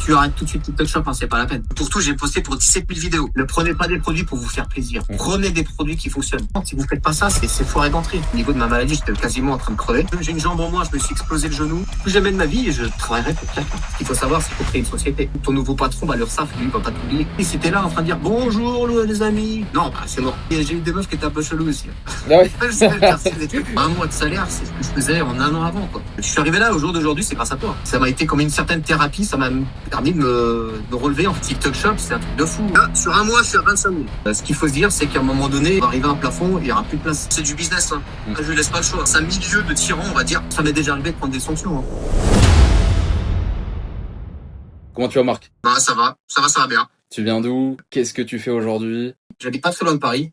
Tu arrêtes tout de suite TikTok Shop, hein, c'est pas la peine. Pour tout, j'ai posté pour 17 000 vidéos. Ne prenez pas des produits pour vous faire plaisir. Prenez des produits qui fonctionnent. Si vous faites pas ça, c'est foiré d'entrée. Au niveau de ma maladie, j'étais quasiment en train de crever. J'ai une jambe en moins, je me suis explosé le genou. Plus jamais de ma vie et je travaillerai pour quelqu'un. Ce qu'il faut savoir, c'est qu'il faut créer une société. Ton nouveau patron, l'URSSAF, lui, il va pas t'oublier. Et c'était là en train de dire bonjour les amis. Non, c'est mort. Et j'ai eu des meufs qui étaient un peu chelous aussi. Ah ouais. Un mois de salaire, c'est ce que je faisais en un an avant, quoi. Je suis arrivé là au jour d'aujourd'hui, c'est grâce à toi. Ça m'a été comme une certaine thérapie, ça m'a permis de me relever en TikTok Shop, c'est un truc de fou. Là, sur un mois, je suis à 25 000. Ce qu'il faut se dire, c'est qu'à un moment donné, on va arriver à un plafond, il n'y aura plus de place. C'est du business, hein. Je lui laisse pas le choix. C'est un milieu de tyran, on va dire. Ça m'est déjà arrivé de prendre des sanctions, hein. Comment tu vas, Marc? Bah, ça va bien. Tu viens d'où? Qu'est-ce que tu fais aujourd'hui? J'habite pas très loin de Paris.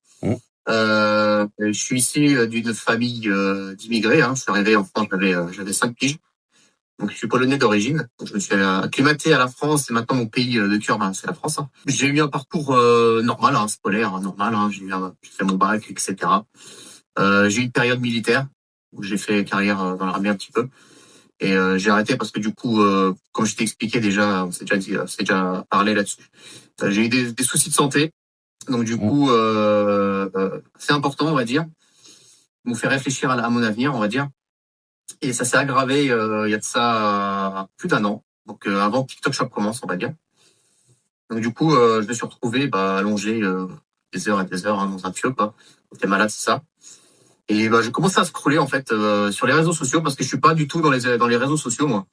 Je suis issu d'une famille d'immigrés, hein. Je suis arrivé en France, j'avais 5 piges. Donc, je suis polonais d'origine. Donc, je me suis acclimaté à la France et maintenant mon pays de cœur, c'est la France, hein. J'ai eu un parcours normal, hein, scolaire, hein, normal, hein. J'ai fait mon bac, etc. J'ai eu une période militaire où j'ai fait carrière dans l'armée un petit peu. Et j'ai arrêté parce que du coup, comme je t'ai expliqué déjà, on s'est déjà parlé là-dessus. J'ai eu des soucis de santé. Donc du coup, c'est important, on va dire. Me fait réfléchir à mon avenir, on va dire. Et ça s'est aggravé il y a de ça plus d'un an. Donc avant que TikTok Shop commence, on va dire. Donc du coup, je me suis retrouvé allongé des heures et des heures, hein, dans un tuyau, quoi. J'étais malade, c'est ça. Et j'ai commencé à scroller en fait sur les réseaux sociaux parce que je suis pas du tout dans les réseaux sociaux, moi.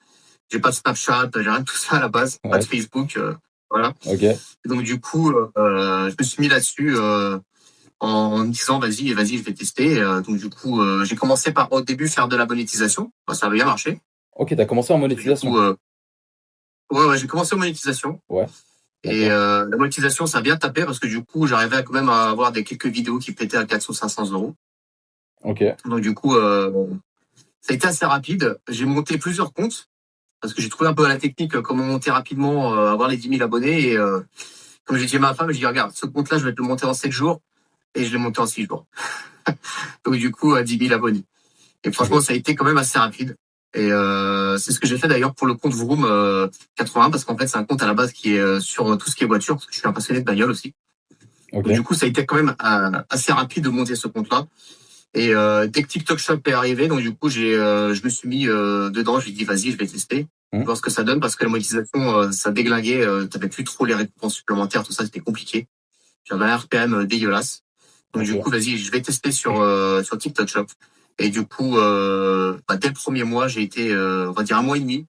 J'ai pas de Snapchat, j'ai rien de tout ça à la base, pas de Facebook, voilà. Ok. Et donc du coup, je me suis mis là-dessus en me disant vas-y, je vais tester. Donc du coup, j'ai commencé par au début faire de la monétisation. Ça a bien marché. Ok, t'as commencé en monétisation. Du coup, ouais, j'ai commencé en monétisation. Ouais. Et la monétisation, ça a bien tapé parce que du coup, j'arrivais quand même à avoir quelques vidéos qui pétaient à 400 ou 500 euros. Ok. Donc du coup, ça a été assez rapide. J'ai monté plusieurs comptes parce que j'ai trouvé un peu la technique, comment monter rapidement, avoir les 10 000 abonnés. Et comme j'ai dit à ma femme, je dis regarde, ce compte-là, je vais te le monter en 7 jours. Et je l'ai monté en 6 jours. Donc du coup, à 10 000 abonnés. Et franchement, ça a été quand même assez rapide. Et c'est ce que j'ai fait d'ailleurs pour le compte Vroom 80, parce qu'en fait, c'est un compte à la base qui est sur tout ce qui est voiture, parce que je suis un passionné de bagnole aussi. Ok. Donc, du coup, ça a été quand même assez rapide de monter ce compte-là. Et dès que TikTok Shop est arrivé, donc du coup, je me suis mis dedans. J'ai dit vas-y, je vais tester, voir ce que ça donne, parce que la monétisation, ça déglinguait. T'avais plus trop les récompenses supplémentaires, tout ça, c'était compliqué. J'avais un RPM dégueulasse. Donc du coup, vas-y, je vais tester sur TikTok Shop. Et du coup, dès le premier mois, j'ai été, on va dire un mois et demi.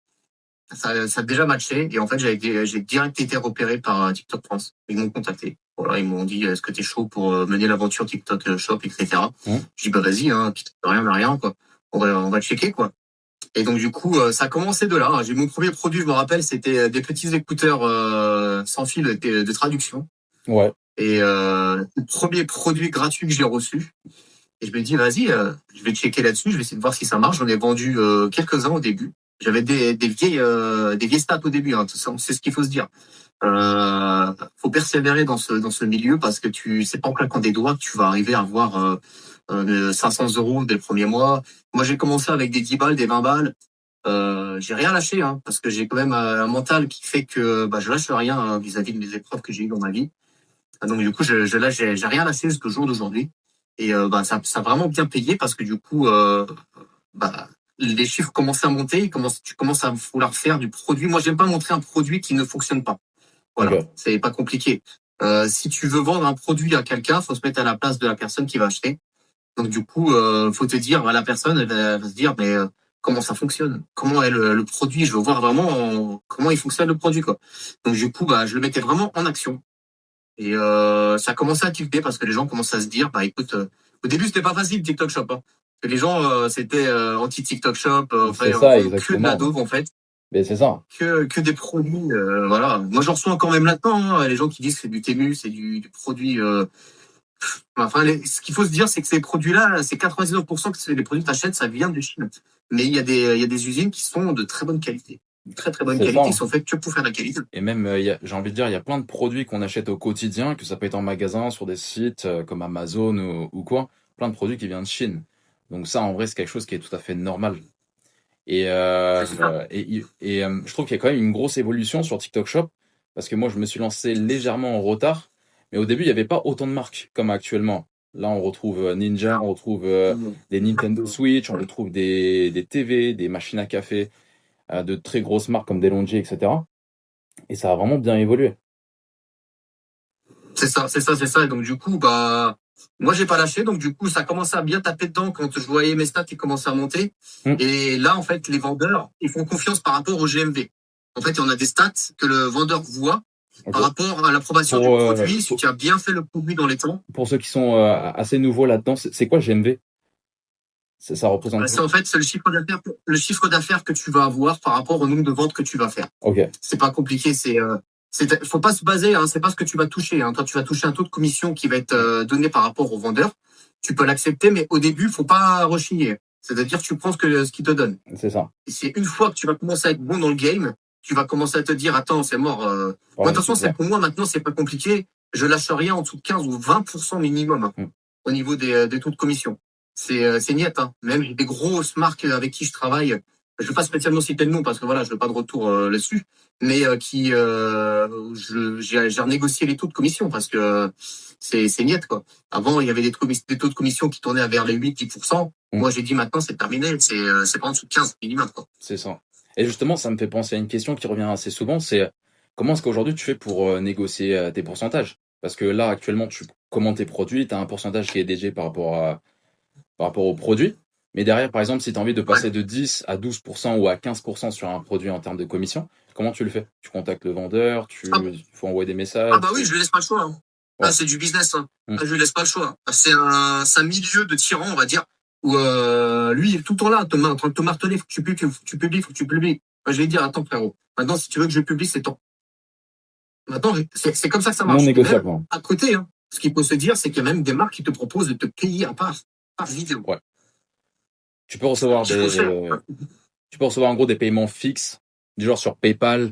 Ça a déjà matché. Et en fait, j'ai direct été repéré par TikTok France. Ils m'ont contacté. Voilà, ils m'ont dit, est-ce que t'es chaud pour mener l'aventure TikTok Shop, etc. Je dis, vas-y, hein, rien, mais rien, quoi. On va checker, quoi. Et donc, du coup, ça a commencé de là. J'ai mon premier produit, je me rappelle, c'était des petits écouteurs sans fil de traduction. Ouais. Et le premier produit gratuit que j'ai reçu. Et je me dis, vas-y, je vais checker là-dessus, je vais essayer de voir si ça marche. J'en ai vendu quelques-uns au début. J'avais des vieilles stats au début, hein, c'est ce qu'il faut se dire. Faut persévérer dans ce milieu parce que c'est pas en claquant des doigts que tu vas arriver à avoir 500 euros dès le premier mois. Moi, j'ai commencé avec des 10 balles, des 20 balles. J'ai rien lâché, hein, parce que j'ai quand même un mental qui fait que je lâche rien, hein, vis-à-vis de mes épreuves que j'ai eues dans ma vie. Donc du coup, j'ai rien lâché jusqu'au jour d'aujourd'hui. Et ça a vraiment bien payé parce que du coup, les chiffres commencent à monter, tu commences à vouloir faire du produit. Moi, j'aime pas montrer un produit qui ne fonctionne pas. Voilà, c'est pas compliqué. Si tu veux vendre un produit à quelqu'un, faut se mettre à la place de la personne qui va acheter. Donc du coup, faut te dire, la personne, elle va se dire, mais comment ça fonctionne? Comment est le produit? Je veux voir vraiment comment il fonctionne le produit, quoi. Donc du coup, je le mettais vraiment en action. Et ça a commencé à tilter parce que les gens commencent à se dire, écoute, au début c'était pas facile TikTok Shop, hein. Que les gens c'était anti TikTok Shop, c'est ça, que de exactement. la daube en fait, Mais c'est ça. que des produits, voilà. Moi j'en reçois quand même maintenant, hein, les gens qui disent que c'est du Temu, c'est du produit. Ce qu'il faut se dire, c'est que ces produits-là, c'est 99% que c'est les produits que t'achètes, ça vient de Chine. Mais il y a des usines qui sont de très bonne qualité. Très très bonne C'est qualité, ça. qui sont faites que pour faire de la qualité. Et même, j'ai envie de dire, il y a plein de produits qu'on achète au quotidien, que ça peut être en magasin, sur des sites comme Amazon ou quoi, plein de produits qui viennent de Chine. Donc ça, en vrai, c'est quelque chose qui est tout à fait normal. Et, C'est ça. je trouve qu'il y a quand même une grosse évolution sur TikTok Shop, parce que moi, je me suis lancé légèrement en retard, mais au début, il n'y avait pas autant de marques comme actuellement. Là, on retrouve Ninja, on retrouve des Nintendo Switch, on retrouve des TV, des machines à café, de très grosses marques comme Delonghi, etc. Et ça a vraiment bien évolué. C'est ça, c'est ça, c'est ça. Et donc, du coup, bah, moi, j'ai pas lâché. Donc, du coup, ça a commencé à bien taper dedans quand je voyais mes stats qui commençaient à monter. Mm. Et là, en fait, les vendeurs, ils font confiance par rapport au GMV. En fait, on a des stats que le vendeur voit par Ok. rapport à l'approbation du Pour, euh, produit, si pour, tu as bien fait le produit dans les temps. pour ceux qui sont assez nouveaux là-dedans, c'est quoi GMV? Ça représente C'est quoi? en fait, c'est le chiffre d'affaires que tu vas avoir par rapport au nombre de ventes que tu vas faire. Ok, C'est pas compliqué, faut pas se baser, hein, c'est pas ce que tu vas toucher. Hein. Toi, tu vas toucher un taux de commission qui va être donné par rapport au vendeur. Tu peux l'accepter, mais au début, faut pas rechigner. C'est-à-dire, tu prends ce qu'il te donne. c'est ça. Et c'est une fois que tu vas commencer à être bon dans le game, tu vas commencer à te dire, attends, c'est mort. Par Moi, la de toute façon, suite, ouais. pour moi, maintenant, c'est pas compliqué. Je lâche rien en dessous de 15 ou 20% minimum hein, Mm. au niveau des taux de commission. C'est niet. Hein. Même j'ai des grosses marques avec qui je travaille. Je ne veux pas spécialement citer le nom parce que voilà, je veux pas de retour là-dessus, mais j'ai renégocié les taux de commission parce que c'est niet quoi. Avant, il y avait des taux de commission qui tournaient vers les 8-10%. Mm. Moi, j'ai dit maintenant, c'est terminé. C'est pas en dessous de 15 minimum quoi. C'est ça. Et justement, ça me fait penser à une question qui revient assez souvent, c'est comment est-ce qu'aujourd'hui tu fais pour négocier tes pourcentages? Parce que là, actuellement, tu commandes tes produits, tu as un pourcentage qui est dédié par rapport aux produits. Mais derrière, par exemple, si tu as envie de Ouais. passer de 10 à 12% ou à 15% sur un produit en termes de commission, comment tu le fais? Tu contactes le vendeur, Ah, il faut envoyer des ah messages. bah oui, je lui laisse pas le choix. Hein. Ouais. Ah, c'est du business. Hein. Mm. Ah, je lui laisse pas le choix. C'est un milieu de tyran, on va dire, où lui, il est tout le temps là, en train de te marteler, faut que tu publies, faut que tu publies, faut que tu publies. Moi, je vais dire, attends, frérot. Maintenant, si tu veux que je publie, c'est temps. Maintenant, c'est comme ça que ça Non marche. Et même négociable, hein. à côté, hein, ce qu'il faut se dire, c'est qu'il y a même des marques qui te proposent de te payer à part, par vidéo. Ouais. Tu peux recevoir Qu'il faut faire. tu peux recevoir en gros des paiements fixes, du genre sur PayPal.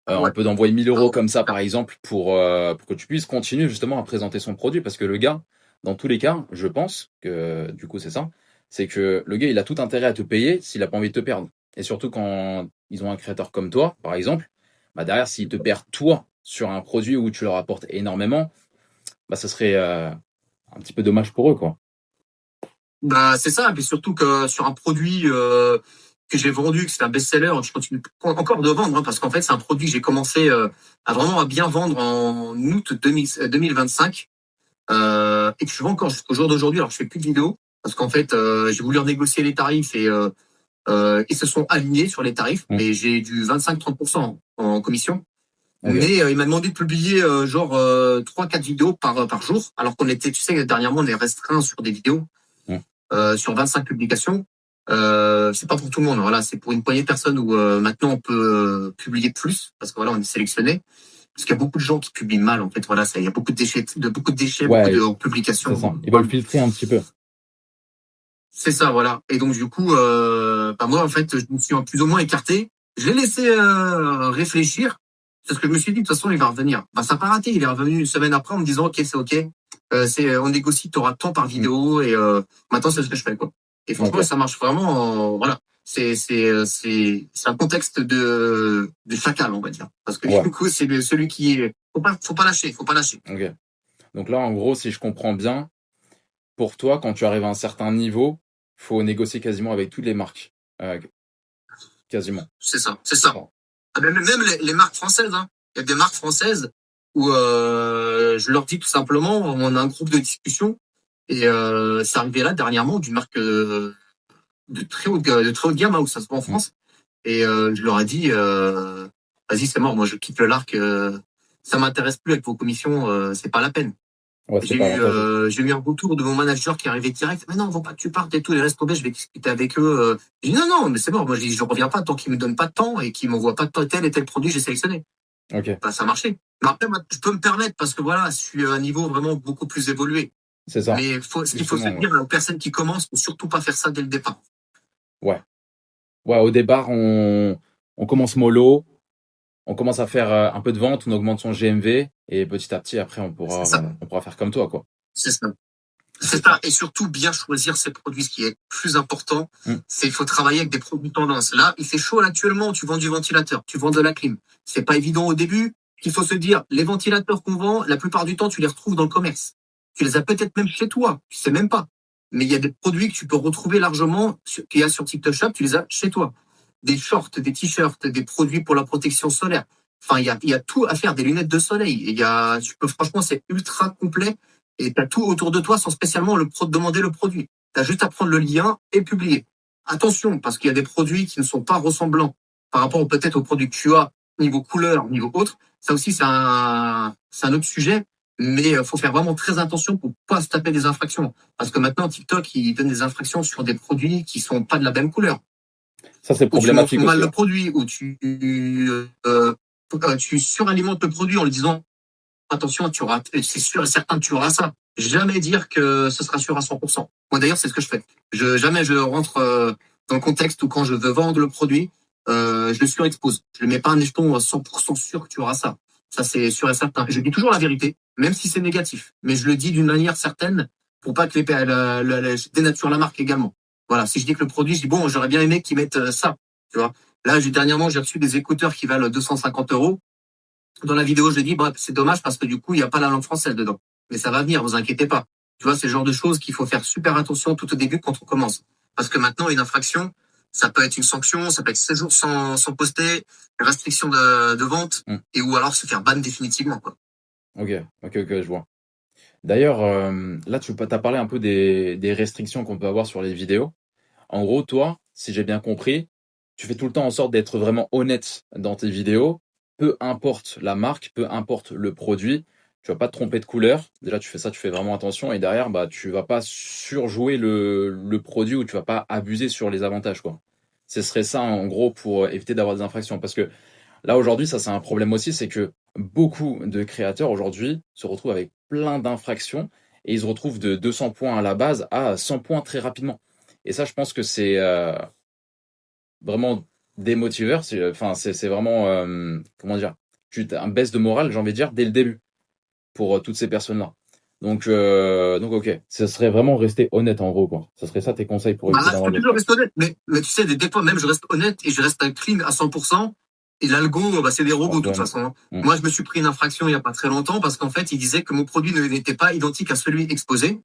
On Ouais. peut t'envoyer 1000 euros Ah, comme ça, par exemple, pour que tu puisses continuer justement à présenter son produit. Parce que le gars, dans tous les cas, je pense que du coup, c'est ça. C'est que le gars, il a tout intérêt à te payer s'il a pas envie de te perdre. Et surtout quand ils ont un créateur comme toi, par exemple, bah derrière, s'il te perd toi sur un produit où tu leur apportes énormément, bah ça serait un petit peu dommage pour eux, quoi. bah, c'est ça. Et puis surtout que sur un produit que j'ai vendu, que c'est un best-seller, je continue encore de vendre, hein, parce qu'en fait, c'est un produit que j'ai commencé à vraiment à bien vendre en août 2025 et que je vends encore jusqu'au jour d'aujourd'hui. Alors, je fais plus de vidéos parce qu'en fait, j'ai voulu renégocier les tarifs et ils se sont alignés sur les tarifs, Mm. mais j'ai du 25-30% en commission. Ok. Mais il m'a demandé de publier genre 3-4 vidéos par jour, alors qu'on était, tu sais, dernièrement, on est restreint sur des vidéos. Mm. Sur 25 publications. C'est pas pour tout le monde. Voilà, c'est pour une poignée de personnes où maintenant on peut publier plus parce que voilà, on est sélectionné. Parce qu'il y a beaucoup de gens qui publient mal. En fait, voilà, il y a beaucoup de déchets, beaucoup Ouais, de c'est publications. ça. Ils veulent filtrer un petit peu. C'est ça, voilà. Et donc du coup, bah, moi en fait, je me suis plus ou moins écarté. Je l'ai laissé réfléchir parce que je me suis dit de toute façon il va revenir. Bah ça n'a pas raté. Il est revenu une semaine après en me disant ok c'est ok. On négocie, tu auras tant par Mm. vidéo et maintenant c'est ce que je fais quoi. Et franchement Ok. ça marche vraiment. Voilà. C'est un contexte de chacal on va dire parce que Ouais. du coup c'est celui qui est faut pas lâcher, faut pas lâcher. Ok. Donc là, en gros, si je comprends bien, pour toi, quand tu arrives à un certain niveau, faut négocier quasiment avec toutes les marques. Quasiment. C'est ça, c'est ça. Bon. Ah, même les marques françaises, hein. Il y a des marques françaises où je leur dis tout simplement, on a un groupe de discussion et c'est arrivé là dernièrement d'une marque de très haut de gamme hein, où ça se voit en Mm. France et je leur ai dit vas-y c'est mort, moi je quitte le LARC, ça m'intéresse plus avec vos commissions, c'est pas la peine. Ouais, c'est pas avantageux. J'ai eu un retour de mon manager qui est arrivé direct. Mais non, faut pas que tu partes et tout. Les restes je vais discuter avec eux. J'ai dit non, non, mais c'est bon. Moi, je reviens pas tant qu'ils me donnent pas de temps et qu'ils m'envoient pas de tel et tel produit j'ai sélectionné. Ok, Bah, ça a marché. Mais après, moi, je peux me permettre parce que voilà, je suis à un niveau vraiment beaucoup plus évolué. c'est ça. Mais ce qu'il faut se Justement, ouais. dire aux personnes qui commencent, faut surtout pas faire ça dès le départ. Ouais. Ouais, au départ, on commence mollo, on commence à faire un peu de vente, on augmente son GMV, et petit à petit, après, C'est ça. on pourra faire comme toi, quoi. C'est ça. C'est ça. Et surtout, bien choisir ses produits. Ce qui est plus important, c'est qu'il faut travailler avec des produits tendance. Là, il fait chaud là, actuellement. Tu vends du ventilateur, tu vends de la clim. C'est pas évident au début. Il faut se dire, les ventilateurs qu'on vend, la plupart du temps, tu les retrouves dans le commerce. Tu les as peut-être même chez toi. Tu sais même pas. Mais il y a des produits que tu peux retrouver largement, qu'il y a sur TikTok Shop, tu les as chez toi. Des shorts, des t-shirts, des produits pour la protection solaire. Enfin, il y a tout à faire, des lunettes de soleil. Franchement, c'est ultra complet et tu as tout autour de toi sans spécialement demander le produit. Tu as juste à prendre le lien et publier. Attention, parce qu'il y a des produits qui ne sont pas ressemblants par rapport peut-être aux produits que tu as, niveau couleur, niveau autre. Ça aussi, c'est un autre sujet, mais faut faire vraiment très attention pour pas se taper des infractions. Parce que maintenant, TikTok, il donne des infractions sur des produits qui sont pas de la même couleur. Ça, c'est Ou tu montres problématique mal aussi. le produit, ou tu suralimentes le produit en lui disant attention, c'est sûr et certain que tu auras ça. Jamais dire que ce sera sûr à 100%. Moi d'ailleurs, c'est ce que je fais. Jamais je rentre dans le contexte où quand je veux vendre le produit, je le surexpose. Je ne mets pas un écheton à 100% sûr que tu auras ça. Ça, c'est sûr et certain. Je dis toujours la vérité, même si c'est négatif. Mais je le dis d'une manière certaine pour pas que je dénature la marque également. Voilà, si je dis que le produit, je dis bon, j'aurais bien aimé qu'ils mettent ça. Tu vois. Là, dernièrement, j'ai reçu des écouteurs qui valent 250 €. Dans la vidéo, je dis, bah, c'est dommage parce que du coup, il n'y a pas la langue française dedans. Mais ça va venir, vous inquiétez pas. Tu vois, c'est le genre de choses qu'il faut faire super attention tout au début quand on commence. Parce que maintenant, une infraction, ça peut être une sanction, ça peut être 16 jours sans poster, restriction de vente, et ou alors se faire ban définitivement, quoi. Ok, je vois. D'ailleurs, là, t'as parlé un peu des restrictions qu'on peut avoir sur les vidéos. En gros, toi, si j'ai bien compris, tu fais tout le temps en sorte d'être vraiment honnête dans tes vidéos. Peu importe la marque, peu importe le produit, tu vas pas te tromper de couleur. Déjà, tu fais ça, tu fais vraiment attention. Et derrière, bah, tu vas pas surjouer le produit ou tu vas pas abuser sur les avantages, quoi. Ce serait ça, en gros, pour éviter d'avoir des infractions. Parce que là, aujourd'hui, ça, c'est un problème aussi, c'est que beaucoup de créateurs, aujourd'hui, se retrouvent avec plein d'infractions et ils se retrouvent de 200 points à la base à 100 points très rapidement. Et ça, je pense que c'est vraiment démotiveur. C'est vraiment, comment dire, un baisse de morale, j'ai envie de dire, dès le début pour toutes ces personnes-là. Donc, ok, ce serait vraiment rester honnête en gros, quoi. Ce serait ça tes conseils pour éviter Je d'avoir peux des toujours trucs. rester honnête, mais tu sais, des fois même, je reste honnête et je reste clean à 100%. Et l'algo, bah, c'est des robots de toute façon. Hein. Moi, je me suis pris une infraction il y a pas très longtemps parce qu'en fait, il disait que mon produit n'était pas identique à celui exposé.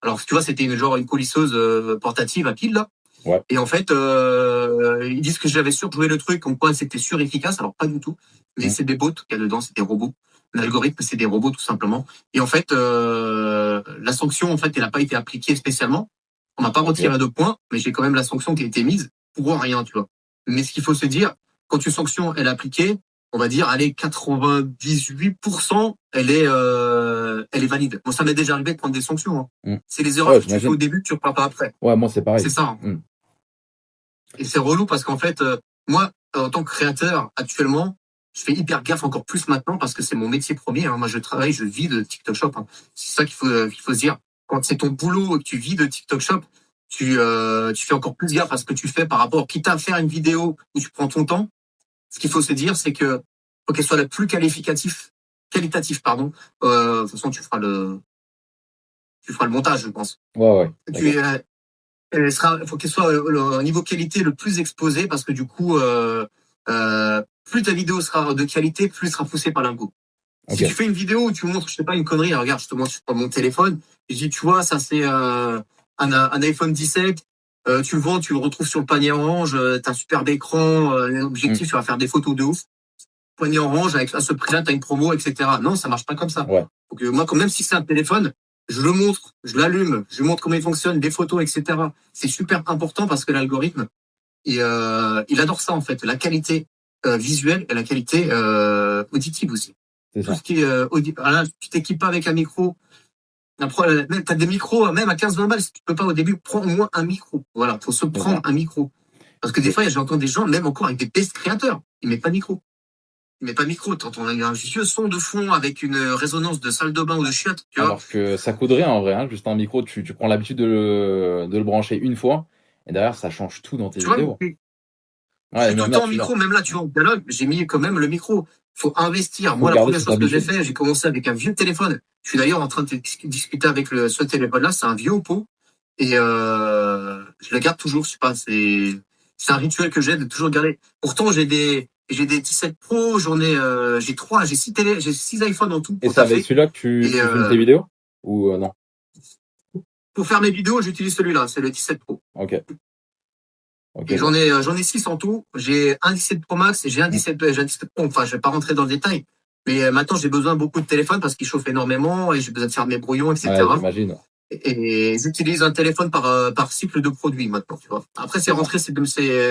Alors, tu vois, c'était une colisseuse portative à pile, là. Ouais. Et en fait, ils disent que j'avais surjoué le truc, comme quoi c'était surefficace. Alors, pas du tout. Mais c'est des bots qu'il y a dedans, c'est des robots. L'algorithme, c'est des robots, tout simplement. Et en fait, la sanction, en fait, elle n'a pas été appliquée spécialement. On m'a pas retiré de points, mais j'ai quand même la sanction qui a été mise pour rien, tu vois. Mais ce qu'il faut se dire, quand une sanction elle est appliquée, on va dire, allez, 98%, elle est valide. Bon, ça m'est déjà arrivé de prendre des sanctions. Hein. C'est les erreurs que tu fais au début que tu repars pas après. Ouais, moi c'est pareil. C'est ça. Hein. Et c'est relou parce qu'en fait, moi, en tant que créateur, actuellement, je fais hyper gaffe encore plus maintenant parce que c'est mon métier premier. Hein. Moi, je vis de TikTok Shop. Hein. C'est ça qu'il faut se dire. Quand c'est ton boulot et que tu vis de TikTok Shop, tu fais encore plus gaffe à ce que tu fais par rapport, quitte à faire une vidéo où tu prends ton temps. Ce qu'il faut se dire, c'est que faut qu'elle soit la plus qualitatif, pardon. De toute façon, tu feras le montage, je pense. Ouais. Faut qu'elle soit au niveau qualité le plus exposé parce que du coup, plus ta vidéo sera de qualité, plus elle sera poussée par l'algo. Si tu fais une vidéo où tu montres, je sais pas, une connerie, regarde, je te montre sur mon téléphone, et je dis, tu vois, ça c'est un iPhone 17, tu le vends, tu le retrouves sur le panier orange, t'as un superbe écran, un objectif, tu vas faire des photos de ouf. Panier orange, à ce prix-là, t'as une promo, etc. Non, ça marche pas comme ça. Ouais. Donc, moi, même si c'est un téléphone, je le montre, je l'allume, je lui montre comment il fonctionne, des photos, etc. C'est super important parce que l'algorithme, il adore ça en fait, la qualité visuelle et la qualité auditive aussi. Tout ce qui est voilà, tu t'équipes pas avec un micro. T'as des micros, même à 15-20 balles, si tu peux pas au début, prends au moins un micro. Voilà, faut se prendre un micro. Parce que des fois, j'entends des gens, même encore avec des best créateurs, ils mettent pas de micro. T'entends un vieux son de fond avec une résonance de salle de bain ou de chiottes, tu vois. Alors que ça coûte rien en vrai, hein, juste un micro, tu prends l'habitude de le brancher une fois, et derrière ça change tout dans tes vidéos. Je suis tout le temps en micro, même là, tu vois, au dialogue, j'ai mis quand même le micro. Faut investir. Moi, la première chose que j'ai fait, j'ai commencé avec un vieux téléphone. Je suis d'ailleurs en train de discuter avec ce téléphone-là, c'est un vieux Oppo. Et je le garde toujours, je sais pas, c'est un rituel que j'ai de toujours garder. Pourtant, j'ai des 17 Pro, j'ai 6 iPhones en tout Et pour c'est avec taffer. celui-là que tu Et filmes tes vidéos? Ou non? pour faire mes vidéos, j'utilise celui-là, c'est le 17 Pro. Ok. Ok, Et bon. j'en ai 6 en tout. J'ai un 17 Pro Max et j'ai un 17 Pro. Enfin, je vais pas rentrer dans le détail. Mais maintenant, j'ai besoin beaucoup de téléphone parce qu'il chauffe énormément et j'ai besoin de faire mes brouillons, Ouais, etc. j'imagine. Et j'utilise un téléphone par cycle de produit maintenant, tu vois. Après, c'est rentré, c'est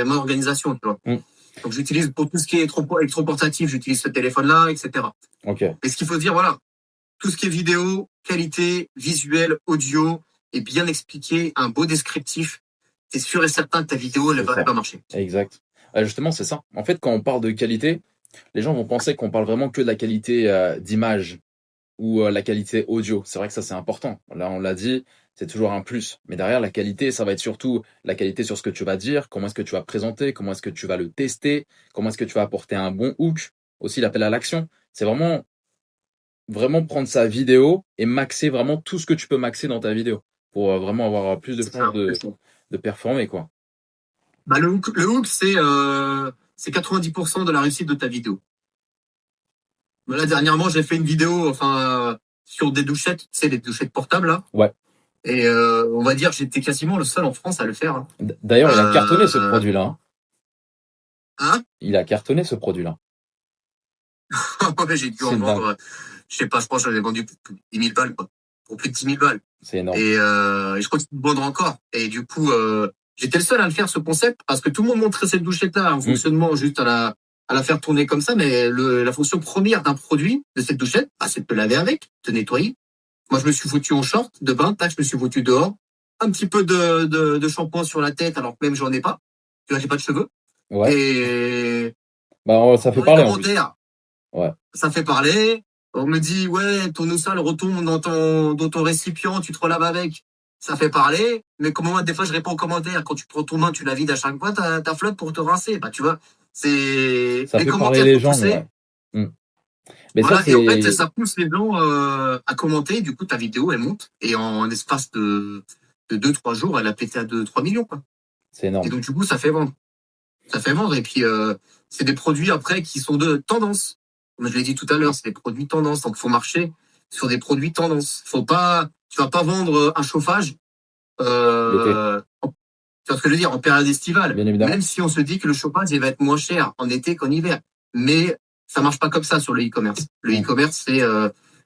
mon organisation, tu vois. Mm. Donc, j'utilise pour tout ce qui est électroportatif, j'utilise ce téléphone-là, etc. Ok. Mais ce qu'il faut se dire, voilà, tout ce qui est vidéo, qualité, visuel, audio, et bien expliqué, un beau descriptif, t'es sûr et certain que ta vidéo, elle C'est ça. va marcher. Exact. Justement, c'est ça. En fait, quand on parle de qualité, les gens vont penser qu'on parle vraiment que de la qualité d'image ou la qualité audio. C'est vrai que ça, c'est important. Là, on l'a dit, c'est toujours un plus. Mais derrière, la qualité, ça va être surtout la qualité sur ce que tu vas dire, comment est-ce que tu vas présenter, comment est-ce que tu vas le tester, comment est-ce que tu vas apporter un bon hook, aussi l'appel à l'action. C'est vraiment prendre sa vidéo et maxer vraiment tout ce que tu peux maxer dans ta vidéo pour vraiment avoir plus de chances de performer, quoi. Bah, le hook, c'est 90% de la réussite de ta vidéo. Là, dernièrement, j'ai fait une vidéo, sur des douchettes, tu sais, les douchettes portables, là. Ouais. Et on va dire, j'étais quasiment le seul en France à le faire. Hein. D'ailleurs, il a cartonné ce produit-là. Hein. Hein? Il a cartonné ce produit-là. Ouais, j'ai dû en vendre, je sais pas, je pense que j'en ai vendu pour plus de 10 000 balles, quoi. Pour plus de 10 000 balles. C'est énorme. Et je crois que je vendre encore. Et du coup, j'étais le seul à le faire, ce concept, parce que tout le monde montrait cette douchette-là en fonctionnement, juste à la faire tourner comme ça. Mais la fonction première d'un produit, de cette douchette, c'est de te laver avec, te nettoyer. Moi, je me suis foutu en short de bain, tac, je me suis foutu dehors. Un petit peu de shampoing sur la tête, alors que même j'en ai pas. Tu vois, j'ai pas de cheveux. Ouais. Et ça fait parler en plus. Ouais. Ça fait parler. On me dit, ouais, ton eau sale retombe dans ton récipient, tu te relaves avec. Ça fait parler. Mais comment, des fois, je réponds aux commentaires. Quand tu prends ton bain, tu la vides à chaque fois, ta flotte pour te rincer. Bah, tu vois, c'est ça les fait commentaires parler les gens. Ouais. Mais voilà, et en fait, ça pousse les gens à commenter. Du coup, ta vidéo, elle monte. Et en espace de 2-3 jours, elle a pété à 2-3 millions, quoi. C'est énorme. Et donc, du coup, ça fait vendre. Ça fait vendre. Et puis, c'est des produits après qui sont de tendance. Comme je l'ai dit tout à l'heure, c'est des produits tendance. Donc, il faut marcher sur des produits tendance. Tu vas pas vendre un chauffage, tu vois ce que je veux dire, en période estivale. Bien évidemment. Même si on se dit que le chauffage, il va être moins cher en été qu'en hiver. Mais ça marche pas comme ça sur le e-commerce. Le e-commerce, c'est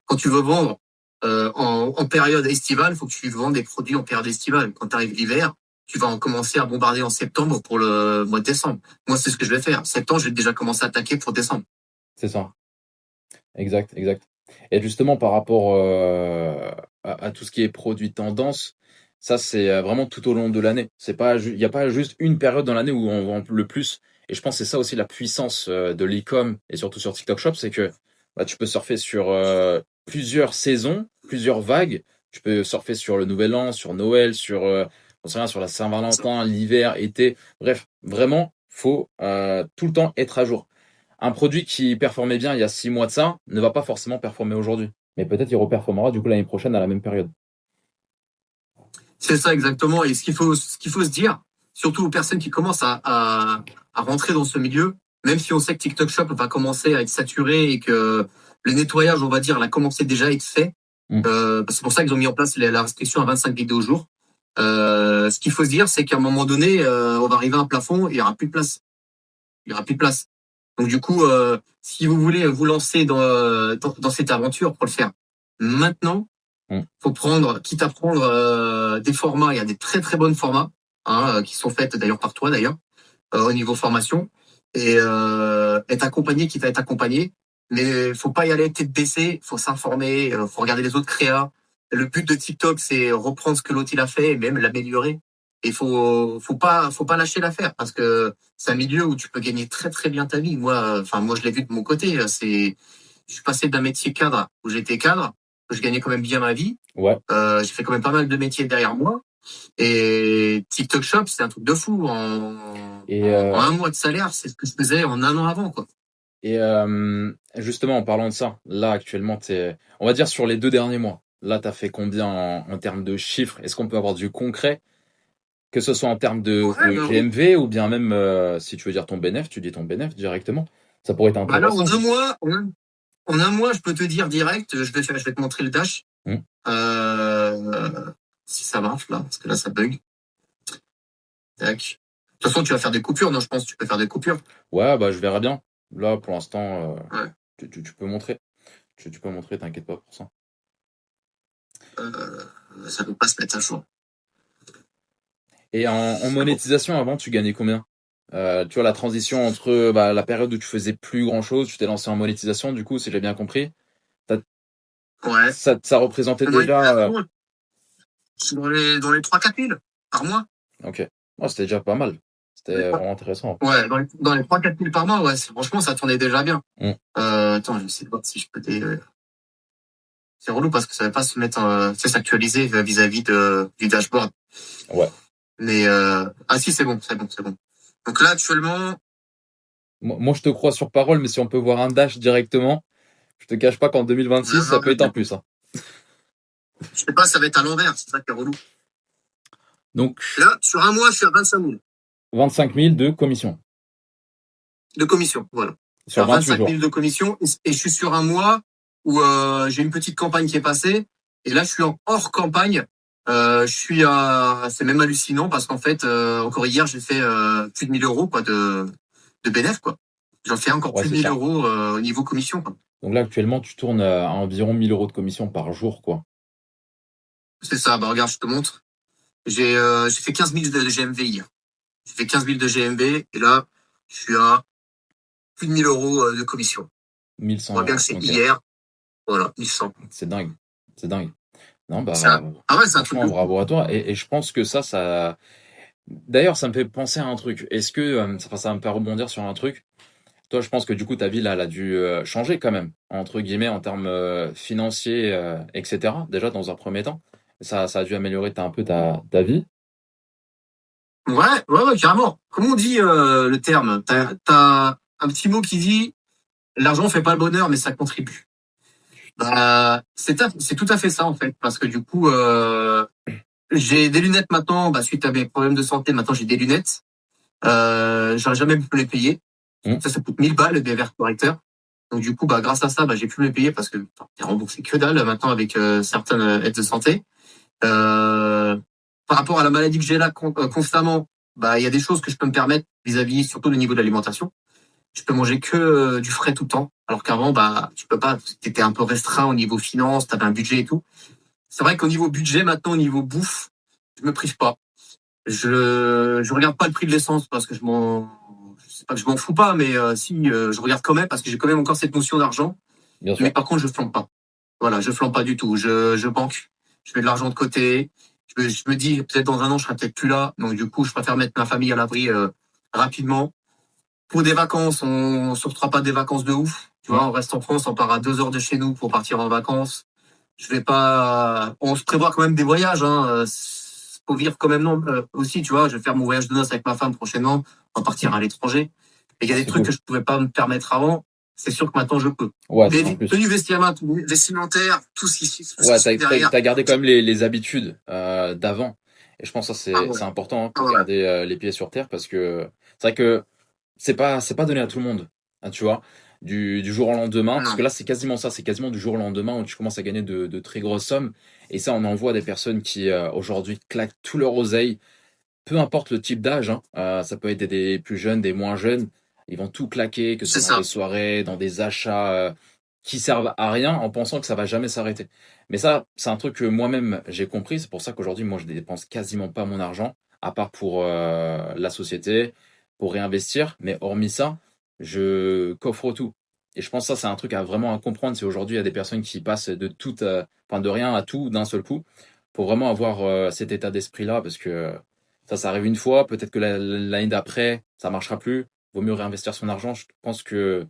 quand tu veux vendre en période estivale, il faut que tu vendes des produits en période estivale. Quand tu arrives l'hiver, tu vas en commencer à bombarder en septembre pour le mois de décembre. Moi, c'est ce que je vais faire. Septembre, je vais déjà commencer à attaquer pour décembre. C'est ça. Exact. Et justement, par rapport à tout ce qui est produit tendance, ça, c'est vraiment tout au long de l'année. Il n'y a pas juste une période dans l'année où on vend le plus. Et je pense que c'est ça aussi la puissance de l'e-com et surtout sur TikTok Shop, c'est que tu peux surfer sur plusieurs saisons, plusieurs vagues. Tu peux surfer sur le Nouvel An, sur Noël, sur la Saint-Valentin, l'hiver, été. Bref, vraiment, faut tout le temps être à jour. Un produit qui performait bien il y a 6 mois de ça ne va pas forcément performer aujourd'hui. Mais peut-être il reperformera du coup l'année prochaine à la même période. C'est ça exactement. Et ce qu'il faut se dire, surtout aux personnes qui commencent à rentrer dans ce milieu, même si on sait que TikTok Shop va commencer à être saturé et que le nettoyage, on va dire, a commencé déjà à être fait. C'est pour ça qu'ils ont mis en place la restriction à 25 vidéos au jour. Ce qu'il faut se dire, c'est qu'à un moment donné, on va arriver à un plafond et il n'y aura plus de place. Il n'y aura plus de place. Donc du coup, si vous voulez vous lancer dans cette aventure pour le faire maintenant, faut prendre, quitte à prendre des formats, il y a des très très bons formats qui sont faits d'ailleurs par toi d'ailleurs au niveau formation et être accompagné, quitte à être accompagné, mais faut pas y aller tête baissée, faut s'informer, faut regarder les autres créas. Le but de TikTok, c'est reprendre ce que l'autre il a fait et même l'améliorer. Et faut pas lâcher l'affaire parce que c'est un milieu où tu peux gagner très très bien ta vie. Moi, je l'ai vu de mon côté. Je suis passé d'un métier cadre où j'étais cadre, où je gagnais quand même bien ma vie. Ouais. J'ai fait quand même pas mal de métiers derrière moi. Et TikTok Shop, c'est un truc de fou. En un mois de salaire, c'est ce que je faisais en un an avant, quoi. Et justement, en parlant de ça, là actuellement, on va dire sur les 2 derniers mois. Là, t'as fait combien en termes de chiffres? Est-ce qu'on peut avoir du concret, que ce soit en termes Ouais, de bah oui. GMV ou bien même si tu veux dire ton bénéf, tu dis ton bénéf directement. Ça pourrait être Bah là, intéressant. en un mois, je peux te dire direct, je vais te montrer le dash. Hmm. Si ça marche là, parce que là, ça bug. Tac. De toute façon, tu vas faire des coupures, non? Je pense que tu peux faire des coupures. Ouais, bah je verrai bien. Là, pour l'instant, Ouais. tu peux montrer. Tu peux montrer, t'inquiète pas pour ça. Ça peut pas se mettre à jour. Et en monétisation, avant, tu gagnais combien? Tu vois, la transition entre la période où tu faisais plus grand-chose, tu t'es lancé en monétisation, du coup, si j'ai bien compris, t'as- Ouais. ça représentait En déjà... monétisation, dans les 3-4 000 par mois. Ok. Ouais, c'était déjà pas mal. C'était vraiment intéressant. Ouais, dans les 3-4 000 par mois, ouais, franchement, ça tournait déjà bien. Mm. Attends, je sais pas si je peux c'est relou parce que ça va pas se mettre, s'actualiser vis-à-vis du dashboard. Ouais. Mais, ah si, c'est bon, c'est bon, c'est bon. Donc là, actuellement, Moi, je te crois sur parole, mais si on peut voir un dash directement, je te cache pas qu'en 2026, ça peut être un plus. Hein. je sais pas, ça va être à l'envers, c'est ça qui est relou. Donc, Là, sur un mois, je suis à 25 000 25 000 de commission de commission, voilà. Je suis sur à 28 25 jours. 000 de commission et je suis sur un mois où j'ai une petite campagne qui est passée et là, je suis en hors campagne. C'est même hallucinant parce qu'en fait, encore hier, j'ai fait plus de 1 000 euros quoi, de bénéf, quoi. J'en fais encore Ouais, plus de c'est 1 000 ça. euros au niveau commission, quoi. Donc là, actuellement, tu tournes à environ 1 000 euros de commission par jour, quoi. C'est ça, bah regarde, je te montre. J'ai fait 15 000 de GMV hier. J'ai fait 15 000 de GMV et là, je suis à plus de 1 000 euros de commission. On 1100 voit bien que euros. c'est Ok. hier. Voilà, 1 100. C'est dingue. C'est dingue. Non, Ah ouais, c'est un truc franchement, de fou. bravo à toi. Et je pense que ça. D'ailleurs, ça me fait penser à un truc. Est-ce que ça va me faire rebondir sur un truc? Toi, je pense que du coup, ta vie là, elle a dû changer quand même, entre guillemets, en termes financiers, etc. Déjà, dans un premier temps, ça a dû améliorer un peu ta vie. Ouais, carrément. Comment on dit le terme? T'as un petit mot qui dit l'argent fait pas le bonheur, mais ça contribue. Bah, c'est tout à fait ça en fait, parce que du coup, j'ai des lunettes maintenant. Bah, suite à mes problèmes de santé, maintenant j'ai des lunettes. J'aurais jamais pu me les payer. Hmm. Ça coûte 1000 balles des verres correcteurs. Donc du coup, bah grâce à ça, bah j'ai pu me les payer parce que t'es remboursé que dalle maintenant avec certaines aides de santé. Euh, Par rapport à la maladie que j'ai là constamment, bah il y a des choses que je peux me permettre vis-à-vis, surtout au niveau de l'alimentation. Je peux manger que du frais tout le temps, alors qu'avant, bah tu peux pas. T'étais un peu restreint au niveau finance, t'avais un budget et tout. C'est vrai qu'au niveau budget, maintenant au niveau bouffe, je me prive pas. Je regarde pas le prix de l'essence parce que je sais pas que je m'en fous pas, mais si je regarde quand même parce que j'ai quand même encore cette notion d'argent. Bien Mais sûr. par contre, je flambe pas. Voilà, je flambe pas du tout. Je banque, je mets de l'argent de côté. Je me dis peut-être dans un an, je serai peut-être plus là. Donc du coup, je préfère mettre ma famille à l'abri rapidement. Pour des vacances, on s'octroie pas des vacances de ouf. Tu vois, Hmm. on reste en France, on part à 2 heures de chez nous pour partir en vacances. Je vais pas. On se prévoit quand même des voyages. Hein. Faut vivre quand même non aussi. Tu vois, je vais faire mon voyage de noces avec ma femme prochainement. On va partir à l'étranger. Et il y a Ah, des c'est trucs cool. que je pouvais pas me permettre avant. C'est sûr que maintenant je peux. Ouais, c'est un Les plus. tenues vestimentaires, tout ce Ouais, qui suit derrière. t'as gardé quand même les habitudes d'avant. Et je pense que ça, Ah c'est ouais. important hein, Ah pour ouais. garder les pieds sur terre parce que c'est vrai que c'est pas donné à tout le monde, hein, tu vois, du jour au lendemain, parce que Non. là, c'est quasiment ça, c'est quasiment du jour au lendemain où tu commences à gagner de très grosses sommes. Et ça, on en voit des personnes qui, aujourd'hui, claquent tout leur oseille, peu importe le type d'âge, hein, ça peut être des plus jeunes, des moins jeunes, ils vont tout claquer, que ce C'est soit dans des ça. soirées, dans des achats qui servent à rien, en pensant que ça va jamais s'arrêter. Mais ça, c'est un truc que moi-même j'ai compris, c'est pour ça qu'aujourd'hui, moi, je dépense quasiment pas mon argent, à part pour la société, pour réinvestir, mais hormis ça, je coffre tout. Et je pense que ça, c'est un truc à vraiment à comprendre, c'est aujourd'hui, il y a des personnes qui passent de tout, enfin, de rien à tout d'un seul coup, pour vraiment avoir cet état d'esprit-là, parce que ça arrive une fois, peut-être que l'année d'après, ça marchera plus. Vaut mieux réinvestir son argent. Je pense que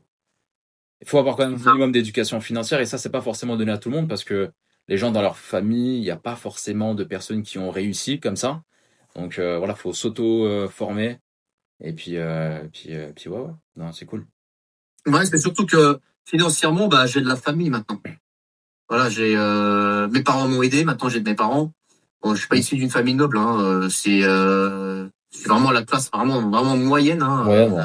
il faut avoir quand même C'est un ça. minimum d'éducation financière et ça, c'est pas forcément donné à tout le monde parce que les gens dans leur famille, il n'y a pas forcément de personnes qui ont réussi comme ça. Donc voilà, faut s'auto-former et puis ouais, ouais. Non, c'est cool. Ouais, c'est surtout que financièrement, bah, j'ai de la famille maintenant. Voilà, mes parents m'ont aidé. Maintenant, j'ai de mes parents. Bon, je suis pas Mm. issu d'une famille noble. Hein. C'est vraiment la classe vraiment moyenne. Ouais, Hein. bon.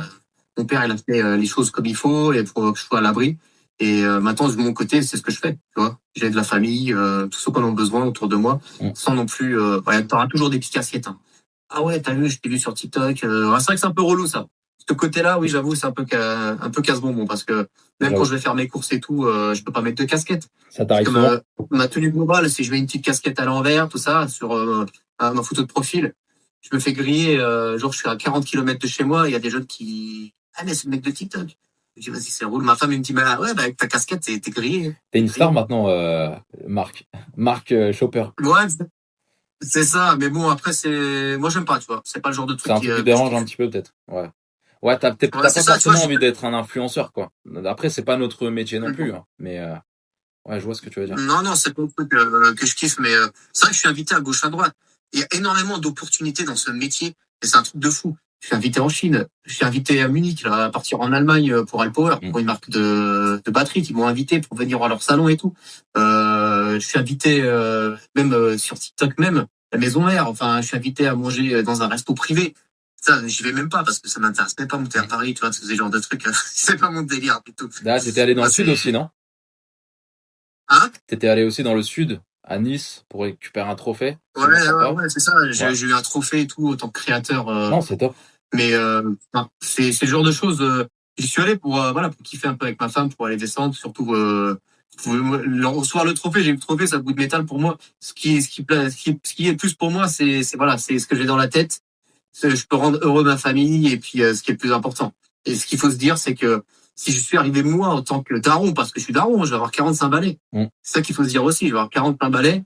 Mon père, il a fait les choses comme il faut et pour que je sois à l'abri. Et maintenant, de mon côté, c'est ce que je fais. Tu vois, j'ai de la famille, tous ceux qui en ont besoin autour de moi, Mm. sans non plus. Ouais, t'auras toujours des petites casquettes. Hein. Ah ouais, t'as vu, je t'ai vu sur TikTok. Ouais, c'est vrai que c'est un peu relou ça. Ce côté-là, oui, j'avoue, c'est un peu casse-bonbon parce que même quand J'avoue. je vais faire mes courses et tout, je peux pas mettre de casquette. Ça Puis t'arrive comme souvent? ma tenue globale, si je mets une petite casquette à l'envers, tout ça, sur ma photo de profil, je me fais griller. Genre, je suis à 40 kilomètres de chez moi, il y a des jeunes qui... Ah, mais c'est le mec de TikTok. Je dis, vas-y, c'est roule. Ma femme, elle me dit, bah ouais, bah, avec ta casquette, t'es grillé. T'es T'es une star grillé. maintenant, Marc. Marc Chopper. Ouais, c'est ça. Mais bon, après, moi, j'aime pas, tu vois. C'est pas le genre de C'est truc un truc qui que je dérange un kiffe. petit peu, peut-être. Ouais. Ouais, Ouais, t'as c'est pas ça, tu vois. forcément envie d'être un influenceur, quoi. Après, c'est pas notre métier non plus, hein. Mais ouais, je vois ce que tu veux dire. Non, non, c'est pas un truc que je kiffe, mais c'est vrai que je suis invité à gauche à droite. Il y a énormément d'opportunités dans ce métier, et c'est un truc de fou. Je suis invité en Chine, je suis invité à Munich, là, à partir en Allemagne pour Alpower, Mm. pour une marque de batterie qui m'ont invité pour venir à leur salon et tout. Je suis invité même sur TikTok même, la maison mère. Enfin, je suis invité à manger dans un resto privé. Ça, j'y vais même pas parce que ça m'intéresse même pas monter à Paris, tu vois, c'est ce genre de trucs. C'est pas mon délire du tout. Là, t'étais allé dans Moi, le sud c'est... aussi, non? Hein? T'étais allé aussi dans le sud, à Nice, pour récupérer un trophée, si Ouais, je me trompe pas. ouais, c'est ça. Ouais. J'ai eu un trophée et tout, en tant que créateur. Non, c'est top. Mais enfin, c'est le genre de choses. J'y suis allé pour voilà, pour kiffer un peu avec ma femme, pour aller descendre, surtout recevoir le trophée. J'ai eu le trophée, ça bout de métal pour moi. Ce qui est le plus pour moi, c'est voilà, c'est ce que j'ai dans la tête. Je peux rendre heureux ma famille et puis ce qui est le plus important. Et ce qu'il faut se dire, c'est que si je suis arrivé moi en tant que daron, parce que je suis daron, je vais avoir 45 balais. Mm. C'est ça qu'il faut se dire aussi. Je vais avoir 45 balais.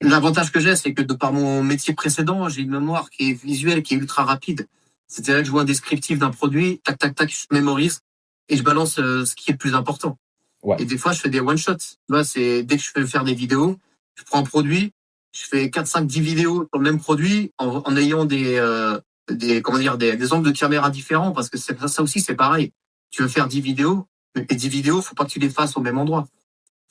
L'avantage que j'ai, c'est que de par mon métier précédent, j'ai une mémoire qui est visuelle, qui est ultra rapide. C'est-à-dire que je vois un descriptif d'un produit, tac, tac, tac, je mémorise et je balance ce qui est le plus important. Ouais. Et des fois, je fais des one-shots. Tu vois, c'est dès que je fais faire des vidéos, je prends un produit, je fais 4, 5, 10 vidéos sur le même produit en ayant comment dire, des angles de caméra différents parce que ça aussi, c'est pareil. Tu veux faire 10 vidéos, mais les 10 vidéos, faut pas que tu les fasses au même endroit.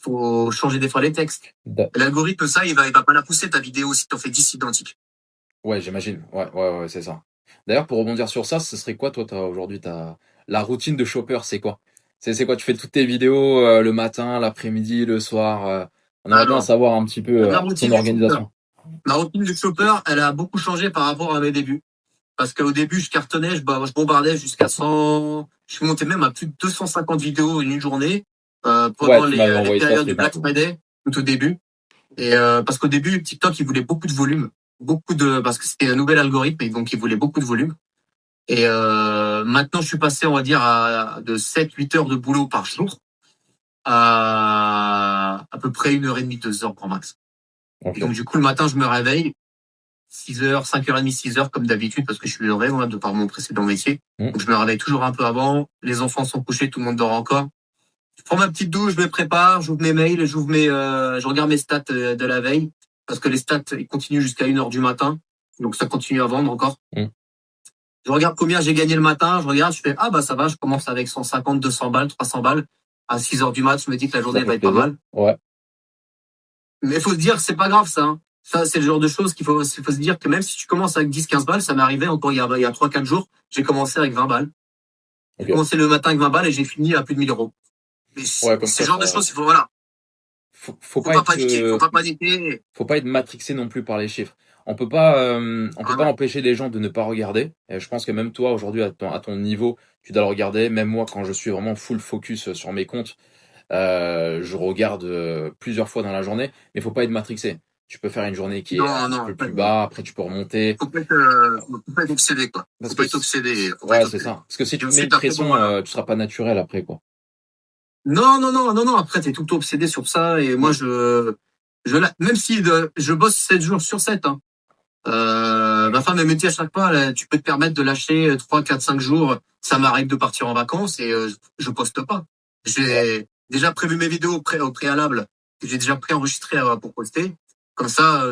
Faut changer des fois les textes. Da- L'algorithme, ça, il va pas la pousser ta vidéo si tu en fais 10 identiques. Ouais, j'imagine. Ouais, c'est ça. D'ailleurs, pour rebondir sur ça, ce serait quoi, toi, aujourd'hui, la routine de Chopper, c'est quoi? C'est quoi? Tu fais toutes tes vidéos le matin, l'après-midi, le soir. On aimerait bien Alors, savoir un petit peu la routine ton du shopper. organisation. La routine du shopper, elle a beaucoup changé par rapport à mes débuts. Parce qu'au début, je cartonnais, je bombardais jusqu'à 100. Je suis monté même à plus de 250 vidéos en une journée Ouais, pendant tu m'avais les envoyé ça, périodes c'était du bien. Black Friday, tout au début. Et parce qu'au début, TikTok, il voulait beaucoup de volume, parce que c'était un nouvel algorithme et donc il voulait beaucoup de volume. Et maintenant, je suis passé, on va dire, de 7-8 heures de boulot par jour à peu près 1h30, 2 heures grand max. Et Ok. donc, du coup, le matin, je me réveille 6 heures, 5h30, 6 heures, comme d'habitude, parce que je suis heureux, moi, de par mon précédent métier. Mm. Donc, je me réveille toujours un peu avant. Les enfants sont couchés, tout le monde dort encore. Je prends ma petite douche, je me prépare, j'ouvre mes mails, je regarde mes stats de la veille, parce que les stats, ils continuent jusqu'à 1h du matin. Donc, ça continue à vendre encore. Mm. Je regarde combien j'ai gagné le matin, je regarde, je fais, ah, bah, ça va, je commence avec 150, 200 balles, 300 balles. À 6 heures du mat, je me dis que la Ça journée fait va être pas plaisir. mal. Ouais. Mais il faut se dire que c'est pas grave, ça. Hein. Ça, c'est le genre de choses faut se dire que même si tu commences avec 10, 15 balles, ça m'est arrivé encore il y a 3, 4 jours, j'ai commencé avec 20 balles. J'ai Ok. commencé le matin avec 20 balles et j'ai fini à plus de 1 000 euros. Mais Ouais, comme c'est ça, le genre de choses, il faut, voilà. faut Faut pas pas être, paniquer, faut pas paniquer. faut pas être matrixé non plus par les chiffres. On peut Ah pas non. empêcher les gens de ne pas regarder. Et je pense que même toi, aujourd'hui, à ton niveau, tu dois le regarder. Même moi, quand je suis vraiment full focus sur mes comptes, je regarde plusieurs fois dans la journée. Mais faut pas être matrixé. Tu peux faire une journée qui est Non, un petit non, peu plus bas, après tu peux remonter. faut pas être obsédé, quoi. Parce Faut que, pas être obsédé, faut pas ouais, être c'est obsédé. ça. Parce que si Et tu te mets une ensuite, après, bon, pression, tu seras pas naturel après, quoi. non, non, non, non, non, après, t'es tout le temps obsédé sur ça, et moi, Mm. même si je bosse 7 jours sur 7, hein, ma femme, elle me dit à chaque fois, là, tu peux te permettre de lâcher 3, 4, 5 jours. Ça m'arrive de partir en vacances et je poste pas. Ouais. J'ai déjà prévu mes vidéos au préalable. J'ai déjà préenregistré pour poster. Comme ça,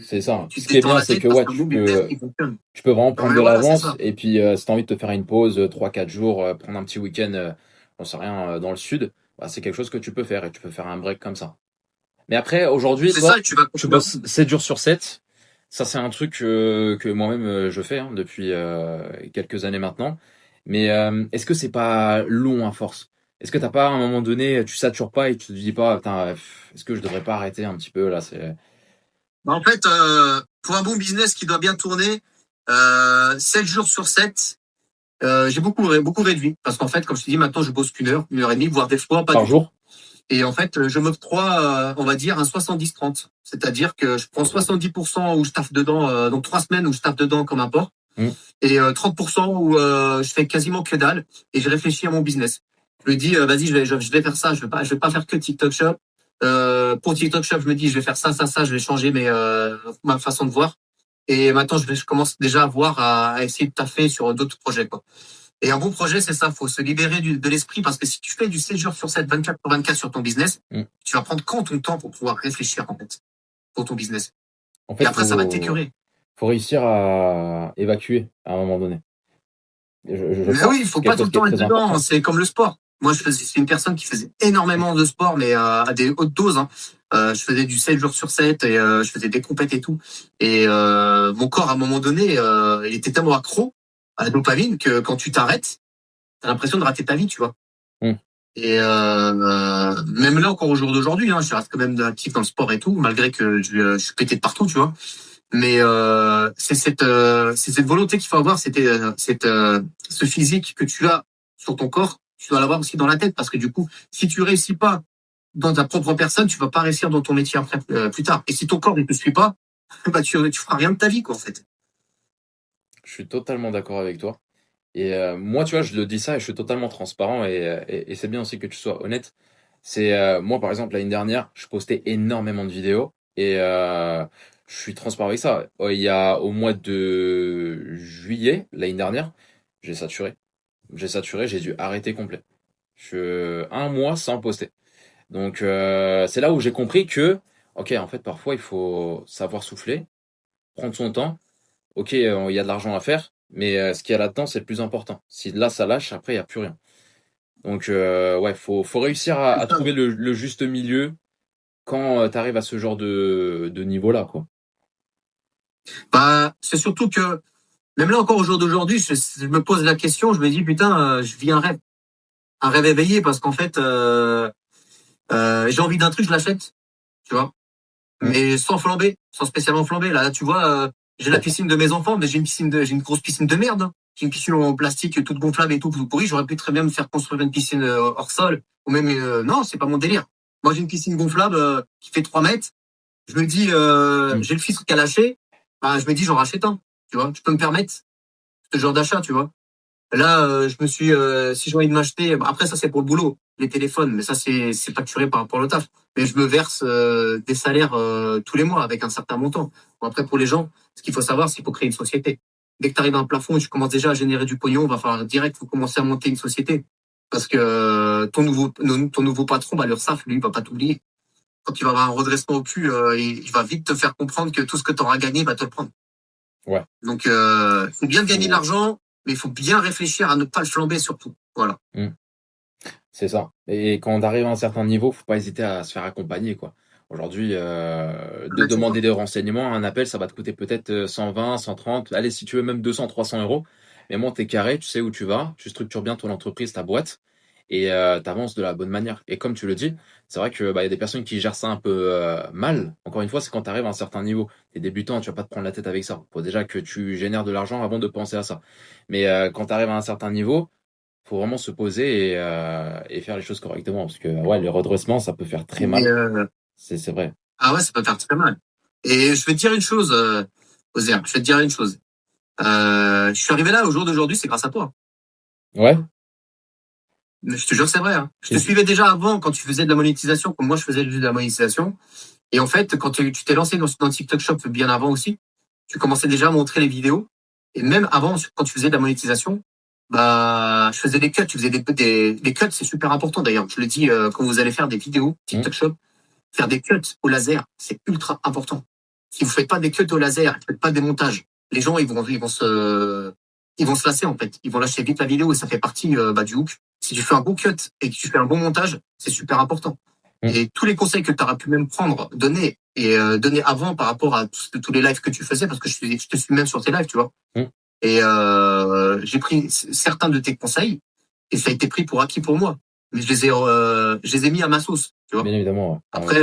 C'est ça. tu Ce te qui est détends bien, la c'est tête que parce ouais, qu'un bon business qui fonctionne. tu peux vraiment Non, prendre mais de voilà, c'est l'avance ça. et puis si tu as envie de te faire une pause 3-4 jours, prendre un petit week-end, j'en sais rien, dans le sud, bah, c'est quelque chose que tu peux faire et tu peux faire un break comme ça. Mais après, aujourd'hui, C'est ça, toi, et tu vas tu continuer. bosses 7 jours sur 7. Ça, c'est un truc que moi-même je fais hein, depuis quelques années maintenant. Mais est-ce que c'est pas long à force? Est-ce que t'as pas à un moment donné, tu satures pas et tu te dis pas, putain, est-ce que je devrais pas arrêter un petit peu là? C'est Bah, en fait, pour un bon business qui doit bien tourner, 7 jours sur 7, j'ai beaucoup réduit. Parce qu'en fait, comme je te dis, maintenant, je bosse qu'une heure et demie, voire des fois pas par du tout. jour? Et en fait, je m'octroie, on va dire, un 70-30. C'est-à-dire que je prends 70% où je taffe dedans, donc 3 semaines où je taffe dedans comme un porc, Hmm. et 30% où je fais quasiment que dalle, et je réfléchis à mon business. Je me dis, vas-y, je vais faire ça, je vais pas faire que TikTok Shop. Pour TikTok Shop, je me dis, je vais faire ça, ça, ça, je vais changer ma façon de voir. Et maintenant, je commence déjà à voir, à essayer de taffer sur d'autres projets, quoi. Et un bon projet, c'est ça, faut se libérer de l'esprit parce que si tu fais du 7 jours sur 7, 24 sur 24 sur ton business, Hmm. tu vas prendre quand ton temps pour pouvoir réfléchir en fait pour ton business. En Et fait, après, ça va t'écœurer. faut réussir à évacuer à un moment donné. Je Mais oui, pense, il c'est faut quelque pas tout chose le qui est temps être très dedans. important. C'est comme le sport. Moi, c'est une personne qui faisait énormément de sport, mais à des hautes doses. Hein. Je faisais du 7 jours sur 7 et je faisais des compètes et tout. Et mon corps, à un moment donné, il était tellement accro à la dopamine que quand tu t'arrêtes, t'as l'impression de rater ta vie, tu vois. Hmm. Et même là, encore au jour d'aujourd'hui, hein, je reste quand même actif dans le sport et tout, malgré que je suis pété de partout, tu vois. Mais c'est cette volonté qu'il faut avoir, ce physique que tu as sur ton corps, tu dois l'avoir aussi dans la tête, parce que du coup, si tu réussis pas dans ta propre personne, tu vas pas réussir dans ton métier après, plus tard. Et si ton corps ne te suit pas, bah tu feras rien de ta vie, quoi, en fait. Je suis totalement d'accord avec toi. Et moi, tu vois, je le dis ça et je suis totalement transparent et c'est bien aussi que tu sois honnête. C'est moi, par exemple, l'année dernière, je postais énormément de vidéos et je suis transparent avec ça. Il y a au mois de juillet l'année dernière, j'ai saturé. J'ai dû arrêter complet. Un mois sans poster. Donc c'est là où j'ai compris que, ok, en fait, parfois il faut savoir souffler, prendre son temps. Ok, il y a de l'argent à faire, mais ce qu'il y a là-dedans, c'est le plus important. Si là ça lâche, après il y a plus rien. Donc ouais, faut réussir C'est à ça. trouver le juste milieu quand tu arrives à ce genre de niveau-là, quoi. Bah, c'est surtout que, même là encore au jour d'aujourd'hui, je me pose la question, je me dis, putain, je vis un rêve éveillé, parce qu'en fait, j'ai envie d'un truc, je l'achète, tu vois. Mm. Mais sans flamber, sans spécialement flamber. Là, tu vois, j'ai la piscine de mes enfants, mais j'ai une grosse piscine de merde, hein. J'ai une piscine en plastique toute gonflable et tout pourri. J'aurais pu très bien me faire construire une piscine hors sol, ou même non, c'est pas mon délire. Moi, j'ai une piscine gonflable qui fait 3 mètres. Je me dis, Mm. j'ai le fisc qui a lâché. Bah, je me dis, j'en rachète un. Tu vois, je peux me permettre ce genre d'achat, tu vois. Là, si j'ai envie de m'acheter, bah, après ça c'est pour le boulot, les téléphones, mais ça c'est facturé par rapport au taf. Mais je me verse des salaires tous les mois avec un certain montant. Bon, après pour les gens, ce qu'il faut savoir, c'est qu'il faut créer une société. Dès que tu arrives à un plafond et tu commences déjà à générer du pognon, va falloir direct faut commencer à monter une société, parce que ton nouveau patron, bah l'URSSAF, lui, il va pas t'oublier. Quand il va avoir un redressement au cul, il va vite te faire comprendre que tout ce que tu auras gagné, il va te le prendre. Ouais. Donc, faut bien gagner de Faut- l'argent, mais il faut bien réfléchir à ne pas le flamber surtout. Voilà. Mm. C'est ça. Et quand on arrive à un certain niveau, faut pas hésiter à se faire accompagner, quoi. Aujourd'hui, de Là, tu vois. demander des renseignements, un appel, ça va te coûter peut-être 120, 130, allez, si tu veux même 200, 300 euros. Mais moi, t'es carré, tu sais où tu vas, tu structures bien ton entreprise, ta boîte, et t'avances de la bonne manière. Et comme tu le dis, c'est vrai que bah, y a des personnes qui gèrent ça un peu mal. Encore une fois, c'est quand tu arrives à un certain niveau. T'es débutant, tu vas pas te prendre la tête avec ça. Faut déjà que tu génères de l'argent avant de penser à ça. Mais quand tu arrives à un certain niveau, faut vraiment se poser et faire les choses correctement. Parce que ouais, les redressements, ça peut faire très Mais, mal. C'est vrai. ah ouais, ça peut faire très mal. Et je vais te dire une chose, Ozer, je vais te dire une chose. Je suis arrivé là au jour d'aujourd'hui, c'est grâce à toi. Ouais. Je te jure, c'est vrai. Hein. Je te Et- suivais déjà avant quand tu faisais de la monétisation, comme moi je faisais de la monétisation. Et en fait, quand tu t'es lancé dans TikTok Shop bien avant aussi, tu commençais déjà à montrer les vidéos. Et même avant, quand tu faisais de la monétisation, bah, je faisais des cuts. Tu faisais des cuts, c'est super important d'ailleurs. Je le dis quand vous allez faire des vidéos Hmm. TikTok Shop, faire des cuts au laser, c'est ultra important. si vous faites pas des cuts au laser, faites pas des montages, les gens ils vont se lasser en fait. Ils vont lâcher vite la vidéo et ça fait partie du hook. Si tu fais un bon cut et que tu fais un bon montage, c'est super important. Et tous les conseils que tu auras pu même donner avant par rapport à tous les lives que tu faisais, parce que je te suis même sur tes lives, tu vois. Et j'ai pris certains de tes conseils et ça a été pris pour acquis pour moi. Mais je les ai mis à ma sauce, tu vois. Bien évidemment. Ouais. Après,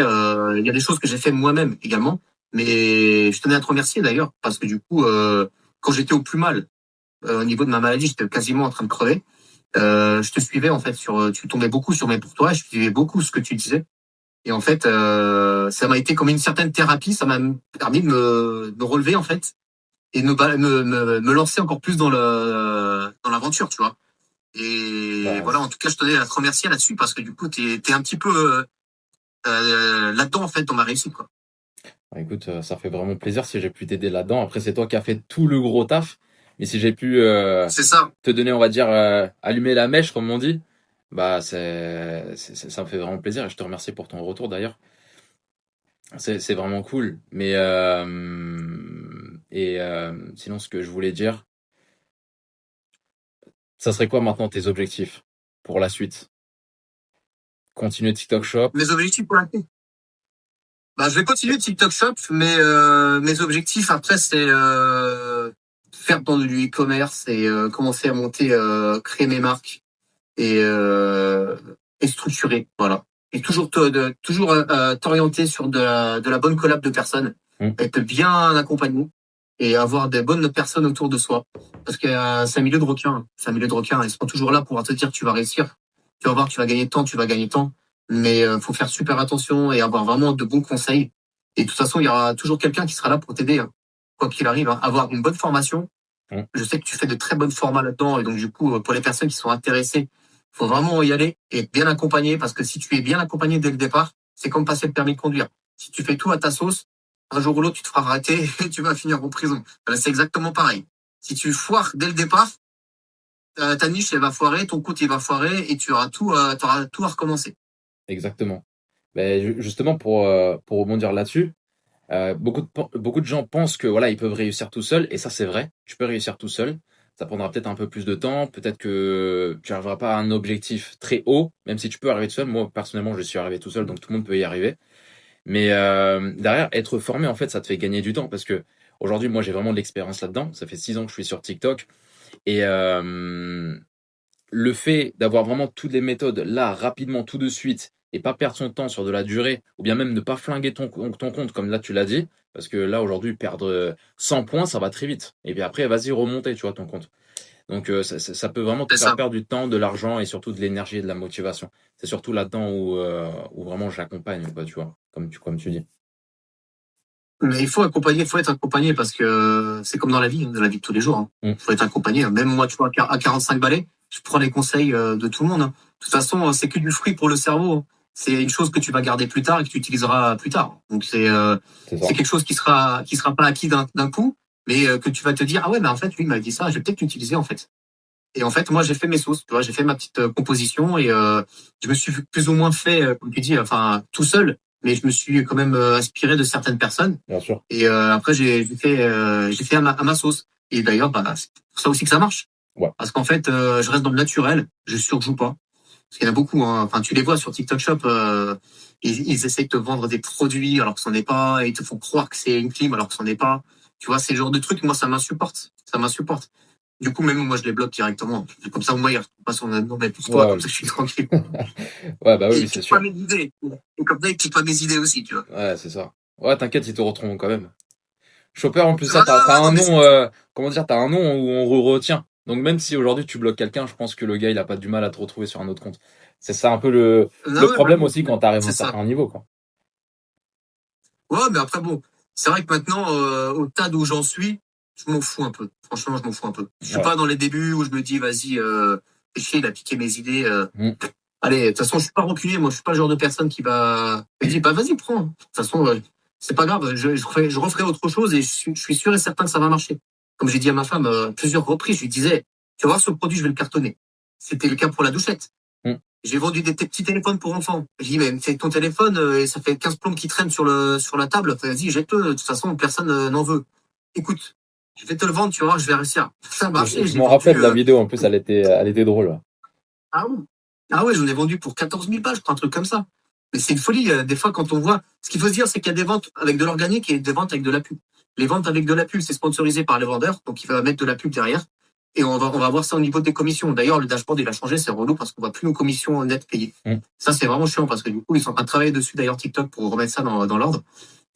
il y a des choses que j'ai fait moi-même également. Mais je tenais à te remercier d'ailleurs, parce que du coup, quand j'étais au plus mal, au niveau de ma maladie, j'étais quasiment en train de crever. Je te suivais en fait tu tombais beaucoup sur mes pourtours, je suivais beaucoup ce que tu disais. Et en fait, ça m'a été comme une certaine thérapie, ça m'a permis de me relever en fait et de me lancer encore plus dans l'aventure, tu vois. Et voilà, en tout cas, je tenais à te remercier là-dessus parce que du coup, t'es un petit peu là-dedans en fait dans ma réussite, quoi. Bah, écoute, ça fait vraiment plaisir si j'ai pu t'aider là-dedans. Après, c'est toi qui as fait tout le gros taf. Mais si j'ai pu C'est ça. te donner, on va dire, allumer la mèche, comme on dit, bah ça me fait vraiment plaisir. Et je te remercie pour ton retour d'ailleurs. C'est vraiment cool. Mais sinon, ce que je voulais dire, ça serait quoi maintenant tes objectifs pour la suite? Continuer TikTok Shop? Mes objectifs pour la suite. Bah, je vais continuer TikTok Shop, mais mes objectifs après c'est faire dans du e-commerce et commencer à monter, créer mes marques et structurer, voilà. Et toujours t'orienter sur de la bonne collab de personnes, être bien accompagné et avoir des bonnes personnes autour de soi, parce que c'est un milieu de requins, ils seront toujours là pour te dire tu vas réussir, tu vas voir, tu vas gagner tant, tu vas gagner tant. Mais faut faire super attention et avoir vraiment de bons conseils. Et de toute façon, il y aura toujours quelqu'un qui sera là pour t'aider, hein. Quoi qu'il arrive, hein. Avoir une bonne formation. Je sais que tu fais de très bonnes formats là-dedans. Et donc, du coup, pour les personnes qui sont intéressées, faut vraiment y aller et être bien accompagné. Parce que si tu es bien accompagné dès le départ, c'est comme passer le permis de conduire. Si tu fais tout à ta sauce, un jour ou l'autre, tu te feras arrêter et tu vas finir en prison. Voilà, c'est exactement pareil. Si tu foires dès le départ, ta niche, elle va foirer, ton compte, il va foirer et tu auras t'auras tout à recommencer. Exactement. Ben, justement, pour rebondir là-dessus, beaucoup de gens pensent que voilà, ils peuvent réussir tout seuls, et ça c'est vrai, tu peux réussir tout seul. Ça prendra peut-être un peu plus de temps, peut-être que tu n'arriveras pas à un objectif très haut, même si tu peux arriver tout seul. Moi, personnellement, je suis arrivé tout seul, donc tout le monde peut y arriver. Mais derrière, être formé, en fait, ça te fait gagner du temps, parce que aujourd'hui, moi, j'ai vraiment de l'expérience là-dedans. Ça fait 6 ans que je suis sur TikTok, et le fait d'avoir vraiment toutes les méthodes là, rapidement, tout de suite, et pas perdre son temps sur de la durée, ou bien même ne pas flinguer ton compte, comme là tu l'as dit, parce que là aujourd'hui, perdre 100 points, ça va très vite. Et puis après, vas-y, remonter, tu vois, ton compte. Donc ça peut vraiment te faire perdre du temps, de l'argent et surtout de l'énergie et de la motivation. C'est surtout là-dedans où vraiment j'accompagne, quoi, tu vois, comme tu dis. Mais il faut être accompagné parce que c'est comme dans la vie de tous les jours, hein. Il faut être accompagné. Même moi, tu vois, à 45 balais, je prends les conseils de tout le monde, hein. De toute façon, c'est que du fruit pour le cerveau, hein. C'est une chose que tu vas garder plus tard et que tu utiliseras plus tard. Donc c'est quelque chose qui sera pas acquis d'un coup, mais que tu vas te dire ah ouais, mais en fait lui il m'a dit ça, je vais peut-être l'utiliser en fait. Et en fait, moi j'ai fait mes sauces, tu vois, j'ai fait ma petite composition et je me suis plus ou moins fait, comme tu dis, enfin tout seul. Mais je me suis quand même inspiré de certaines personnes. Bien sûr. Et après, j'ai fait à ma sauce. Et d'ailleurs, bah, c'est pour ça aussi que ça marche. Ouais. Parce qu'en fait, je reste dans le naturel. Je surjoue pas. Parce qu'il y en a beaucoup, hein. Enfin, tu les vois sur TikTok Shop. Ils essayent de te vendre des produits alors que c'en est pas. Et ils te font croire que c'est une clim alors que c'en est pas. Tu vois, c'est le genre de truc. Moi, ça m'insupporte. Ça m'insupporte. Du coup, même moi, je les bloque directement. Comme ça, au moins, ils retrouvent pas son nom. Mais pousse-toi, Ouais. comme ça, je suis tranquille. Ouais, bah oui, Et c'est pique sûr. pas mes idées. Et comme ça, ils piquent pas mes idées aussi, tu vois. Ouais, c'est ça. Ouais, t'inquiète, ils te retrouveront quand même. Chopper, en plus, ça, Ah, t'as un non, mais nom, comment dire, t'as un nom où on retient. Donc même si aujourd'hui tu bloques quelqu'un, je pense que le gars, il a pas du mal à te retrouver sur un autre compte. C'est ça un peu le ouais, problème aussi quand t'arrives à un c'est ça. certain niveau, quoi. Ouais, mais après, bon, c'est vrai que maintenant, au stade où j'en suis, je m'en fous un peu. Franchement, je m'en fous un peu. Je suis pas dans les débuts où je me dis, vas-y, il a piqué mes idées. Allez, de toute façon, je suis pas reculé. Moi, je suis pas le genre de personne qui va me dire, bah, vas-y, prends. De toute façon, c'est pas grave. Je referai autre chose et je suis sûr et certain que ça va marcher. Comme j'ai dit à ma femme plusieurs reprises, je lui disais, tu vas voir ce produit, je vais le cartonner. C'était le cas pour la douchette. J'ai vendu des petits téléphones pour enfants. J'ai dit, mais c'est ton téléphone, et ça fait 15 plombes qui traînent sur la table. Vas-y, jette-le. De toute façon, personne n'en veut. Écoute, je vais te le vendre, tu vas voir, je vais réussir. Ça a marché, Je j'ai m'en vendu, rappelle la vidéo, en plus, elle était drôle. Ouais. ah oui. Ah ouais, j'en ai vendu pour 14 000 balles, je crois, un truc comme ça. Mais c'est une folie. Des fois, quand on voit, ce qu'il faut se dire, c'est qu'il y a des ventes avec de l'organique et des ventes avec de la pub. Les ventes avec de la pub, c'est sponsorisé par les vendeurs, donc il va mettre de la pub derrière. Et on va voir ça au niveau des commissions. D'ailleurs, le dashboard, il a changé, c'est relou parce qu'on voit plus nos commissions nettes payées. Ça, c'est vraiment chiant parce que du coup, ils sont en train de travailler dessus, d'ailleurs, TikTok, pour remettre ça dans l'ordre.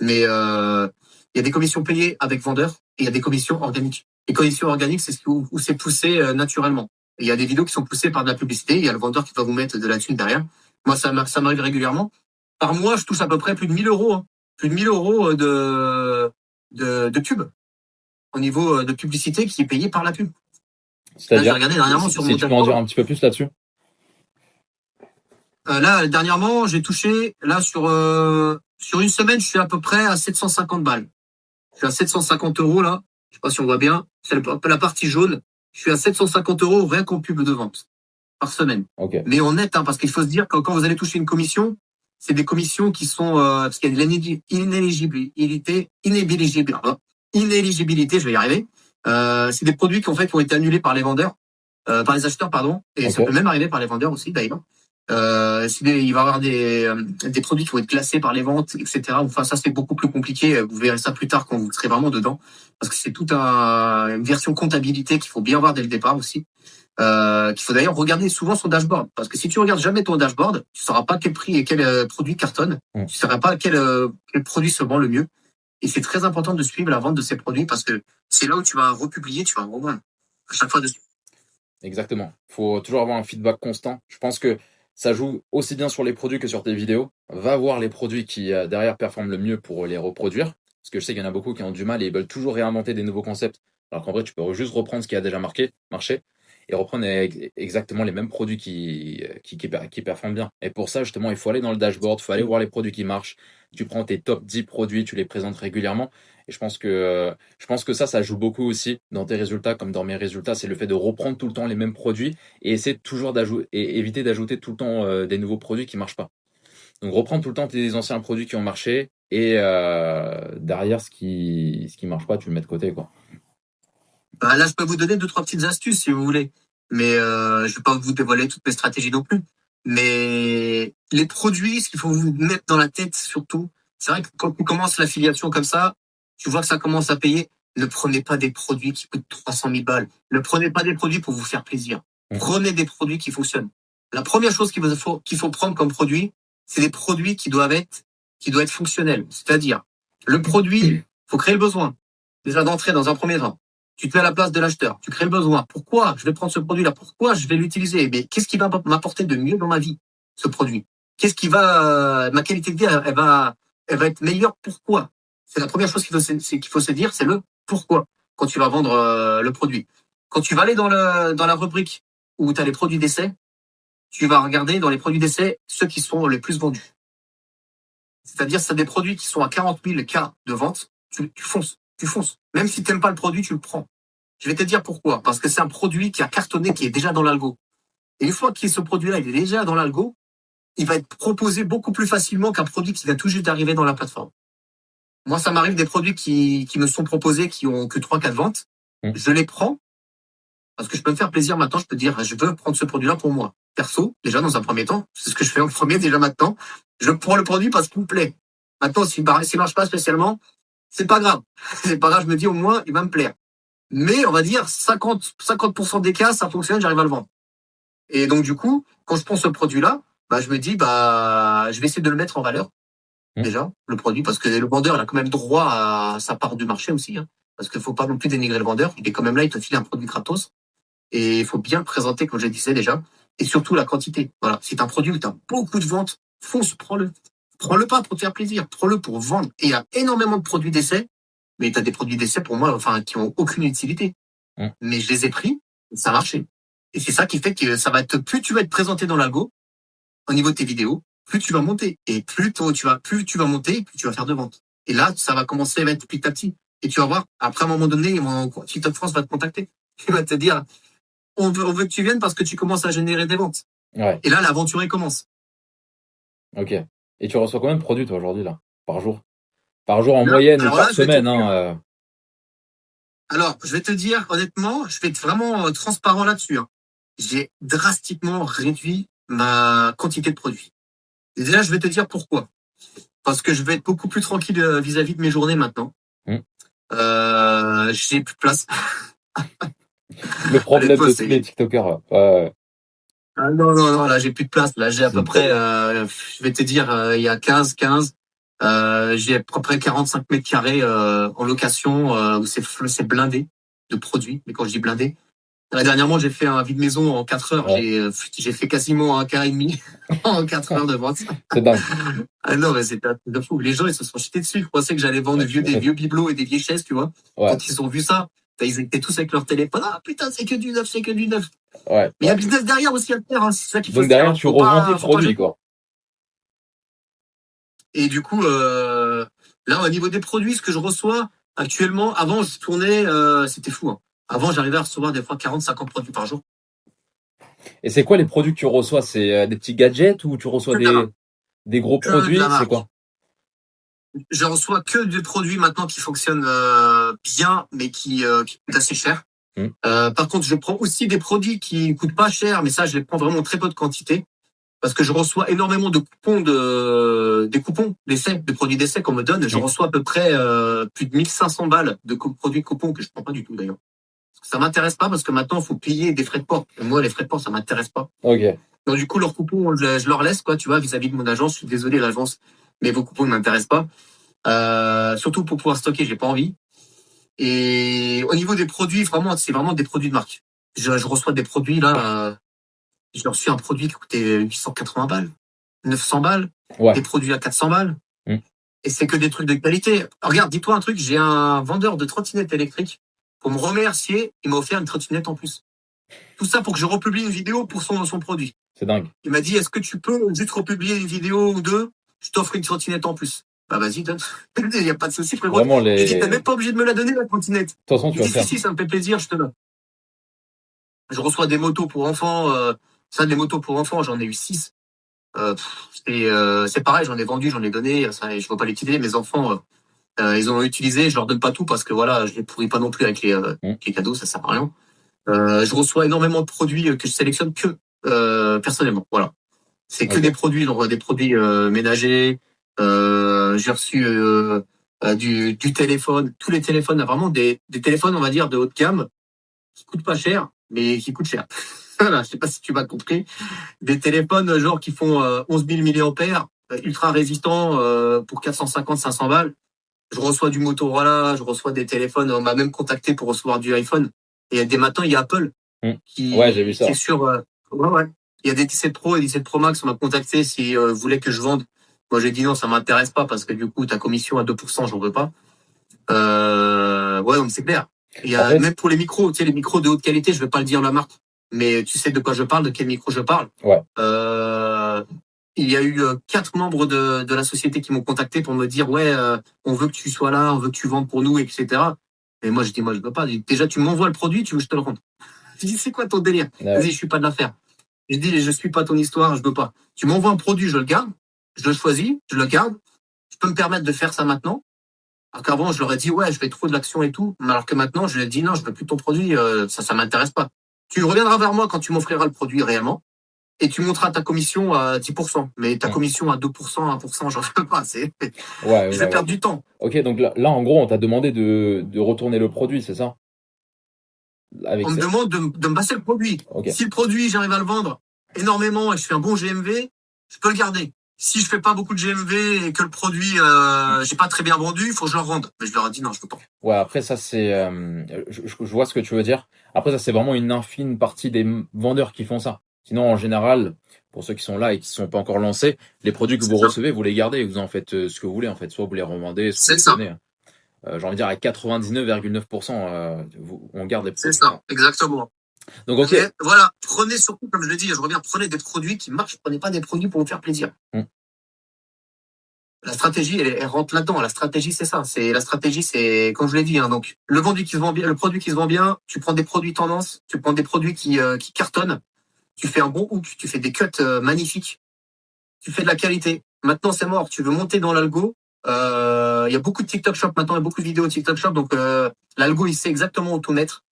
Mais il y a des commissions payées avec vendeurs et il y a des commissions organiques. Les commissions organiques, c'est où c'est poussé naturellement. Et il y a des vidéos qui sont poussées par de la publicité. Il y a le vendeur qui va vous mettre de la thune derrière. Moi, ça m'arrive régulièrement. Par mois, je touche à peu près plus de 1 000 euros. Hein. Plus de 1 000 euros de pub. Au niveau de publicité qui est payé par la pub. Là, j'ai C'est-à-dire, regardé dernièrement sur si mon tu peux en dire un petit peu plus là-dessus. Là, dernièrement, j'ai touché, là, sur une semaine, je suis à peu près à 750 balles. Je suis à 750 euros, là. Je sais pas si on voit bien. C'est la partie jaune. Je suis à 750 euros rien qu'en pub de vente. Par semaine. Ok. Mais en net, hein, parce qu'il faut se dire que quand vous allez toucher une commission, c'est des commissions qui sont, parce qu'il y a de inéligibilité, je vais y arriver. C'est des produits qui, en fait, ont été annulés par les vendeurs, par les acheteurs, pardon. Et ça peut même arriver par les vendeurs aussi, d'ailleurs. Il va y avoir des produits qui vont être classés par les ventes, etc. Enfin, ça, c'est beaucoup plus compliqué. Vous verrez ça plus tard quand vous serez vraiment dedans. Parce que c'est toute une version comptabilité qu'il faut bien voir dès le départ aussi. Qu'il faut d'ailleurs regarder souvent son dashboard. Parce que si tu regardes jamais ton dashboard, tu ne sauras pas quel prix et quel produit cartonne. Tu ne sauras pas quel produit se vend le mieux. Et c'est très important de suivre la vente de ces produits parce que c'est là où tu vas republier, tu vas revendre à chaque fois dessus. Exactement. Faut toujours avoir un feedback constant. Je pense que ça joue aussi bien sur les produits que sur tes vidéos. Va voir les produits qui derrière performent le mieux pour les reproduire. Parce que je sais qu'il y en a beaucoup qui ont du mal et ils veulent toujours réinventer des nouveaux concepts. Alors qu'en vrai, tu peux juste reprendre ce qui a déjà marché et reprendre exactement les mêmes produits qui performent bien. Et pour ça, justement, il faut aller dans le dashboard, il faut aller voir les produits qui marchent. Tu prends tes top 10 produits, tu les présentes régulièrement. Et je pense que ça joue beaucoup aussi dans tes résultats, comme dans mes résultats. C'est le fait de reprendre tout le temps les mêmes produits et essayer toujours éviter d'ajouter tout le temps des nouveaux produits qui marchent pas. Donc reprendre tout le temps tes anciens produits qui ont marché et derrière ce qui marche pas, tu le mets de côté, quoi. Bah, là, je peux vous donner 2-3 petites astuces si vous voulez. Mais je vais pas vous dévoiler toutes mes stratégies non plus. Mais les produits, ce qu'il faut vous mettre dans la tête surtout, c'est vrai que quand tu commences l'affiliation comme ça, tu vois que ça commence à payer. Ne prenez pas des produits qui coûtent 300 000 balles. Ne prenez pas des produits pour vous faire plaisir. Prenez des produits qui fonctionnent. La première chose qu'il faut prendre comme produit, c'est des produits qui doivent être fonctionnels. C'est-à-dire, le produit, faut créer le besoin. Déjà d'entrer dans un premier temps. Tu te mets à la place de l'acheteur. Tu crées le besoin. Pourquoi je vais prendre ce produit-là? Pourquoi je vais l'utiliser? Mais qu'est-ce qui va m'apporter de mieux dans ma vie, ce produit? Qu'est-ce qui va, ma qualité de vie, elle va être meilleure? Pourquoi? C'est la première chose qu'il faut se dire, c'est le pourquoi quand tu vas vendre le produit. Quand tu vas aller dans la rubrique où tu as les produits d'essai, tu vas regarder dans les produits d'essai ceux qui sont les plus vendus. C'est-à-dire, c'est des produits qui sont à 40 000 cas de vente, tu fonces. Tu fonces. Même si tu n'aimes pas le produit, tu le prends. Je vais te dire pourquoi. Parce que c'est un produit qui a cartonné, qui est déjà dans l'algo. Et une fois que ce produit-là, il est déjà dans l'algo, il va être proposé beaucoup plus facilement qu'un produit qui vient tout juste d'arriver dans la plateforme. Moi, ça m'arrive des produits qui me sont proposés, qui ont que 3-4 ventes. Je les prends parce que je peux me faire plaisir maintenant. Je peux dire, je veux prendre ce produit-là pour moi. Perso, déjà dans un premier temps, c'est ce que je fais en premier déjà maintenant. Je prends le produit parce qu'il me plaît. Maintenant, s'il marche pas spécialement, c'est pas grave. C'est pas grave, je me dis au moins, il va me plaire. Mais on va dire 50% des cas, ça fonctionne, j'arrive à le vendre. Et donc du coup, quand je prends ce produit-là, je me dis, je vais essayer de le mettre en valeur. Déjà, le produit, parce que le vendeur, il a quand même droit à sa part du marché aussi. Hein, parce qu'il faut pas non plus dénigrer le vendeur. Il est quand même là, il te file un produit gratos. Et il faut bien le présenter, comme je le disais déjà. Et surtout la quantité. Voilà. Si tu as un produit où tu as beaucoup de ventes, fonce, prends-le. Prends-le pas pour te faire plaisir, prends-le pour vendre. Et il y a énormément de produits d'essai, mais tu as des produits d'essai pour moi, qui ont aucune utilité. Mais je les ai pris, ça a marché. Et c'est ça qui fait que plus tu vas être présenté dans l'algo, au niveau de tes vidéos, plus tu vas monter. Et plus tu vas monter, plus tu vas faire de ventes. Et là, ça va commencer à être petit à petit. Et tu vas voir, après, à un moment donné, TikTok France va te contacter. Il va te dire, on veut que tu viennes parce que tu commences à générer des ventes. Ouais, Et là, l'aventure, elle commence. ok. Et tu reçois combien de produits, toi, aujourd'hui, là, par jour? Par jour en Là, moyenne ou alors par là, je vais te semaine, dire, hein, je vais te dire, honnêtement, je vais être vraiment transparent là-dessus, hein. J'ai drastiquement réduit ma quantité de produits. Et déjà, je vais te dire pourquoi. Parce que je vais être beaucoup plus tranquille vis-à-vis de mes journées maintenant. hmm. J'ai plus de place. Le problème Honnêtement, de tous les c'est... TikTokers, là. Ouais, Ah non, non, non, là, j'ai plus de place. Là, j'ai à peu ouais. près, je vais te dire, il y a 15. J'ai à peu près 45 mètres carrés en location où c'est blindé de produits. Mais quand je dis blindé, dernièrement, j'ai fait un vide maison en 4 heures. Ouais, J'ai fait quasiment un quart et demi en 4 heures de vente. c'est dingue. Ah non, mais c'était un truc de fou. Les gens, ils se sont jetés dessus. Ils pensaient que j'allais vendre Ouais, tu des m'étonnes. vieux bibelots et des vieilles chaises, tu vois. Ouais, Quand ils ont vu ça, ils étaient tous avec leur téléphone. Ah putain, c'est que du neuf, c'est que du neuf. ouais, Mais il y a ouais. un business derrière aussi à faire, hein. C'est ça qu'il faut Donc se dire, derrière, hein. tu revends tes Faut pas produits, jeter. quoi. Et du coup, là, au niveau des produits, ce que je reçois actuellement, avant, je tournais, c'était fou, hein. Avant, j'arrivais à recevoir des fois 40, 50 produits par jour. Et c'est quoi les produits que tu reçois? C'est des petits gadgets ou tu reçois Que de la marque. des gros Que de la produits? C'est marque. quoi? Je reçois que des produits maintenant qui fonctionnent bien, mais qui coûtent assez cher. Hmm. Par contre, je prends aussi des produits qui coûtent pas cher, mais ça, je les prends vraiment très peu de quantité. Parce que je reçois énormément de coupons des coupons d'essai, de produits d'essai qu'on me donne. Je Hmm. reçois à peu près plus de 1500 balles de produits coupons que je prends pas du tout d'ailleurs. Ça m'intéresse pas parce que maintenant, il faut payer des frais de port. Et moi, les frais de port, ça m'intéresse pas. Ok. Donc du coup, leurs coupons, je leur laisse, quoi, tu vois, vis-à-vis de mon agence. Je suis désolé, l'agence, mais vos coupons ne m'intéressent pas. Surtout pour pouvoir stocker, j'ai pas envie. Et au niveau des produits, vraiment, c'est vraiment des produits de marque. Je reçois des produits là. J'ai reçu un produit qui coûtait 880 balles, 900 balles, Ouais. des produits à 400 balles. Hmm. Et c'est que des trucs de qualité. Regarde, dis-toi un truc, j'ai un vendeur de trottinettes électriques. Pour me remercier, il m'a offert une trottinette en plus. Tout ça pour que je republie une vidéo pour son produit. C'est dingue. Il m'a dit, est-ce que tu peux juste republier une vidéo ou deux? Je t'offre une trottinette en plus. Bah vas-y, donne. Il n'y a pas de souci, frérot. Vraiment, J'ai dit, t'es de même pas obligé de me la donner, la trottinette. toute façon, tu Il vas dit, si, faire. si, ça me fait plaisir, je te donne. Je reçois des motos pour enfants. Ça, des motos pour enfants, j'en ai eu 6. C'est pareil, j'en ai vendu, j'en ai donné. Ça, je ne veux pas l'utiliser. Mes enfants, ils ont utilisé. Je leur donne pas tout parce que voilà, je les pourris pas non plus avec Hmm. les cadeaux, ça sert à rien. Je reçois énormément de produits que je sélectionne que personnellement. Voilà, c'est que Ok. des produits, genre des produits ménagers. J'ai reçu du téléphone, tous les téléphones, vraiment des téléphones, on va dire, de haut de gamme qui coûtent pas cher, mais qui coûtent cher. Voilà, je sais pas si tu m'as compris. Des téléphones genre qui font 11 000 milliampères, ultra résistants pour 450-500 balles. Je reçois du Motorola, je reçois des téléphones. On m'a même contacté pour recevoir du iPhone. Et dès maintenant, il y a Apple Hmm. Ouais, j'ai vu qui ça. est sur. Ouais, ouais. Il y a des 17 Pro et 17 Pro Max. On m'a contacté s'ils voulaient que je vende. Moi, j'ai dit non, ça m'intéresse pas parce que du coup, ta commission à 2%, j'en veux pas. Ouais, donc c'est clair. Il y En a, fait, même pour les micros, tu sais, les micros de haute qualité, je vais pas le dire la marque, mais tu sais de quoi je parle, de quel micro je parle. ouais. Il y a eu 4 membres de la société qui m'ont contacté pour me dire ouais, on veut que tu sois là, on veut que tu vendes pour nous, etc. Et moi, je dis moi, je veux pas. Déjà, tu m'envoies le produit, tu veux que je te le rende. Je dis c'est quoi ton délire? Ouais. Vas-y, je suis pas de l'affaire. Je dis je suis pas ton histoire, je veux pas. Tu m'envoies un produit, je le garde, je le choisis, je le garde. Je peux me permettre de faire ça maintenant. Alors qu'avant, je leur ai dit, ouais, je fais trop de l'action et tout. Mais alors que maintenant, je leur ai dit, non, je veux plus ton produit, ça m'intéresse pas. Tu reviendras vers moi quand tu m'offriras le produit réellement. Et tu monteras ta commission à 10%. Mais ta Hmm. commission à 2%, 1%, j'en veux pas. Ouais, Je vais ouais. perdre du temps. Ok, donc là, en gros, on t'a demandé de retourner le produit, c'est ça? Avec On me ces... demande de me passer le produit. Ok. Si le produit, j'arrive à le vendre énormément et je fais un bon GMV, je peux le garder. Si je fais pas beaucoup de GMV et que le produit, j'ai pas très bien vendu, il faut que je le rende. Mais je leur ai dit non, je peux pas. Ouais, après ça c'est, je vois ce que tu veux dire. Après ça c'est vraiment une infime partie des vendeurs qui font ça. Sinon en général, pour ceux qui sont là et qui ne sont pas encore lancés, les produits que C'est vous ça. recevez, vous les gardez, vous en faites ce que vous voulez en fait. Soit vous les revendez, soit C'est vous les ça. donnez. J'ai envie de dire à 99,9%, on garde les C'est produits. ça, exactement. Donc ok. Mais voilà, prenez surtout, comme je le dis, je reviens, prenez des produits qui marchent, prenez pas des produits pour vous faire plaisir. Hmm. La stratégie, elle rentre là-dedans. La stratégie, c'est ça. La stratégie, c'est, comme je l'ai dit, hein, donc, le produit qui se vend bien, tu prends des produits tendance, tu prends des produits qui cartonnent, tu fais un bon hook, tu fais des cuts magnifiques, tu fais de la qualité. Maintenant, c'est mort. Tu veux monter dans l'algo. Il y a beaucoup de TikTok Shop maintenant, il y a beaucoup de vidéos TikTok Shop. Donc, l'algo, il sait exactement où tout mettre.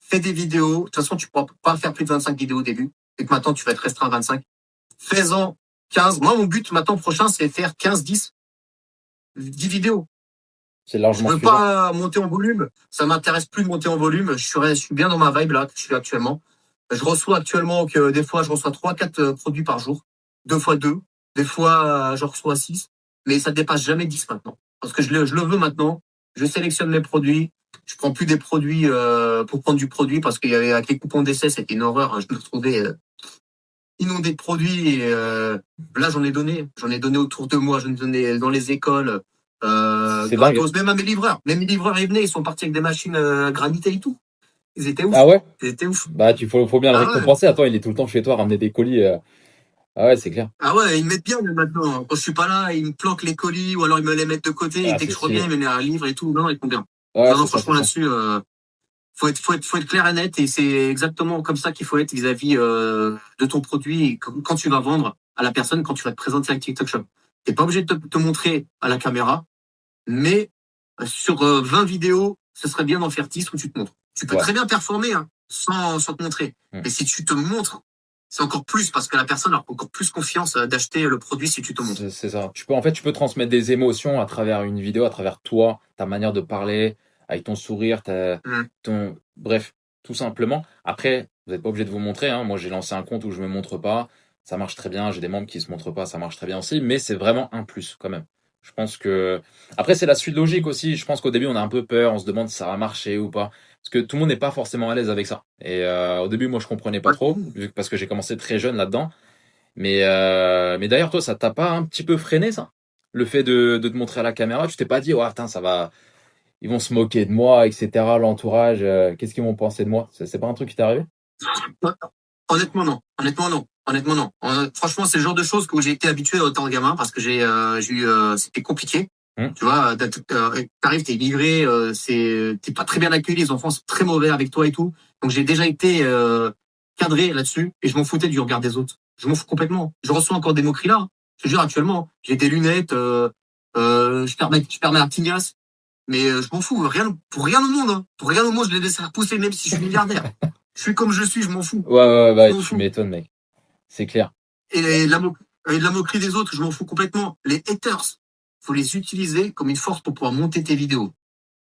Fais des vidéos. De toute façon, tu pourras pas faire plus de 25 vidéos au début. Et que maintenant, tu vas être restreint à 25. Fais-en 15. Moi, mon but maintenant prochain, c'est faire 15, 10 vidéos. C'est Je largement veux suffisant. pas monter en volume. Ça m'intéresse plus de monter en volume. Je suis bien dans ma vibe là, que je suis actuellement. Je reçois actuellement que des fois, je reçois 3, 4 produits par jour. 2 fois 2. Des fois, je reçois 6. Mais ça dépasse jamais 10 maintenant. Parce que je le veux maintenant. Je sélectionne mes produits. Je prends plus des produits pour prendre du produit parce qu'il y avait avec les coupons d'essai, c'était une horreur. Je me retrouvais inondé de produits. Et, là, j'en ai donné. J'en ai donné autour de moi. J'en ai donné dans les écoles. C'est dingue. Gratos, même à mes livreurs. Même mes livreurs, ils venaient, ils sont partis avec des machines granitées et tout. Ils étaient ouf. Ah ouais? Ils étaient ouf. Bah, faut bien le Ah ouais. récompenser. Attends, il est tout le temps chez toi, ramener des colis. Ah ouais, c'est clair. Ah ouais, ils me mettent bien maintenant. Quand je suis pas là, ils me planquent les colis ou alors ils me les mettent de côté. Et Ah, dès c'est que je reviens, stylé. ils me mettent un livre et tout. Non, ils font bien. Ouais, Non, non, c'est ça, franchement, c'est ça. là-dessus, faut être clair et net. Et c'est exactement comme ça qu'il faut être vis-à-vis de ton produit et quand tu vas vendre à la personne, quand tu vas te présenter avec TikTok Shop. T'es pas obligé de te montrer à la caméra, mais sur 20 vidéos, ce serait bien d'en faire 10 où tu te montres. Tu peux Ouais. très bien performer hein, sans te montrer. Mais si tu te montres, c'est encore plus parce que la personne a encore plus confiance d'acheter le produit si tu te montres. C'est ça. Tu peux transmettre des émotions à travers une vidéo, à travers toi, ta manière de parler, avec ton sourire, bref, tout simplement. Après, vous n'êtes pas obligé de vous montrer, hein. Moi, j'ai lancé un compte où je me montre pas. Ça marche très bien. J'ai des membres qui se montrent pas. Ça marche très bien aussi. Mais c'est vraiment un plus, quand même. Je pense que, après, c'est la suite logique aussi. Je pense qu'au début, on a un peu peur. On se demande si ça va marcher ou pas. Parce que tout le monde n'est pas forcément à l'aise avec ça. Et, au début, moi, je comprenais pas trop, parce que j'ai commencé très jeune là-dedans. Mais d'ailleurs, toi, ça t'a pas un petit peu freiné, ça? Le fait de te montrer à la caméra, tu t'es pas dit, oh, attends, ils vont se moquer de moi, etc., l'entourage, qu'est-ce qu'ils vont penser de moi? C'est pas un truc qui t'est arrivé? Honnêtement, non. Honnêtement, non. Honnêtement, non. Franchement, c'est le genre de choses où j'ai été habitué autant gamin parce que j'ai eu, c'était compliqué. Tu vois, t'arrives, t'es livré, t'es pas très bien accueilli, les enfants sont très mauvais avec toi et tout. Donc j'ai déjà été cadré là-dessus et je m'en foutais du regard des autres. Je m'en fous complètement. Je reçois encore des moqueries là. Hein. Je te jure actuellement, j'ai des lunettes, je perds ma tignasse, mais je m'en fous. Pour rien au monde. Hein. Pour rien au monde, je les laisse repousser même si je suis milliardaire. Je suis comme je suis, je m'en fous. Ouais, bah, Je m'en tu fous. m'étonnes, mec. C'est clair. Et la moquerie des autres, je m'en fous complètement. Les haters, faut les utiliser comme une force pour pouvoir monter tes vidéos.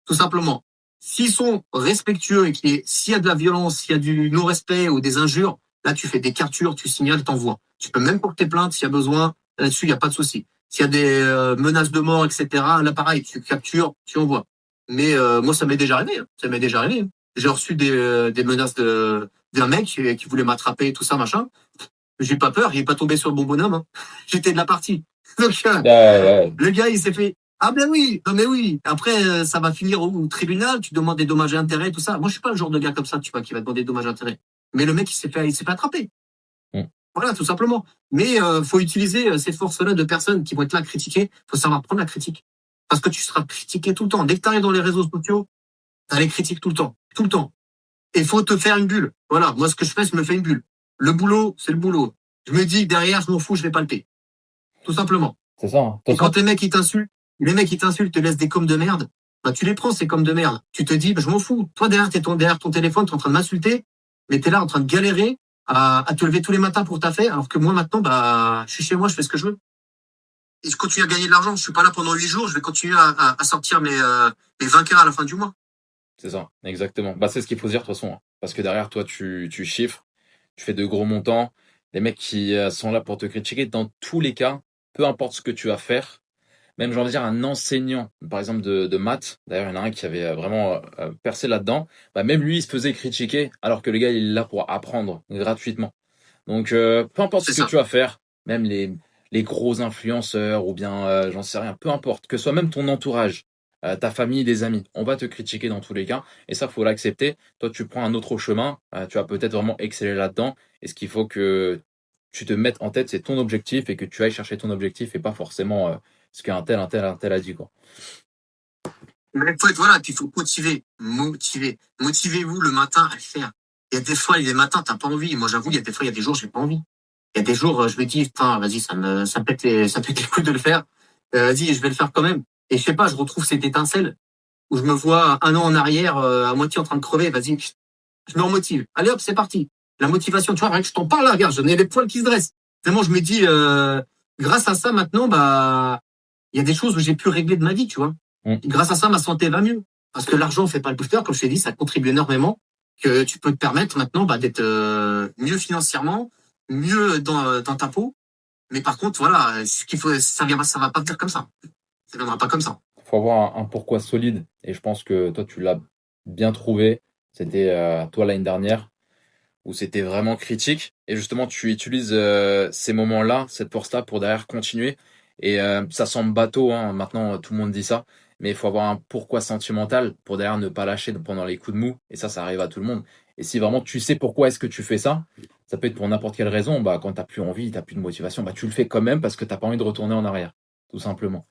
Tout simplement. S'ils sont respectueux et s'il y a de la violence, s'il y a du non-respect ou des injures, là, tu fais des captures, tu signales, t'envoies. Tu peux même porter plainte s'il y a besoin. Là-dessus, il n'y a pas de souci. S'il y a des menaces de mort, etc., là, pareil, tu captures, tu envoies. Mais moi, ça m'est déjà arrivé. Hein. Ça m'est déjà arrivé. Hein. J'ai reçu des menaces d'un mec qui voulait m'attraper, tout ça, machin. J'ai pas peur, il est pas tombé sur le bon bonhomme. Hein. J'étais de la partie. Donc, Ouais. le gars, il s'est fait. Ah ben oui, non mais oui. Après, ça va finir au tribunal. Tu demandes des dommages et intérêts, tout ça. Moi, je suis pas le genre de gars comme ça, tu vois, qui va demander des dommages et intérêts. Mais le mec, il s'est fait attraper. Mm. Voilà, tout simplement. Mais faut utiliser cette force-là de personnes qui vont être là à critiquer. Faut savoir prendre la critique, parce que tu seras critiqué tout le temps. Dès que tu arrives dans les réseaux sociaux, t'as les critiques tout le temps, tout le temps. Et faut te faire une bulle. Voilà, moi, ce que je fais, je me fais une bulle. Le boulot, c'est le boulot. Je me dis que derrière, je m'en fous, je vais palper. Tout simplement. C'est ça. Hein. Et quand les mecs, ils t'insultent, te laissent des coms de merde, bah, tu les prends, ces coms de merde. Tu te dis, bah, je m'en fous. Toi, derrière, derrière ton téléphone, t'es en train de m'insulter, mais t'es là en train de galérer à te lever tous les matins pour taffer, alors que moi, maintenant, bah, je suis chez moi, je fais ce que je veux. Et je continue à gagner de l'argent. Je suis pas là pendant 8 jours, je vais continuer à sortir mes 20K à la fin du mois. C'est ça, exactement. Bah, c'est ce qu'il faut se dire de toute façon. Hein. Parce que derrière, toi, tu chiffres, tu fais de gros montants. Les mecs qui sont là pour te critiquer, dans tous les cas, peu importe ce que tu vas faire, même j'ai envie de dire un enseignant, par exemple de maths, d'ailleurs il y en a un qui avait vraiment percé là-dedans, bah, même lui il se faisait critiquer, alors que le gars il est là pour apprendre gratuitement. Donc peu importe ce que tu vas faire, même les gros influenceurs ou bien j'en sais rien, peu importe, que ce soit même ton entourage, ta famille, des amis, on va te critiquer dans tous les cas, et ça faut l'accepter. Toi tu prends un autre chemin, tu vas peut-être vraiment exceller là-dedans, et ce qu'il faut que tu te mettes en tête, c'est ton objectif, et que tu ailles chercher ton objectif, et pas forcément ce qu'un tel a dit, quoi. Mais faut être, voilà, puis il faut motiver. Motivez-vous le matin à le faire. Il y a des fois, les matins, t'as pas envie. Moi, j'avoue, il y a des fois, il y a des jours, j'ai pas envie. Il y a des jours, je me dis, putain, vas-y, ça me pète les couilles de le faire. Vas-y, je vais le faire quand même. Et je sais pas, je retrouve cette étincelle où je me vois un an en arrière, à moitié en train de crever. Vas-y, je me remotive. Allez hop, c'est parti. La motivation, tu vois, rien que je t'en parle là, regarde, j'en ai les poils qui se dressent. Vraiment, je me dis, grâce à ça, maintenant, bah, il y a des choses où j'ai pu régler de ma vie, tu vois. Mm. Et grâce à ça, ma santé va mieux. Parce que l'argent fait pas le booster, comme je t'ai dit, ça contribue énormément. Que tu peux te permettre maintenant bah, d'être mieux financièrement, mieux dans ta peau. Mais par contre, voilà, ce qu'il faut, ça va pas venir comme ça. Ça viendra pas comme ça. Faut avoir un pourquoi solide. Et je pense que toi, tu l'as bien trouvé. C'était toi l'année dernière où c'était vraiment critique. Et justement, tu utilises ces moments-là, cette force-là pour derrière continuer. Et ça semble bateau, hein, maintenant tout le monde dit ça. Mais il faut avoir un pourquoi sentimental pour derrière ne pas lâcher pendant les coups de mou. Et ça arrive à tout le monde. Et si vraiment tu sais pourquoi est-ce que tu fais ça, ça peut être pour n'importe quelle raison. Bah, quand t'as plus envie, t'as plus de motivation, bah, tu le fais quand même parce que t'as pas envie de retourner en arrière. Tout simplement.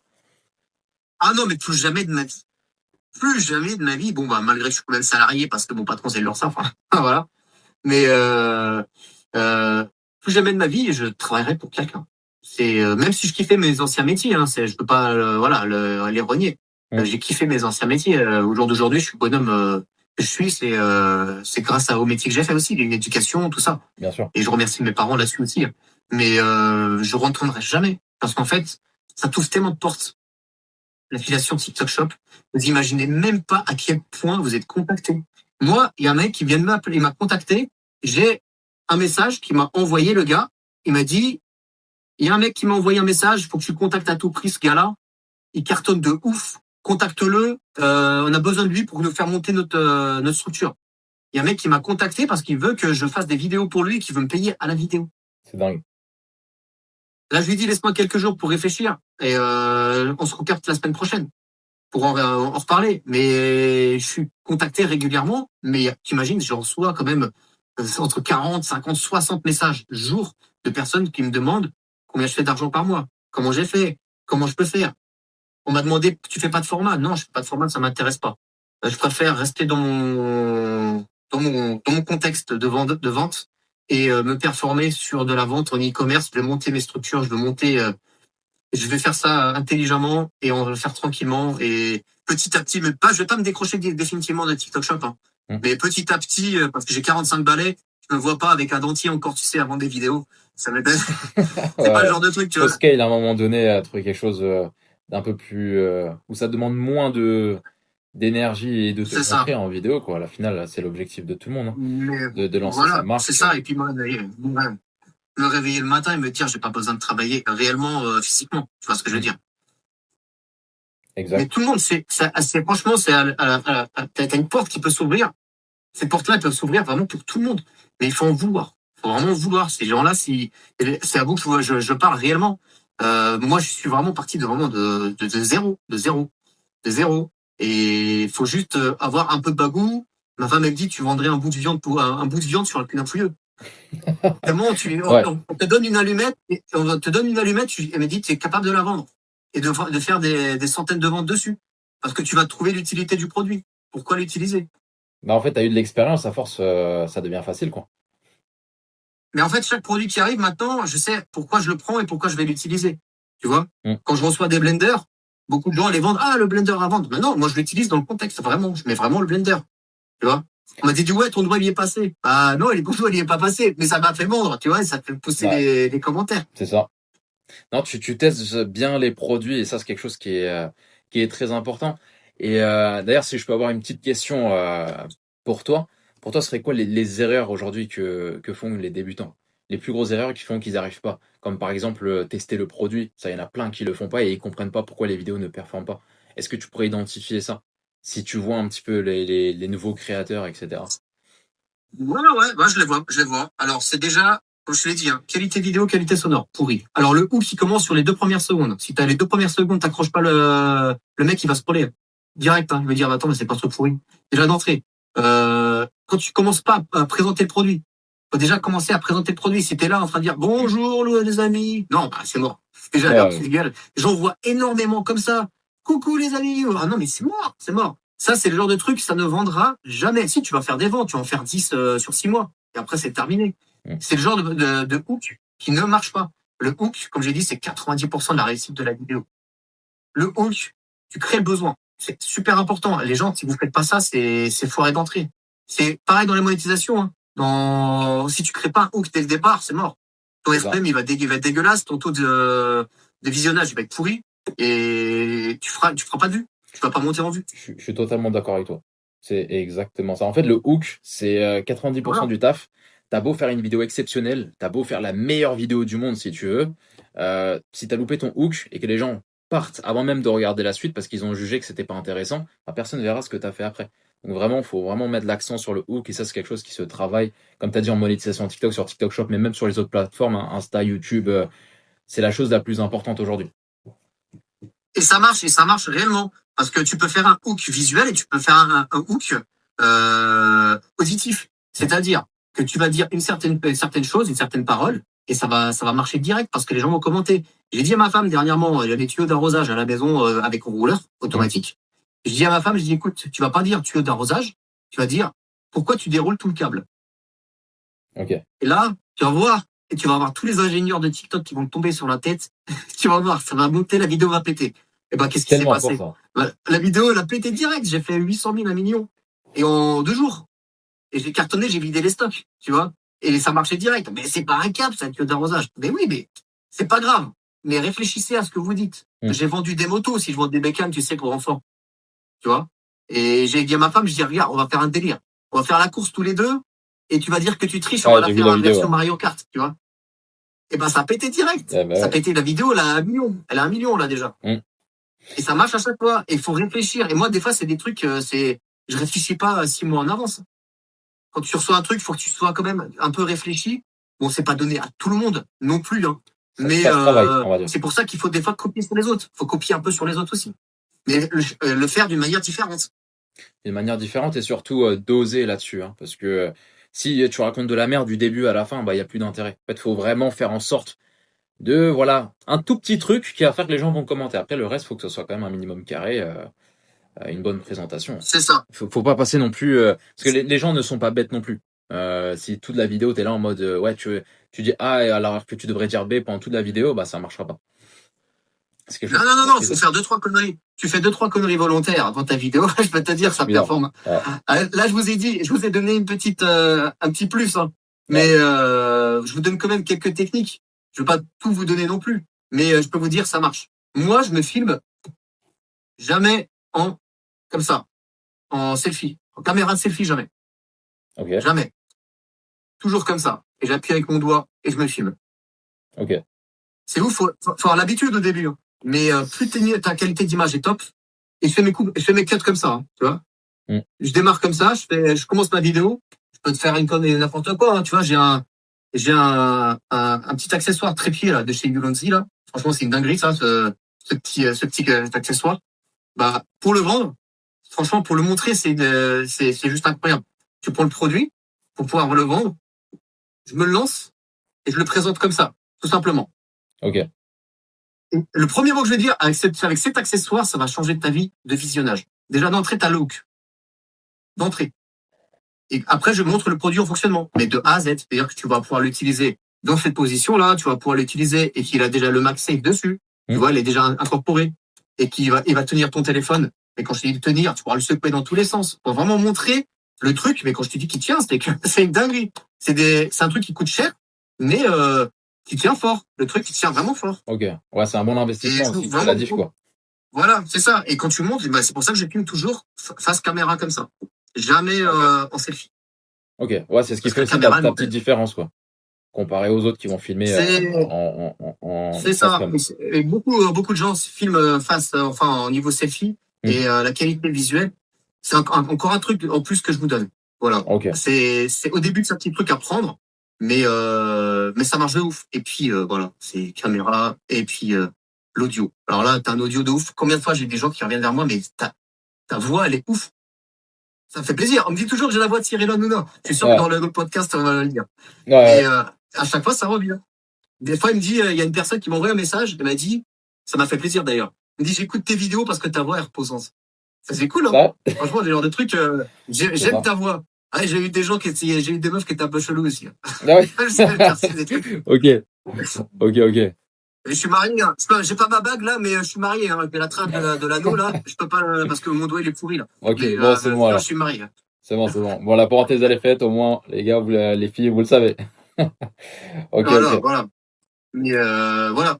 Ah non, mais plus jamais de ma vie. Plus jamais de ma vie. Bon, bah, malgré que je suis quand même salarié parce que mon patron, c'est le leur ça. Enfin, voilà. Mais plus jamais de ma vie, je travaillerai pour quelqu'un. C'est même si je kiffais mes anciens métiers, hein, je peux pas les renier. J'ai kiffé mes anciens métiers. Au jour d'aujourd'hui, je suis bonhomme. Que je suis, c'est grâce au métier que j'ai fait aussi, l'éducation, tout ça. Bien sûr. Et je remercie mes parents là-dessus aussi. Mais je retournerai jamais parce qu'en fait, ça t'ouvre tellement de portes. L'affiliation TikTok Shop, vous imaginez même pas à quel point vous êtes contacté. Moi, il y a un mec qui vient de m'appeler, il m'a contacté. J'ai un message qui m'a envoyé le gars. Il m'a dit, il y a un mec qui m'a envoyé un message, il faut que tu contactes à tout prix ce gars-là. Il cartonne de ouf. Contacte-le. On a besoin de lui pour nous faire monter notre structure. Il y a un mec qui m'a contacté parce qu'il veut que je fasse des vidéos pour lui et qu'il veut me payer à la vidéo. C'est dingue. Là, je lui dis, laisse-moi quelques jours pour réfléchir. Et on se recapte la semaine prochaine pour en reparler. Mais je suis contacté régulièrement. Mais t'imagines, je reçois quand même entre 40, 50, 60 messages jour de personnes qui me demandent combien je fais d'argent par mois, comment j'ai fait, comment je peux faire. On m'a demandé, tu fais pas de format? Non, je fais pas de format, ça m'intéresse pas. Je préfère rester dans mon contexte de vente et me performer sur de la vente en e-commerce. Je vais monter mes structures, je vais faire ça intelligemment et on va le faire tranquillement et petit à petit, mais pas, je vais pas me décrocher définitivement de TikTok Shop, hein. Mais petit à petit, parce que j'ai 45 balais, je me vois pas avec un dentier encore, tu sais, avant des vidéos. Ça m'aide. C'est pas le genre de truc, tu Faut vois. scale à un moment donné à trouver quelque chose d'un peu plus où ça demande moins d'énergie et de te C'est ça. montrer en vidéo, quoi. À la finale, c'est l'objectif de tout le monde, hein, Mais de lancer sa voilà, marque. c'est ça. Et puis moi, me réveiller le matin et me dire, j'ai pas besoin de travailler réellement, physiquement. Tu vois ce que je veux dire? Mais Exact. tout le monde, franchement, t'as une porte qui peut s'ouvrir. Ces portes-là peuvent s'ouvrir vraiment pour tout le monde. Mais il faut en vouloir. Il faut vraiment vouloir. Ces gens-là, c'est à vous que je parle réellement. Moi, je suis vraiment parti de zéro, de zéro. Et il faut juste avoir un peu de bagou. Ma femme, elle me dit, tu vendrais un bout de viande un bout de viande sur un cul d'un fouilleux. Vraiment, Ouais. on te donne une allumette, elle me dit, tu es capable de la vendre et de faire des centaines de ventes dessus. Parce que tu vas trouver l'utilité du produit. Pourquoi l'utiliser? Bah, en fait, t'as eu de l'expérience, à force, ça devient facile, quoi. Mais en fait, chaque produit qui arrive maintenant, je sais pourquoi je le prends et pourquoi je vais l'utiliser. Tu vois? Quand je reçois des blenders, beaucoup de gens les vendent. Ah, le blender à vendre. Mais non, moi, je l'utilise dans le contexte, vraiment. Je mets vraiment le blender. Tu vois? On m'a dit, ouais, ton doigt, il y est passé. Ah, non, il y est pas passé. Mais ça m'a fait vendre, tu vois, et ça fait pousser les commentaires. C'est ça. Non, tu testes bien les produits et ça, c'est quelque chose qui est très important. Et d'ailleurs, si je peux avoir une petite question pour toi, ce serait quoi les erreurs aujourd'hui que font les débutants? Les plus grosses erreurs qui font qu'ils n'arrivent pas? Comme par exemple tester le produit. Ça, il y en a plein qui le font pas et ils comprennent pas pourquoi les vidéos ne performent pas. Est-ce que tu pourrais identifier ça? Si tu vois un petit peu les nouveaux créateurs, etc. Ouais, je les vois. Alors, c'est déjà, comme je te l'ai dit, hein, qualité vidéo, qualité sonore, pourri. Alors, le hook, il commence sur les 2 premières secondes. Si t'as les 2 premières secondes, t'accroches pas le mec, il va scroller. Direct, hein. Il va dire, attends, mais c'est pas trop pourri. Déjà d'entrée. Quand tu commences pas à présenter le produit, faut déjà commencer à présenter le produit. Si t'es là en train de dire, bonjour, les amis. Non, bah, c'est mort. Déjà, là, tu gueules. J'en vois énormément comme ça. Coucou, les amis. Ah non, mais c'est mort, c'est mort. Ça, c'est le genre de truc, ça ne vendra jamais. Si, tu vas faire des ventes, tu vas en faire 10 sur 6 mois. Et après, c'est terminé. C'est le genre de hook qui ne marche pas. Le hook, comme j'ai dit, c'est 90% de la réussite de la vidéo. Le hook, tu crées le besoin. C'est super important. Les gens, si vous faites pas ça, c'est foiré d'entrée. C'est pareil dans les monétisations. Si tu crées pas un hook dès le départ, c'est mort. Ton RPM, il va être dégueulasse. Ton taux de visionnage, il va être pourri. Et tu feras pas de vue. Tu vas pas monter en vue. Je suis totalement d'accord avec toi. C'est exactement ça. En fait, le hook, c'est 90% du taf. T'as beau faire une vidéo exceptionnelle, t'as beau faire la meilleure vidéo du monde si tu veux. Si t'as loupé ton hook et que les gens partent avant même de regarder la suite parce qu'ils ont jugé que c'était pas intéressant, personne ne verra ce que t'as fait après. Donc vraiment, faut vraiment mettre l'accent sur le hook et ça, c'est quelque chose qui se travaille, comme t'as dit, en monétisation TikTok, sur TikTok Shop, mais même sur les autres plateformes, Insta, YouTube, c'est la chose la plus importante aujourd'hui. Et ça marche réellement. Parce que tu peux faire un hook visuel et tu peux faire un hook auditif. C'est-à-dire que tu vas dire une certaine chose, une certaine parole, et ça va marcher direct parce que les gens vont commenter. J'ai dit à ma femme dernièrement, il y a des tuyaux d'arrosage à la maison avec un rouleur automatique. Je dis à ma femme, écoute, tu vas pas dire tuyau d'arrosage, tu vas dire pourquoi tu déroules tout le câble. Okay. Et là, tu vas voir, et tu vas avoir tous les ingénieurs de TikTok qui vont te tomber sur la tête. Tu vas voir, ça va monter, la vidéo va péter. Et qu'est-ce qui s'est passé? La vidéo, elle a pété direct. J'ai fait 800 000, 1 million. Et en 2 jours. Et j'ai cartonné, j'ai vidé les stocks, tu vois. Et ça marchait direct. Mais c'est pas un cap, ça, que d'arrosage. Mais oui, mais c'est pas grave. Mais réfléchissez à ce que vous dites. J'ai vendu des motos. Si je vends des bécanes, tu sais, pour enfants. Tu vois. Et j'ai dit à ma femme, je dis, regarde, on va faire un délire. On va faire la course tous les deux. Et tu vas dire que tu triches, on va la faire en version Mario Kart, tu vois. Et ça a pété direct. Ça a pété, la vidéo, elle a 1 million. Elle a 1 million, là, déjà. Et ça marche à chaque fois. Et il faut réfléchir. Et moi, des fois, c'est des trucs, je réfléchis pas 6 mois en avance. Quand tu reçois un truc, il faut que tu sois quand même un peu réfléchi. Bon, c'est pas donné à tout le monde non plus, hein. Mais c'est pour ça qu'il faut des fois copier sur les autres. Il faut copier un peu sur les autres aussi. Mais le faire d'une manière différente. D'une manière différente et surtout doser là-dessus. Hein, parce que si tu racontes de la merde du début à la fin, il y a plus d'intérêt. En fait, faut vraiment faire en sorte de, voilà, un tout petit truc qui va faire que les gens vont commenter. Après, le reste, faut que ce soit quand même un minimum carré, une bonne présentation. C'est ça. Faut pas passer non plus, parce que les gens ne sont pas bêtes non plus. Si toute la vidéo, t'es là en mode, tu dis A alors que tu devrais dire B pendant toute la vidéo, ça marchera pas. Non, faut faire 2-3 conneries. Tu fais 2-3 conneries volontaires dans ta vidéo, je peux te dire, ça performe. Ouais. Là, je vous ai donné une petite, un petit plus, hein. Mais, je vous donne quand même quelques techniques. Je veux pas tout vous donner non plus. Mais, je peux vous dire, ça marche. Moi, je me filme jamais comme ça. En selfie. En caméra de selfie, jamais. Okay. Jamais. Toujours comme ça. Et j'appuie avec mon doigt et je me filme. Ok. C'est ouf, faut avoir l'habitude au début, hein. Mais plus ta qualité d'image est top, et je fais mes cuts comme ça, hein, tu vois. Je démarre comme ça, je commence ma vidéo, je peux te faire une connerie n'importe quoi, hein, tu vois. J'ai un petit accessoire trépied là de chez Ulanzi là. Franchement, c'est une dinguerie ça, ce petit accessoire. Pour le vendre, franchement, pour le montrer, c'est juste incroyable. Tu prends le produit pour pouvoir le vendre, je me le lance et je le présente comme ça, tout simplement. Ok. Le premier mot que je vais dire, avec cet accessoire, ça va changer ta vie de visionnage. Déjà, d'entrée, t'as le hook. D'entrée. Et après, je montre le produit en fonctionnement. Mais de A à Z. C'est-à-dire que tu vas pouvoir l'utiliser dans cette position-là, tu vas pouvoir l'utiliser et qu'il a déjà le MagSafe dessus. Tu vois, il est déjà incorporé. Et il va tenir ton téléphone. Et quand je te dis de tenir, tu pourras le secouer dans tous les sens. Pour vraiment montrer le truc. Mais quand je te dis qu'il tient, c'est une dinguerie. C'est un truc qui coûte cher. Mais, qui tient fort. Le truc qui tient vraiment fort. Ok. Ouais, c'est un bon investissement aussi. C'est la diff, quoi. Voilà, c'est ça. Et quand tu montes, c'est pour ça que je filme toujours face caméra comme ça. Jamais en selfie. Ok. Ouais, c'est ce qui fait aussi ta petite différence, quoi. Comparé aux autres qui vont filmer en c'est ça. Et beaucoup de gens filment au niveau selfie. Et la qualité visuelle, c'est encore un truc en plus que je vous donne. Voilà. Okay. C'est au début, c'est un petit truc à prendre. Mais ça marche de ouf. Et puis voilà, c'est caméra et puis l'audio. Alors là, t'as un audio de ouf. Combien de fois j'ai des gens qui reviennent vers moi, mais ta voix, elle est ouf. Ça me fait plaisir. On me dit toujours que j'ai la voix de Cyril Hanouna. Je suis sûr que dans le podcast, on va le dire. Ouais. Et à chaque fois, ça revient. Des fois, il me dit, il y a une personne qui m'a envoyé un message. Elle m'a dit, ça m'a fait plaisir d'ailleurs. Il me dit, j'écoute tes vidéos parce que ta voix est reposante. Ça, c'est cool, hein. Ça, Franchement, des genres de trucs, c'est j'aime ça. ta voix. Ah, j'ai eu des gens j'ai eu des meufs qui étaient un peu chelous aussi. Ah ouais. C'est des trucs. Ok, ok. Et je suis marié, hein. J'ai pas ma bague là, mais je suis marié, hein. Avec la trace de l'anneau là. Je peux pas, parce que mon doigt il est pourri là. Ok, Mais, bon, c'est bon sinon, je alors. suis marié, hein. C'est bon, c'est bon. Bon, la parenthèse, elle est faite, au moins, les gars, les filles, vous le savez. Voilà, Ok. voilà. Mais, voilà.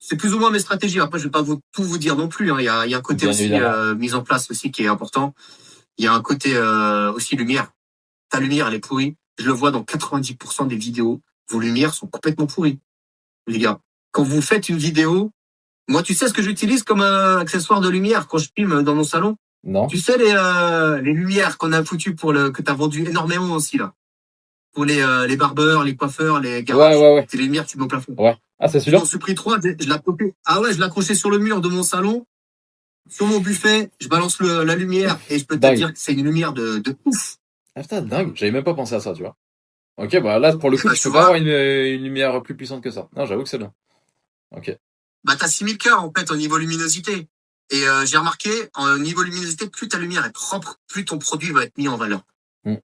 C'est plus ou moins mes stratégies. Après, je vais pas tout vous dire non plus, hein. Il y a un côté Bien aussi, évidemment. mise en place aussi qui est important. Il y a un côté, aussi lumière. Ta lumière, elle est pourrie. Je le vois dans 90% des vidéos. Vos lumières sont complètement pourries, les gars. Quand vous faites une vidéo, moi, tu sais ce que j'utilise comme accessoire de lumière quand je filme dans mon salon? Non? Tu sais les lumières qu'on a foutues que t'as vendues énormément aussi là, pour les barbeurs, les coiffeurs, les Ouais, garages. ouais, ouais. C'est les lumières que tu mets au plafond. Ouais. Ah, c'est Je m'en celui-là? suis pris 3, je l'accrochais. Ah ouais, je l'accrochais sur le mur de mon salon, sur mon buffet. Je balance la lumière et je peux te Dingue. dire que c'est une lumière de ouf. Ah, putain, dingue. J'avais même pas pensé à ça, tu vois. Ok, bah là, pour le Et coup, bah tu tu peux pas vois, avoir une lumière plus puissante que ça. Non, j'avoue que c'est bien. Ok. bah t'as 6000K en fait au niveau luminosité. Et j'ai remarqué, au niveau luminosité, plus ta lumière est propre, plus ton produit va être mis en valeur. Hmm.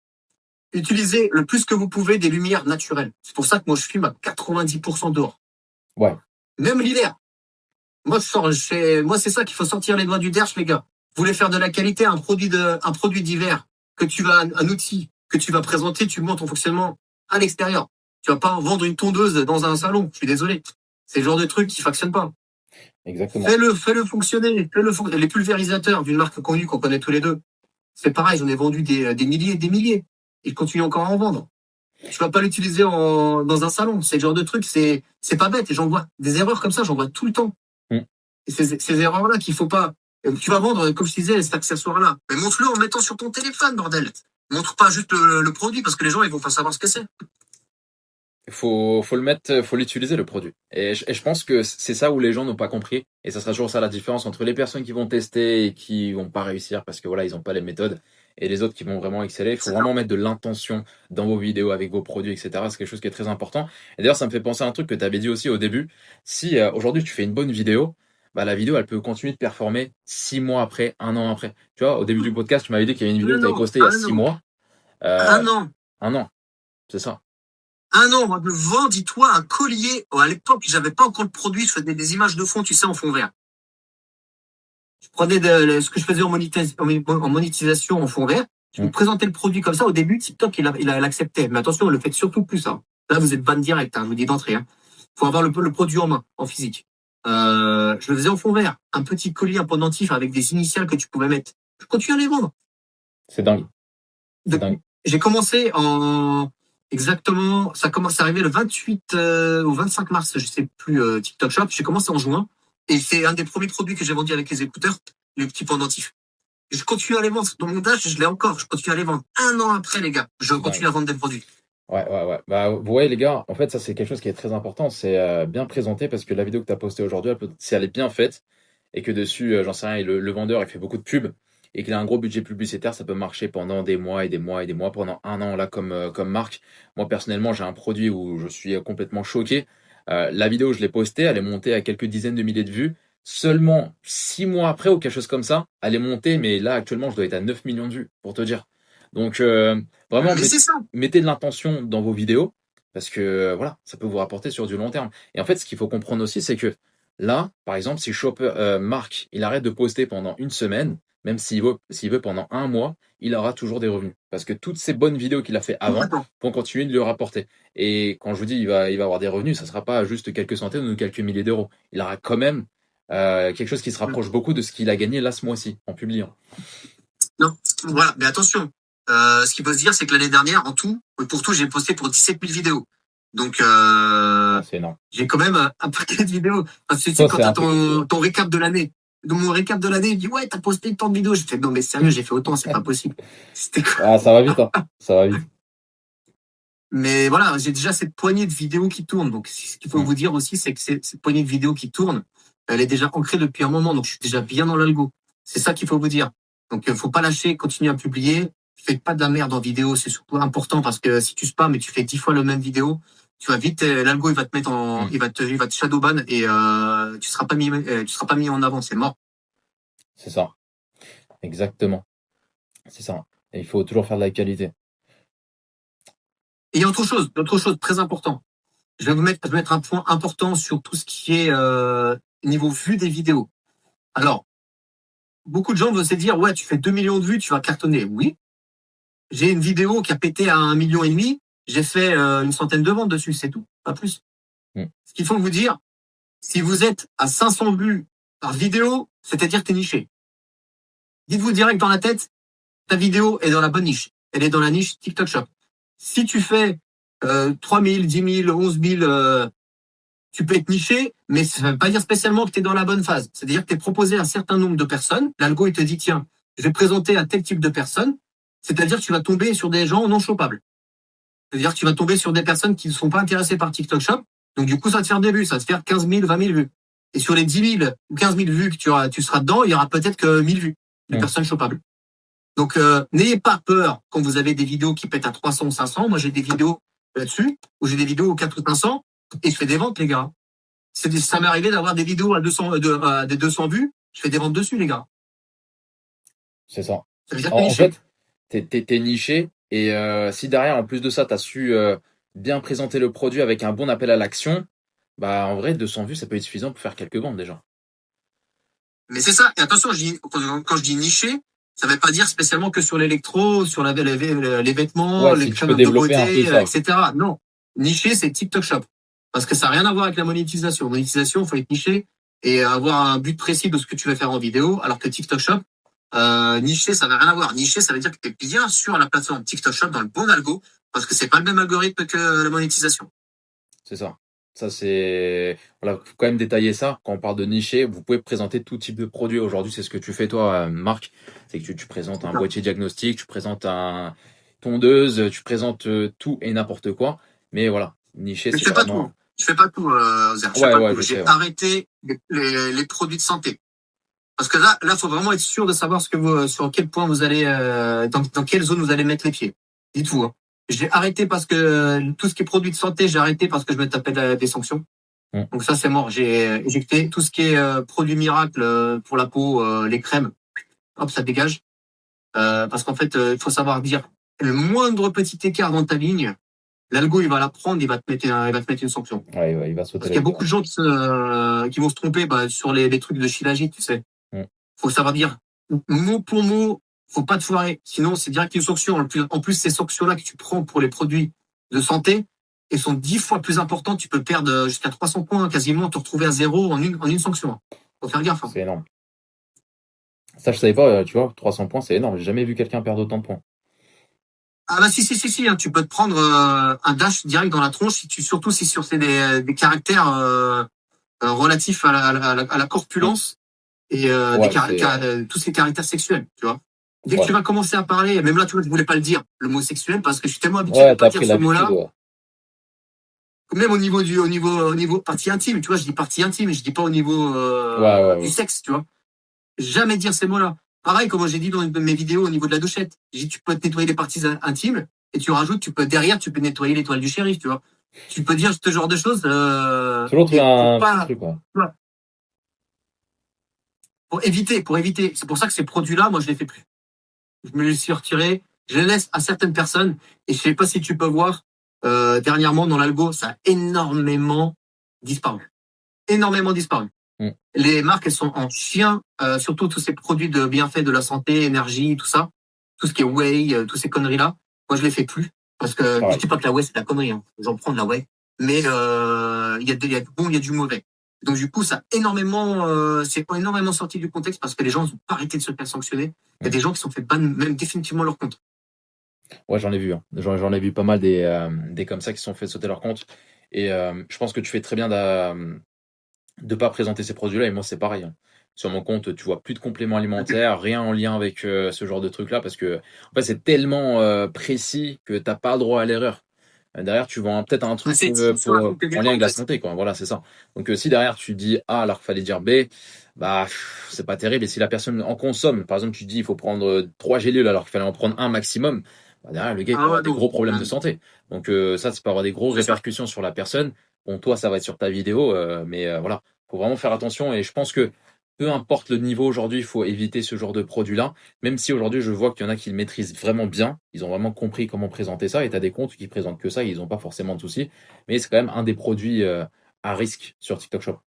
Utilisez le plus que vous pouvez des lumières naturelles. C'est pour ça que moi je filme à 90% dehors. Ouais. Même l'hiver. Moi c'est ça qu'il faut sortir les doigts du derche, les gars. Vous voulez faire de la qualité, un produit d'hiver un outil que tu vas présenter, tu montres ton fonctionnement à l'extérieur. Tu vas pas vendre une tondeuse dans un salon. Je suis désolé. C'est le genre de truc qui fonctionne pas. Exactement. Fais-le fonctionner. Les pulvérisateurs d'une marque connue qu'on connaît tous les deux. C'est pareil, j'en ai vendu des milliers et des milliers. Et je continue encore à en vendre. Tu vas pas l'utiliser dans un salon. C'est le genre de truc, c'est pas bête. Et j'en vois des erreurs comme ça, j'en vois tout le temps. Hmm. Et ces erreurs-là qu'il faut pas. Tu vas vendre, comme je disais, cet accessoire-là. Mais montre-le en mettant sur ton téléphone, bordel. Montre pas juste le produit parce que les gens ils vont pas savoir ce que c'est. Faut le mettre, faut l'utiliser le produit. Et je pense que c'est ça où les gens n'ont pas compris. Et ça sera toujours ça la différence entre les personnes qui vont tester et qui vont pas réussir parce que voilà, ils ont pas les méthodes et les autres qui vont vraiment exceller. Il faut C'est ça. vraiment mettre de l'intention dans vos vidéos avec vos produits, etc. C'est quelque chose qui est très important. Et d'ailleurs, ça me fait penser à un truc que tu avais dit aussi au début. Si aujourd'hui tu fais une bonne vidéo, bah la vidéo elle peut continuer de performer 6 mois après, 1 an après. Tu vois, au début du podcast, tu m'avais dit qu'il y avait une vidéo que tu avais postée il y a 6 mois. Euh, Un an. 1 an, c'est ça. Un an, moi, je vends, dis-toi, un collier. Oh, à l'époque, j'avais pas encore le produit, je faisais des images de fond, tu sais, en fond vert. Je prenais ce que je faisais en monétisation en fond vert. Je Hmm. vous présentais le produit comme ça. Au début, TikTok, il acceptait. Mais attention, ne le faites surtout plus, ça. Là, vous êtes ban direct, hein, je vous dis d'entrée, hein. Faut avoir le produit en main, en physique. Je le faisais en fond vert. Un petit collier, un pendentif avec des initiales que tu pouvais mettre. Je continue à les vendre. C'est dingue. C'est dingue. J'ai commencé exactement, ça commence à arriver le 28 au 25 mars, je sais plus, TikTok Shop. J'ai commencé en juin et c'est un des premiers produits que j'ai vendu avec les écouteurs, les petits pendentifs. Je continue à les vendre. Dans mon dash, je l'ai encore. Je continue à les vendre. Un an après, les gars, je continue à vendre des produits. Ouais. Bah, vous voyez, les gars, en fait, ça, c'est quelque chose qui est très important. C'est bien présenté parce que la vidéo que tu as postée aujourd'hui, si elle est bien faite et que dessus, j'en sais rien, le vendeur, il fait beaucoup de pubs et qu'il a un gros budget publicitaire, ça peut marcher pendant des mois et des mois et des mois, pendant un an, là, comme marque. Moi, personnellement, j'ai un produit où je suis complètement choqué. La vidéo, je l'ai postée, elle est montée à quelques dizaines de milliers de vues. Seulement 6 mois après ou quelque chose comme ça, elle est montée, mais là, actuellement, je dois être à 9 millions de vues, pour te dire. Donc, vraiment, Mais c'est ça. mettez de l'intention dans vos vidéos parce que voilà, ça peut vous rapporter sur du long terme. Et en fait, ce qu'il faut comprendre aussi, c'est que là, par exemple, si Shopper Marc, il arrête de poster pendant une semaine, même s'il veut pendant un mois, il aura toujours des revenus parce que toutes ces bonnes vidéos qu'il a fait avant Complètement. vont continuer de lui rapporter. Et quand je vous dis il va avoir des revenus, ça sera pas juste quelques centaines ou quelques milliers d'euros. Il aura quand même quelque chose qui se rapproche beaucoup de ce qu'il a gagné là ce mois-ci en publiant. Non, voilà. Mais attention. Ce qu'il faut se dire, c'est que l'année dernière, en tout, pour tout, j'ai posté pour 17 000 vidéos. Donc, C'est énorme. j'ai quand même un paquet de vidéos. Parce que tu Ça, sais, quand c'est t'as un truc. ton récap de l'année, dans mon récap de l'année, il me dit, ouais, t'as posté tant de vidéos. J'ai fait, non, mais sérieux, j'ai fait autant, c'est pas possible. C'était quoi? Ah, ça va vite, hein. Ça va vite. Mais voilà, j'ai déjà cette poignée de vidéos qui tournent. Donc, ce qu'il faut vous dire aussi, c'est que cette poignée de vidéos qui tournent, elle est déjà ancrée depuis un moment. Donc, je suis déjà bien dans l'algo. C'est ça qu'il faut vous dire. Donc, faut pas lâcher, continuer à publier. Faites pas de la merde en vidéo. C'est surtout important parce que si tu spams et tu fais 10 fois le même vidéo, tu vas vite, l'algo, il va te mettre il va te shadowban et tu seras pas mis en avant. C'est mort. C'est ça. Exactement. C'est ça. Et il faut toujours faire de la qualité. Et il y a autre chose très important. Je vais mettre un point important sur tout ce qui est niveau vue des vidéos. Alors, beaucoup de gens vont se dire, ouais, tu fais 2 millions de vues, tu vas cartonner. Oui, j'ai une vidéo qui a pété à 1,5 million. J'ai fait une centaine de ventes dessus, c'est tout, pas plus. Mm. Ce qu'il faut vous dire, si vous êtes à 500 vues par vidéo, c'est-à-dire que t'es niché. Dites-vous direct dans la tête, ta vidéo est dans la bonne niche. Elle est dans la niche TikTok Shop. Si tu fais 3 000, 10 000, 11 000, tu peux être niché, mais ça ne veut pas dire spécialement que tu es dans la bonne phase. C'est-à-dire que tu es proposé à un certain nombre de personnes. L'algo, il te dit, tiens, je vais présenter à tel type de personnes. C'est-à-dire que tu vas tomber sur des gens non chopables. C'est-à-dire que tu vas tomber sur des personnes qui ne sont pas intéressées par TikTok Shop. Donc, du coup, ça va te faire des vues. Ça va te faire 15 000, 20 000 vues. Et sur les 10 000 ou 15 000 vues que tu seras dedans, il y aura peut-être que 1000 vues de personnes chopables. Donc, n'ayez pas peur quand vous avez des vidéos qui pètent à 300 ou 500. Moi, j'ai des vidéos là-dessus, où j'ai des vidéos aux 4 ou 500, et je fais des ventes, les gars. Ça m'est arrivé d'avoir des vidéos à 200, des 200 vues, je fais des ventes dessus, les gars. C'est ça. Ça veut dire En fait, t'es niché, et si derrière, en plus de ça, t'as su bien présenter le produit avec un bon appel à l'action, bah en vrai, 200 vues, ça peut être suffisant pour faire quelques ventes déjà. Mais c'est ça. Et attention, quand je dis niché, ça ne veut pas dire spécialement que sur l'électro, sur les vêtements, Ouais, les si tu peux crèmes de développer un peu beauté, ça. etc. Non. Niché, c'est TikTok Shop. Parce que ça n'a rien à voir avec la monétisation. Monétisation, il faut être niché et avoir un but précis de ce que tu veux faire en vidéo, alors que TikTok Shop, niché, ça n'a rien à voir. Niché, ça veut dire que tu es bien sur la plateforme TikTok Shop dans le bon algo, parce que c'est pas le même algorithme que la monétisation. C'est ça. Ça, c'est. Voilà, faut quand même détailler ça. Quand on parle de nicher, vous pouvez présenter tout type de produit. Aujourd'hui, c'est ce que tu fais, toi, Marc. C'est que tu présentes un boîtier diagnostic, tu présentes un tondeuse, tu présentes tout et n'importe quoi. Mais voilà, nicher, Mais je c'est fais pas tout. vraiment. Je fais pas tout, Ozer. Je fais Ouais, pas ouais, tout. je sais. J'ai Ouais. arrêté les produits de santé. Parce que là, faut vraiment être sûr de savoir sur quel point vous allez, dans quelle zone vous allez mettre les pieds. Dites-vous. Hein. J'ai arrêté parce que tout ce qui est produits de santé, j'ai arrêté parce que je me tapais des sanctions. Mm. Donc ça, c'est mort. J'ai éjecté tout ce qui est produits miracles pour la peau, les crèmes. Hop, ça dégage. Parce qu'en fait, il faut savoir dire le moindre petit écart dans ta ligne, l'algo, il va la prendre, il va te mettre une sanction. Ouais, il va sauter Parce qu'il y a là-dessus. beaucoup de gens qui vont se tromper sur les trucs de shilajit, tu sais. Mm. Faut savoir dire mot pour mot, faut pas te foirer. Sinon, c'est direct une sanction. En plus, ces sanctions-là que tu prends pour les produits de santé, elles sont 10 fois plus importantes. Tu peux perdre jusqu'à 300 points, quasiment, te retrouver à zéro en une sanction. Faut faire gaffe. Hein. C'est énorme. Ça, je savais pas, tu vois, 300 points, c'est énorme. J'ai jamais vu quelqu'un perdre autant de points. Ah bah si, hein, tu peux te prendre un dash direct dans la tronche, surtout si c'est des caractères relatifs à la corpulence et Ouais, tous ces caractères sexuels, tu vois. Dès que ouais. tu vas commencer à parler, même là, tu vois, je voulais pas le dire, le mot sexuel, parce que je suis tellement habitué de Ouais, pas t'as dire pris ce l'habitude, mot-là, ouais. même au niveau partie intime, tu vois, je dis partie intime, je dis pas au niveau du Ouais. sexe, tu vois. Jamais dire ces mots-là. Pareil, comme j'ai dit dans mes vidéos au niveau de la douchette, j'ai dit tu peux te nettoyer les parties intimes et tu rajoutes, tu peux nettoyer l'étoile du shérif, tu vois. Tu peux dire ce genre de choses. Toujours trouver Et un petit truc, ouais. pour éviter. C'est pour ça que ces produits-là, moi, je les fais plus. Je me les suis retirés. Je les laisse à certaines personnes. Et je sais pas si tu peux voir, dernièrement, dans l'algo, ça a énormément disparu. Énormément disparu. Mm. Les marques, elles sont en chien, surtout tous ces produits de bienfaits de la santé, énergie, tout ça. Tout ce qui est whey, toutes ces conneries-là. Moi, je les fais plus. Parce que, je Pareil. dis pas que la whey, c'est de la connerie, hein. J'en prends de la whey. Mais, il y a du bon, il y a du mauvais. Donc, du coup, c'est pas énormément sorti du contexte parce que les gens n'ont pas arrêté de se faire sanctionner. Il y a des gens qui sont fait ban, même définitivement leur compte. Ouais, j'en ai vu. Hein. J'en ai vu pas mal des comme ça qui se sont fait sauter leur compte. Et je pense que tu fais très bien de pas présenter ces produits-là. Et moi, c'est pareil. Hein. Sur mon compte, tu vois plus de compléments alimentaires, rien en lien avec ce genre de truc-là, parce que en fait, c'est tellement précis que t'as pas le droit à l'erreur. Derrière, tu vends peut-être un truc en lien avec la santé, quoi. Voilà, c'est ça. Donc, si derrière tu dis A alors qu'il fallait dire B, bah, c'est pas terrible. Et si la personne en consomme, par exemple, tu dis il faut prendre 3 gélules alors qu'il fallait en prendre un maximum, bah, derrière, le gars il peut avoir des gros problèmes de santé. Donc, ça peut avoir des grosses répercussions sur la personne. Bon, toi, ça va être sur ta vidéo, mais voilà, faut vraiment faire attention. Et je pense que peu importe le niveau aujourd'hui, il faut éviter ce genre de produit-là. Même si aujourd'hui, je vois qu'il y en a qui le maîtrisent vraiment bien. Ils ont vraiment compris comment présenter ça. Et tu as des comptes qui présentent que ça, ils n'ont pas forcément de soucis. Mais c'est quand même un des produits à risque sur TikTok Shop.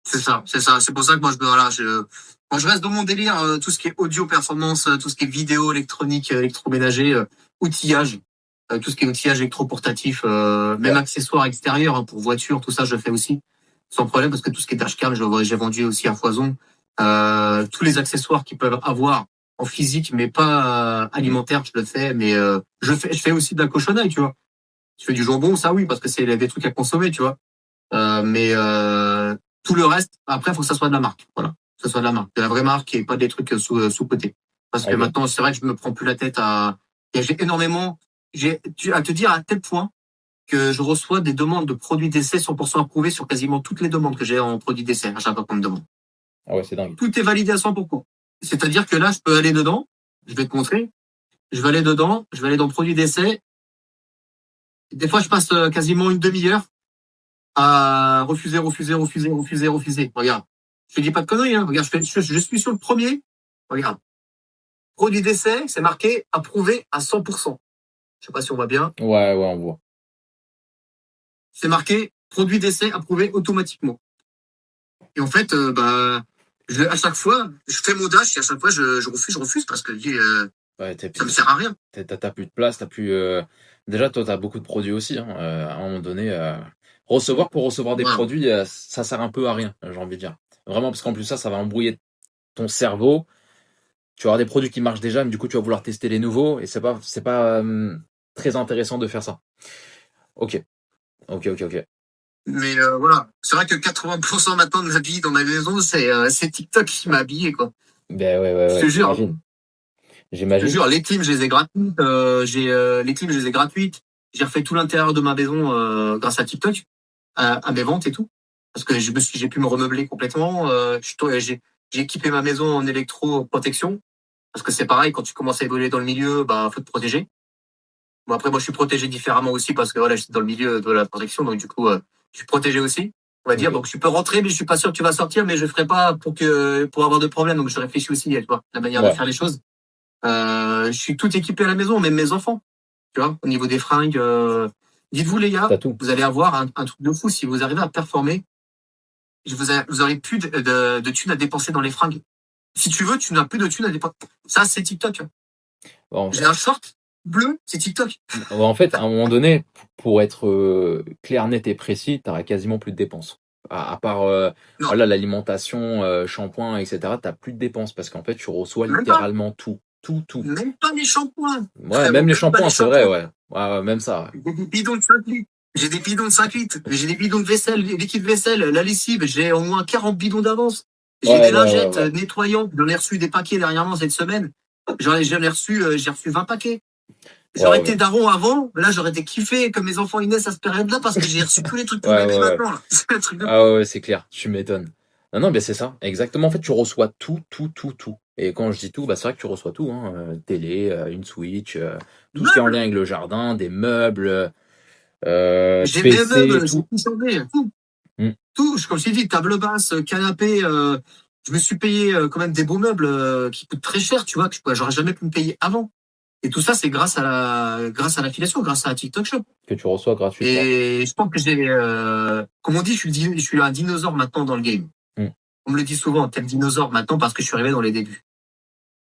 C'est ça, c'est ça. C'est pour ça que moi je reste dans mon délire, tout ce qui est audio performance, tout ce qui est vidéo électronique, électroménager, outillage, tout ce qui est outillage électroportatif, même accessoires extérieurs hein, pour voiture, tout ça je fais aussi sans problème parce que tout ce qui est dashcam, j'ai vendu aussi à foison. Tous les accessoires qu'ils peuvent avoir en physique, mais pas alimentaire, je le fais. Mais je fais aussi de la cochonnerie, tu vois. Je fais du jambon, ça oui, parce que c'est des trucs à consommer, tu vois. Mais tout le reste, après, il faut que ça soit de la marque. Voilà, que ça soit de la marque, de la vraie marque et pas des trucs sous-cotés. Parce que Ok. maintenant, c'est vrai que je me prends plus la tête j'ai énormément, à te dire à tel point que je reçois des demandes de produits d'essai 100% approuvés sur quasiment toutes les demandes que j'ai en produits d'essai à chaque fois qu'on me demande. Ah ouais, c'est dingue. Tout est validé à 100%. C'est-à-dire que là, je peux aller dedans, je vais te montrer, je vais aller dedans, je vais aller dans produits d'essai. Des fois, je passe quasiment une demi-heure à refuser. Regarde. Je te dis pas de conneries, hein. Regarde, je suis sur le premier. Regarde. Produit d'essai, c'est marqué approuvé à 100%. Je sais pas si on voit bien. Ouais, on voit. C'est marqué produit d'essai approuvé automatiquement. Et en fait, à chaque fois, je fais mon dash et à chaque fois, je refuse parce que Ouais, ça me sert à rien. t'as plus de place, t'as plus. Déjà, toi, t'as beaucoup de produits aussi. Hein. À un moment donné, recevoir pour recevoir des Voilà. produits, ça sert un peu à rien, j'ai envie de dire. Vraiment, parce qu'en plus ça va embrouiller ton cerveau. Tu vas avoir des produits qui marchent déjà, mais du coup, tu vas vouloir tester les nouveaux, et c'est pas très intéressant de faire ça. Ok. Mais voilà, c'est vrai que 80% maintenant de ma vie dans ma maison, c'est TikTok qui m'a habillé, quoi. Ben Je ouais, te jure. j'imagine. Je te jure, les clims, je les ai gratuites. Les clims, je les ai gratuites. J'ai refait tout l'intérieur de ma maison grâce à TikTok, à mes ventes et tout. Parce que j'ai pu me remeubler complètement. J'ai équipé ma maison en électroprotection. Parce que c'est pareil, quand tu commences à évoluer dans le milieu, bah faut te protéger. Bon après, moi je suis protégé différemment aussi parce que voilà, j'étais dans le milieu de la protection, donc du coup, je suis protégé aussi. On va dire, Ok. donc tu peux rentrer, mais je suis pas sûr que tu vas sortir, mais je ferai pas pour avoir de problème. Donc je réfléchis aussi, tu vois, la manière de Ouais. faire les choses. Je suis tout équipé à la maison, même mes enfants. Tu vois, au niveau des fringues. Dites-vous les gars, T'as tout. vous allez avoir un truc de fou si vous arrivez à performer. Vous aurez plus de thunes à dépenser dans les fringues. Si tu veux, tu n'as plus de thunes à dépenser. Ça, c'est TikTok. Bon, J'ai un short bleu, c'est TikTok. en fait, à un moment donné, pour être clair, net et précis, t'auras quasiment plus de dépenses. À part Non, voilà, l'alimentation, shampoing, etc., t'as plus de dépenses parce qu'en fait, tu reçois même pas. littéralement tout. Tout. Même pas les shampoings. Ouais, Frérot, même les même pas les shampoings, c'est vrai, shampoings. ouais. Ouais, même ça. J'ai des bidons de 5 litres. J'ai des bidons de 5 litres. J'ai des bidons de vaisselle, liquide vaisselle, la lessive. J'ai au moins 40 bidons d'avance. J'ai des lingettes Ouais. nettoyantes. J'en ai reçu des paquets dernièrement cette semaine. J'ai reçu 20 paquets. J'aurais Ouais. été daron avant, là j'aurais été kiffé comme mes enfants Inès à cette période-là parce que j'ai reçu tous les trucs pour bébé Ouais. maintenant. Là. C'est un truc de Ah ouais, c'est clair, tu m'étonnes. Non, mais c'est ça, exactement. En fait, tu reçois tout. Et quand je dis tout, bah, c'est vrai que tu reçois tout, hein. Télé, une Switch, tout ce qui est en lien meubles. avec le jardin, des meubles, J'ai mes PC, meubles, j'ai tout. tout changé. Tout. Mm. Tout. Comme je t'ai dit, table basse, canapé, je me suis payé quand même des beaux meubles qui coûtent très cher, tu vois, j'aurais jamais pu me payer avant. Et tout ça, c'est grâce à l'affiliation, grâce à TikTok Shop. Que tu reçois gratuitement. Et je pense que comme on dit, je suis un dinosaure maintenant dans le game. Mm. On me le dit souvent, t'es le dinosaure maintenant parce que je suis arrivé dans les débuts.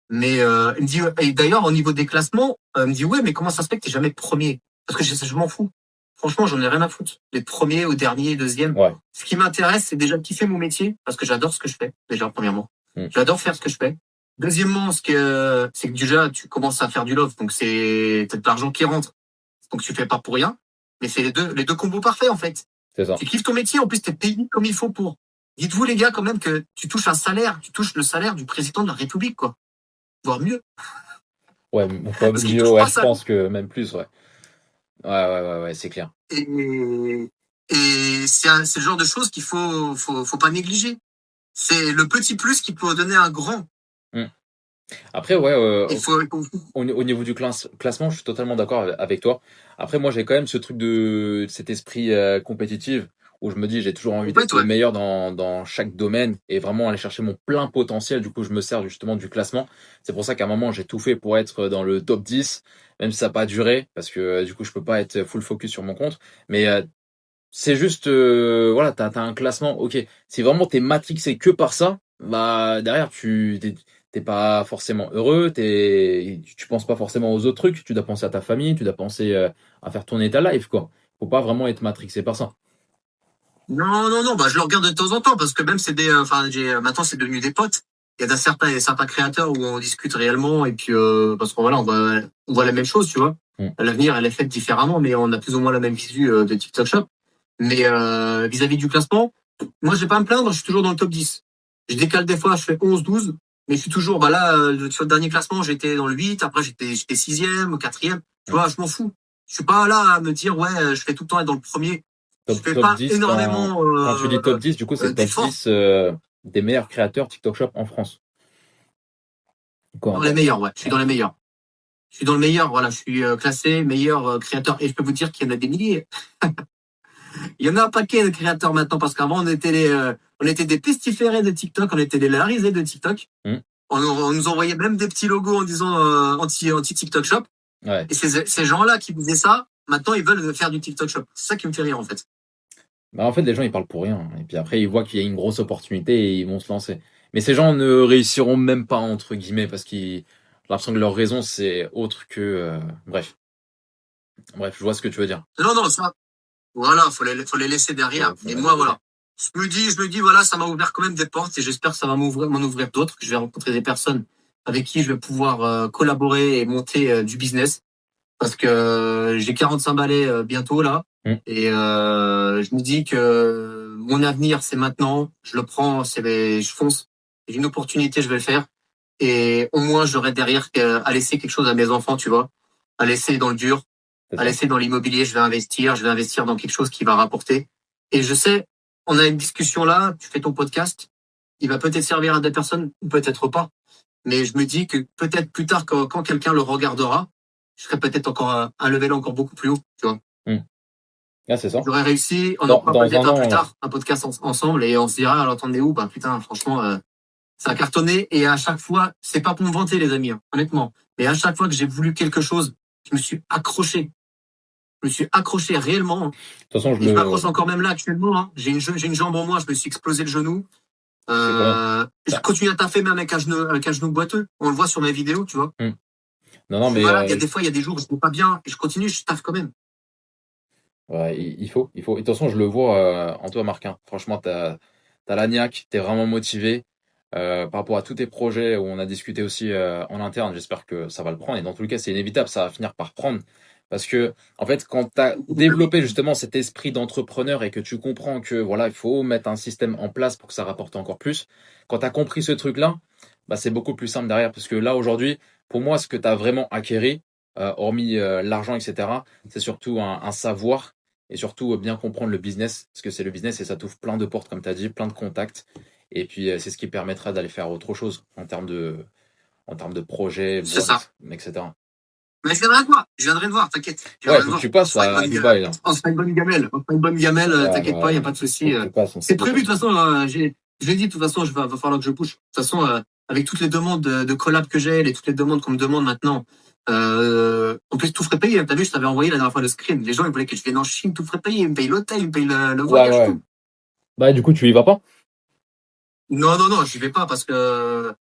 Mais il me dit, et d'ailleurs au niveau des classements, il me dit ouais, mais comment ça se fait que t'es jamais premier? Parce que je m'en fous. Franchement, j'en ai rien à foutre. D'être premier ou dernier, deuxième. Ouais. Ce qui m'intéresse, c'est déjà de kiffer mon métier parce que j'adore ce que je fais. Déjà premièrement, j'adore faire ce que je fais. Deuxièmement, c'est que déjà tu commences à faire du love, donc c'est peut-être de l'argent qui rentre, donc tu fais pas pour rien. Mais c'est les deux combos parfaits en fait. C'est ça. Tu kiffes ton métier, en plus t'es payé comme il faut pour. Dites-vous les gars quand même que tu touches un salaire, tu touches le salaire du président de la République quoi, voire mieux. Ouais, pas Parce qu'il mieux, touche ouais, pas je ça. pense que même plus, ouais. Ouais, c'est clair. Et c'est le genre de choses qu'il faut pas négliger. C'est le petit plus qui peut donner un grand. Mm. Après, ouais, Il faut, au niveau du classement, je suis totalement d'accord avec toi. Après, moi, j'ai quand même ce truc cet esprit compétitif où je me dis j'ai toujours envie En fait, d'être le meilleur dans chaque domaine et vraiment aller chercher mon plein potentiel. Du coup, je me sers justement du classement. C'est pour ça qu'à un moment, j'ai tout fait pour être dans le top 10, même si ça n'a pas duré, parce que du coup, je peux pas être full focus sur mon compte. Mais c'est juste, voilà, t'as un classement. Ok, si vraiment t'es matrixé que par ça, bah derrière t'es pas forcément heureux, tu penses pas forcément aux autres trucs. Tu dois penser à ta famille, tu dois penser à faire tourner ta life, quoi. Faut pas vraiment être matrixé par ça. Non, non, non, bah, je le regarde de temps en temps parce que même c'est enfin, maintenant c'est devenu des potes. Il y a certains créateurs où on discute réellement et puis, parce qu'on voilà, on voit la même chose, tu vois. Mm. L'avenir, elle est faite différemment, mais on a plus ou moins la même visu de TikTok Shop. Mais, vis-à-vis du classement, moi, je vais pas à me plaindre, je suis toujours dans le top 10. Je décale des fois, je fais 11, 12, mais je suis toujours, bah là, sur le dernier classement, j'étais dans le 8, après j'étais 6e, 4e. Tu vois, je m'en fous. Je suis pas là à me dire, ouais, je fais tout le temps être dans le premier. Je fais Top pas 10, énormément quand tu dis top 10, du coup, c'est top d'efforts 10 des meilleurs créateurs TikTok Shop en France. Quoi dans les encore? meilleurs, ouais. Je suis dans les meilleurs. Je suis dans le meilleur, voilà. Je suis classé meilleur créateur. Et je peux vous dire qu'il y en a des milliers. Il y en a un paquet de créateurs maintenant parce qu'avant on était des pestiférés de TikTok, on était des larisés de TikTok. Hmm. On nous envoyait même des petits logos en disant anti TikTok Shop. Ouais. Et ces gens-là qui faisaient ça, maintenant ils veulent faire du TikTok Shop. C'est ça qui me fait rire en fait. Bah, en fait, les gens, ils parlent pour rien. Et puis après, ils voient qu'il y a une grosse opportunité et ils vont se lancer. Mais ces gens ne réussiront même pas, entre guillemets, parce j'ai l'impression que leur raison, c'est autre que, bref. Bref, je vois ce que tu veux dire. Non, non, ça, voilà, faut les laisser derrière. Faut Et la moi, laisser voilà. Je me dis, voilà, ça m'a ouvert quand même des portes et j'espère que ça va m'en ouvrir d'autres, que je vais rencontrer des personnes avec qui je vais pouvoir collaborer et monter du business. Parce que j'ai 45 balais bientôt là. Mm. Et je me dis que mon avenir, c'est maintenant. Je le prends, je fonce. J'ai une opportunité, je vais le faire. Et au moins, j'aurai derrière à laisser quelque chose à mes enfants, tu vois. À laisser dans le dur, C'est à ça. laisser dans l'immobilier, je vais investir dans quelque chose qui va rapporter. Et je sais, on a une discussion là, tu fais ton podcast, il va peut-être servir à des personnes ou peut-être pas. Mais je me dis que peut-être plus tard, quand quelqu'un le regardera, je serai peut-être encore un level encore beaucoup plus haut, tu vois. Mm. Ah, c'est ça. J'aurais réussi, on en fera Dans un peut-être un plus an, tard, un podcast ensemble et on se dira, alors t'en es où? Bah putain, franchement, ça a cartonné et à chaque fois, c'est pas pour me vanter les amis, hein, honnêtement, mais à chaque fois que j'ai voulu quelque chose, je me suis accroché. Je me suis accroché réellement, hein. de toute façon, Et je m'accroche encore même là actuellement, hein. J'ai une jambe en moins, je me suis explosé le genou. c'est quand même. Je continue à taffer même avec un genou boiteux. On le voit sur mes vidéos, tu vois. Mm. Non, non, Je suis mais malade, il y a des fois, il y a des jours où je ne vais pas bien et je continue, je taffe quand même. ouais, il faut, il faut. Et de toute façon, je le vois en toi, Marquin. Franchement, t'as la niaque, t'es vraiment motivé par rapport à tous tes projets où on a discuté aussi en interne. J'espère que ça va le prendre. Et dans tous les cas, c'est inévitable, ça va finir par prendre. Parce que, en fait, quand t'as développé justement cet esprit d'entrepreneur et que tu comprends que voilà, il faut mettre un système en place pour que ça rapporte encore plus, quand t'as compris ce truc-là, bah, c'est beaucoup plus simple derrière. Parce que là, aujourd'hui, pour moi, ce que t'as vraiment acquéri, hormis l'argent, etc., c'est surtout un savoir et surtout bien comprendre le business, parce que c'est le business et ça t'ouvre plein de portes, comme tu as dit, plein de contacts. Et puis, c'est ce qui permettra d'aller faire autre chose en termes de projet, C'est ça. boîte, etc. Mais je viendrai te voir, je viendrai te voir, t'inquiète. Je Ouais, viendrai te faut que voir. tu passes à Dubaï, là. On se fera une bonne gamelle. On se fera une bonne gamelle, Ouais, t'inquiète pas, il n'y a pas de faut souci. que tu passes, on C'est sait prévu, de pas. toute façon, je l'ai dit, de toute façon, va falloir que je bouge. De toute façon, avec toutes les demandes de collab que j'ai, toutes les demandes qu'on me demande maintenant, en plus, tout frais payé. T'as vu, je t'avais envoyé la dernière fois le screen. Les gens, ils voulaient que je vienne en Chine, tout frais payé. Ils me payent l'hôtel, ils me payent le Ouais, voyage, ouais. tout. Bah, du coup, tu y vas pas? Non, non, non, j'y vais pas parce que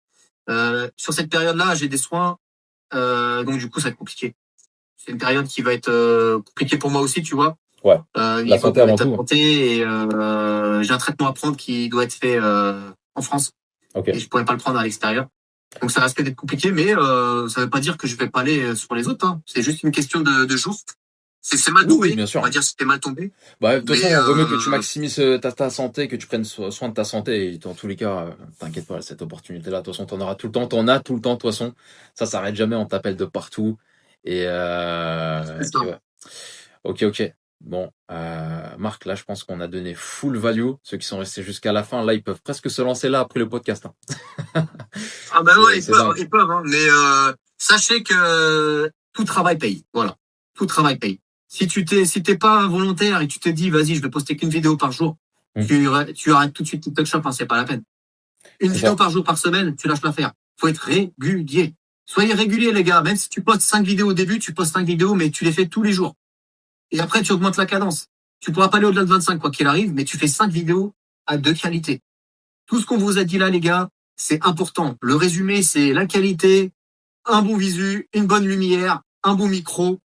sur cette période-là, j'ai des soins, donc du coup, ça va être compliqué. C'est une période qui va être compliquée pour moi aussi, tu vois. Ouais. La Il faut santé que avant ta tout. santé et j'ai un traitement à prendre qui doit être fait en France Ok. et je pourrais pas le prendre à l'extérieur. Donc ça risque d'être compliqué, mais ça veut pas dire que je vais pas aller sur les autres, hein. C'est juste une question de jours. C'est mal Oui, oui, tombé. bien On sûr. va dire que c'était mal tombé. Bah, de toute Mais façon, vaut mieux que tu maximises ta santé, que tu prennes soin de ta santé. Et dans tous les cas, t'inquiète pas, cette opportunité-là, de toute façon, t'en auras tout le temps. T'en as tout le temps, de toute façon. Ça s'arrête jamais, on t'appelle de partout. c'est Et ça. puis, ouais. Ok, ok. Bon, Marc, là, je pense qu'on a donné full value. Ceux qui sont restés jusqu'à la fin, là, ils peuvent presque se lancer là après le podcast, hein. Ah ben ouais, C'est dingue. ils peuvent, hein. Mais sachez que tout travail paye. Voilà, tout travail paye. Si t'es pas volontaire et tu te dis, vas-y, je vais poster qu'une vidéo par jour, tu arrêtes tout de suite TikTok Shop, hein, c'est pas la peine. Une vidéo par jour, par semaine, tu lâches l'affaire. Faut être régulier. Soyez réguliers, les gars. Même si tu postes 5 vidéos au début, tu postes 5 vidéos, mais tu les fais tous les jours. Et après, tu augmentes la cadence. Tu pourras pas aller au-delà de 25, quoi qu'il arrive, mais tu fais 5 vidéos de qualité. Tout ce qu'on vous a dit là, les gars, c'est important. Le résumé, c'est la qualité, un bon visu, une bonne lumière, un bon micro,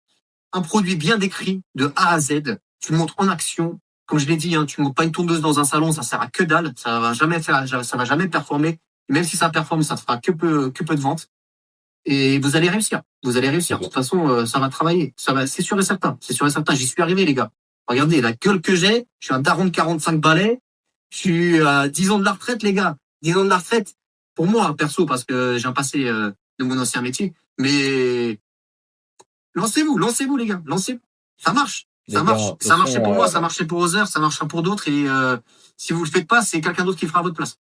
un produit bien décrit de A à Z. Tu le montres en action. Comme je l'ai dit, hein, tu ne montres pas une tondeuse dans un salon, ça sert à que dalle. Ça va jamais performer. Et même si ça performe, ça ne fera que peu de ventes. Et vous allez réussir. Vous allez réussir. De toute façon, ça va travailler. C'est sûr et certain. C'est sûr et certain. J'y suis arrivé, les gars. Regardez la gueule que j'ai. Je suis un daron de 45 balais. Je suis à 10 ans de la retraite, les gars. 10 ans de la retraite. Pour moi, perso, parce que j'ai un passé de mon ancien métier. Mais lancez-vous, les gars. Lancez-vous. Ça marche. Ça marche. Ça marchait pour moi, ça marchait pour Other, ça marchera pour d'autres. Et si vous le faites pas, c'est quelqu'un d'autre qui le fera à votre place.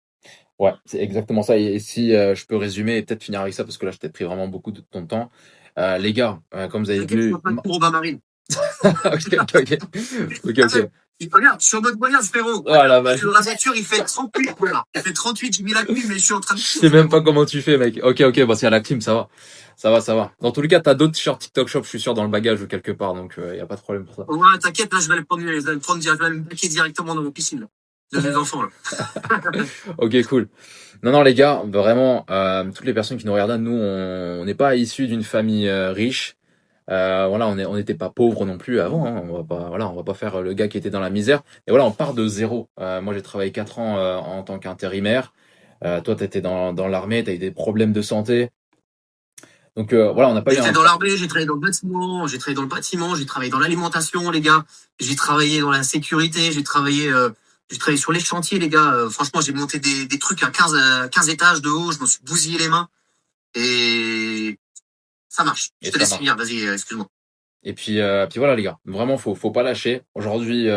Ouais, c'est exactement ça. Et si je peux résumer et peut-être finir avec ça, parce que là, je t'ai pris vraiment beaucoup de ton temps. Les gars, comme vous avez vu... Pour Marine. ok. Regarde, je suis en mode voyage, frérot. Voilà, bah... Sur la voiture, il fait 38. Voilà. Il fait 38, j'ai mis la clim, mais je suis en train de... Je sais même pas comment tu fais, mec. Ok, bah s'il y a la clim, ça va. Ça va. Dans tous les cas, t'as d'autres t-shirts TikTok Shop, je suis sûr, dans le bagage ou quelque part, donc y a pas de problème pour ça. Ouais, t'inquiète, là, je vais me baquer directement dans vos piscines, là. De mes enfants, là. Ok, cool. Non, les gars, vraiment, toutes les personnes qui nous regardent, nous, on n'est pas issus d'une famille riche. Voilà, on n'était pas pauvres non plus avant. Hein. On va pas faire le gars qui était dans la misère. Et voilà, on part de zéro. Moi, j'ai travaillé 4 ans en tant qu'intérimaire. Toi, t'étais dans l'armée, t'as eu des problèmes de santé. Donc voilà, on n'a pas eu. J'étais dans l'armée, j'ai travaillé dans le bâtiment, j'ai travaillé dans l'alimentation, les gars. J'ai travaillé dans la sécurité, j'ai travaillé sur les chantiers, les gars. Franchement, j'ai monté des trucs à 15 étages de haut, je me suis bousillé les mains. Et ça marche. Je te laisse finir, vas-y, excuse-moi. Et puis voilà, les gars. Vraiment, faut pas lâcher. Aujourd'hui,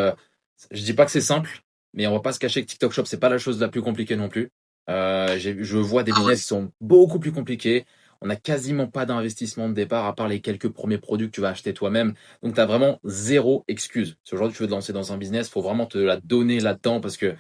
je dis pas que c'est simple, mais on va pas se cacher que TikTok Shop, c'est pas la chose la plus compliquée non plus. Je vois des business qui sont beaucoup plus compliqués. On n'a quasiment pas d'investissement de départ, à part les quelques premiers produits que tu vas acheter toi-même. Donc, tu as vraiment zéro excuse. Si aujourd'hui tu veux te lancer dans un business, il faut vraiment te la donner là-dedans parce que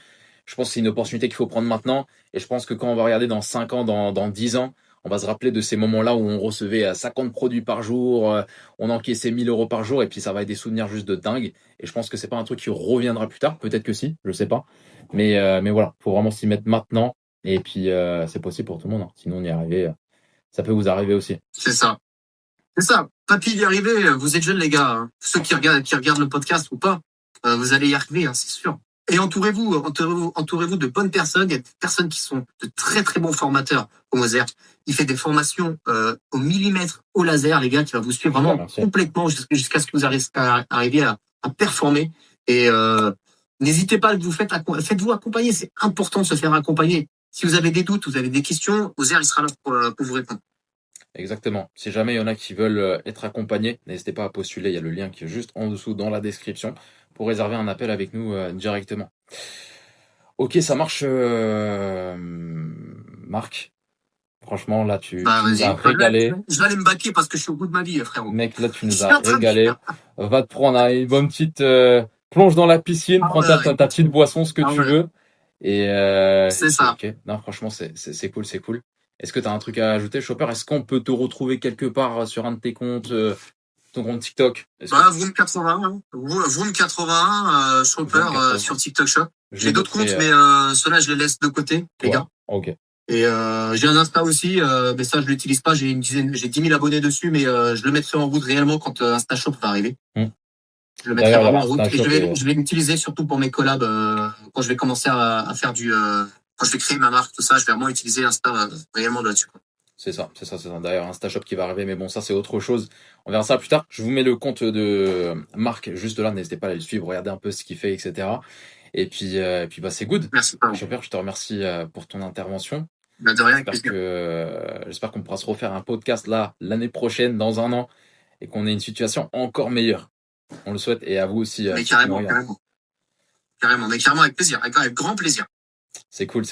je pense que c'est une opportunité qu'il faut prendre maintenant. Et je pense que quand on va regarder dans 5 ans, dans 10 ans, on va se rappeler de ces moments-là où on recevait 50 produits par jour, on encaissait 1 000 € par jour, et puis ça va être des souvenirs juste de dingue. Et je pense que c'est pas un truc qui reviendra plus tard. Peut-être que si, je sais pas. Mais voilà, faut vraiment s'y mettre maintenant. Et puis, c'est possible pour tout le monde. Hein. Sinon, on y arriver. Ça peut vous arriver aussi. C'est ça. Papy y arriver, vous êtes jeunes, les gars. Hein. Ceux qui regardent le podcast ou pas, vous allez y arriver, hein, c'est sûr. Et entourez-vous de bonnes personnes. Il y a des personnes qui sont de très très bons formateurs au Other. Il fait des formations au millimètre au laser, les gars, qui va vous suivre vraiment complètement jusqu'à ce que vous arriviez à performer. Et n'hésitez pas, faites-vous accompagner. C'est important de se faire accompagner. Si vous avez des doutes, vous avez des questions, Other, il sera là pour vous répondre. Exactement. Si jamais il y en a qui veulent être accompagnés, n'hésitez pas à postuler. Il y a le lien qui est juste en dessous dans la description pour réserver un appel avec nous directement. Ok, ça marche, Marc. Franchement, là, tu nous as régalé. Je vais aller me baquer parce que je suis au bout de ma vie, frérot. Mec, là, tu nous as régalé. Va te prendre une bonne petite plonge dans la piscine, prends ta petite boisson, ce que tu veux. Et c'est ça. Okay. Non, franchement, c'est cool. Est-ce que tu as un truc à ajouter, Chopper? Est-ce qu'on peut te retrouver quelque part sur un de tes comptes, ton compte TikTok? Vroom81, Chopper sur TikTok Shop. J'ai d'autres comptes, mais ceux-là, je les laisse de côté, les gars. Ok. Et j'ai un Insta aussi, mais ça, je l'utilise pas. J'ai 10 000 abonnés dessus, mais je le mettrai en route réellement quand InstaShop va arriver. Je le mettrai vraiment en route. Et je vais l'utiliser surtout pour mes collabs quand je vais commencer à faire quand je vais créer ma marque, tout ça, je vais vraiment utiliser Insta réellement là-dessus. C'est ça. D'ailleurs, InstaShop qui va arriver, mais bon, ça, c'est autre chose. On verra ça plus tard. Je vous mets le compte de Marc juste là. N'hésitez pas à aller le suivre, regardez un peu ce qu'il fait, etc. Et puis bah, c'est good. Merci. Chopper, je te remercie pour ton intervention. De rien, j'espère qu'on pourra se refaire un podcast là l'année prochaine, dans 1 an, et qu'on ait une situation encore meilleure. On le souhaite, et à vous aussi. Mais carrément, avec plaisir, avec grand plaisir. C'est cool.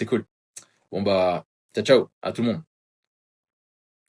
Bon bah, ciao à tout le monde.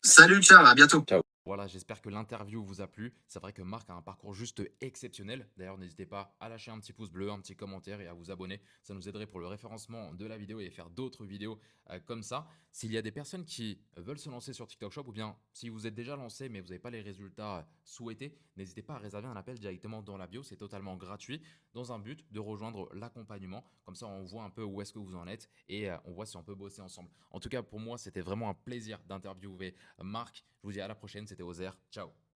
Salut, ciao, à bientôt. Ciao. Voilà, j'espère que l'interview vous a plu. C'est vrai que Marc a un parcours juste exceptionnel. D'ailleurs, n'hésitez pas à lâcher un petit pouce bleu, un petit commentaire et à vous abonner. Ça nous aiderait pour le référencement de la vidéo et faire d'autres vidéos comme ça. S'il y a des personnes qui veulent se lancer sur TikTok Shop ou bien si vous êtes déjà lancé mais vous n'avez pas les résultats souhaités, n'hésitez pas à réserver un appel directement dans la bio. C'est totalement gratuit dans un but de rejoindre l'accompagnement. Comme ça, on voit un peu où est-ce que vous en êtes et on voit si on peut bosser ensemble. En tout cas, pour moi, c'était vraiment un plaisir d'interviewer Marc. Je vous dis à la prochaine. C'était Ozer. Ciao.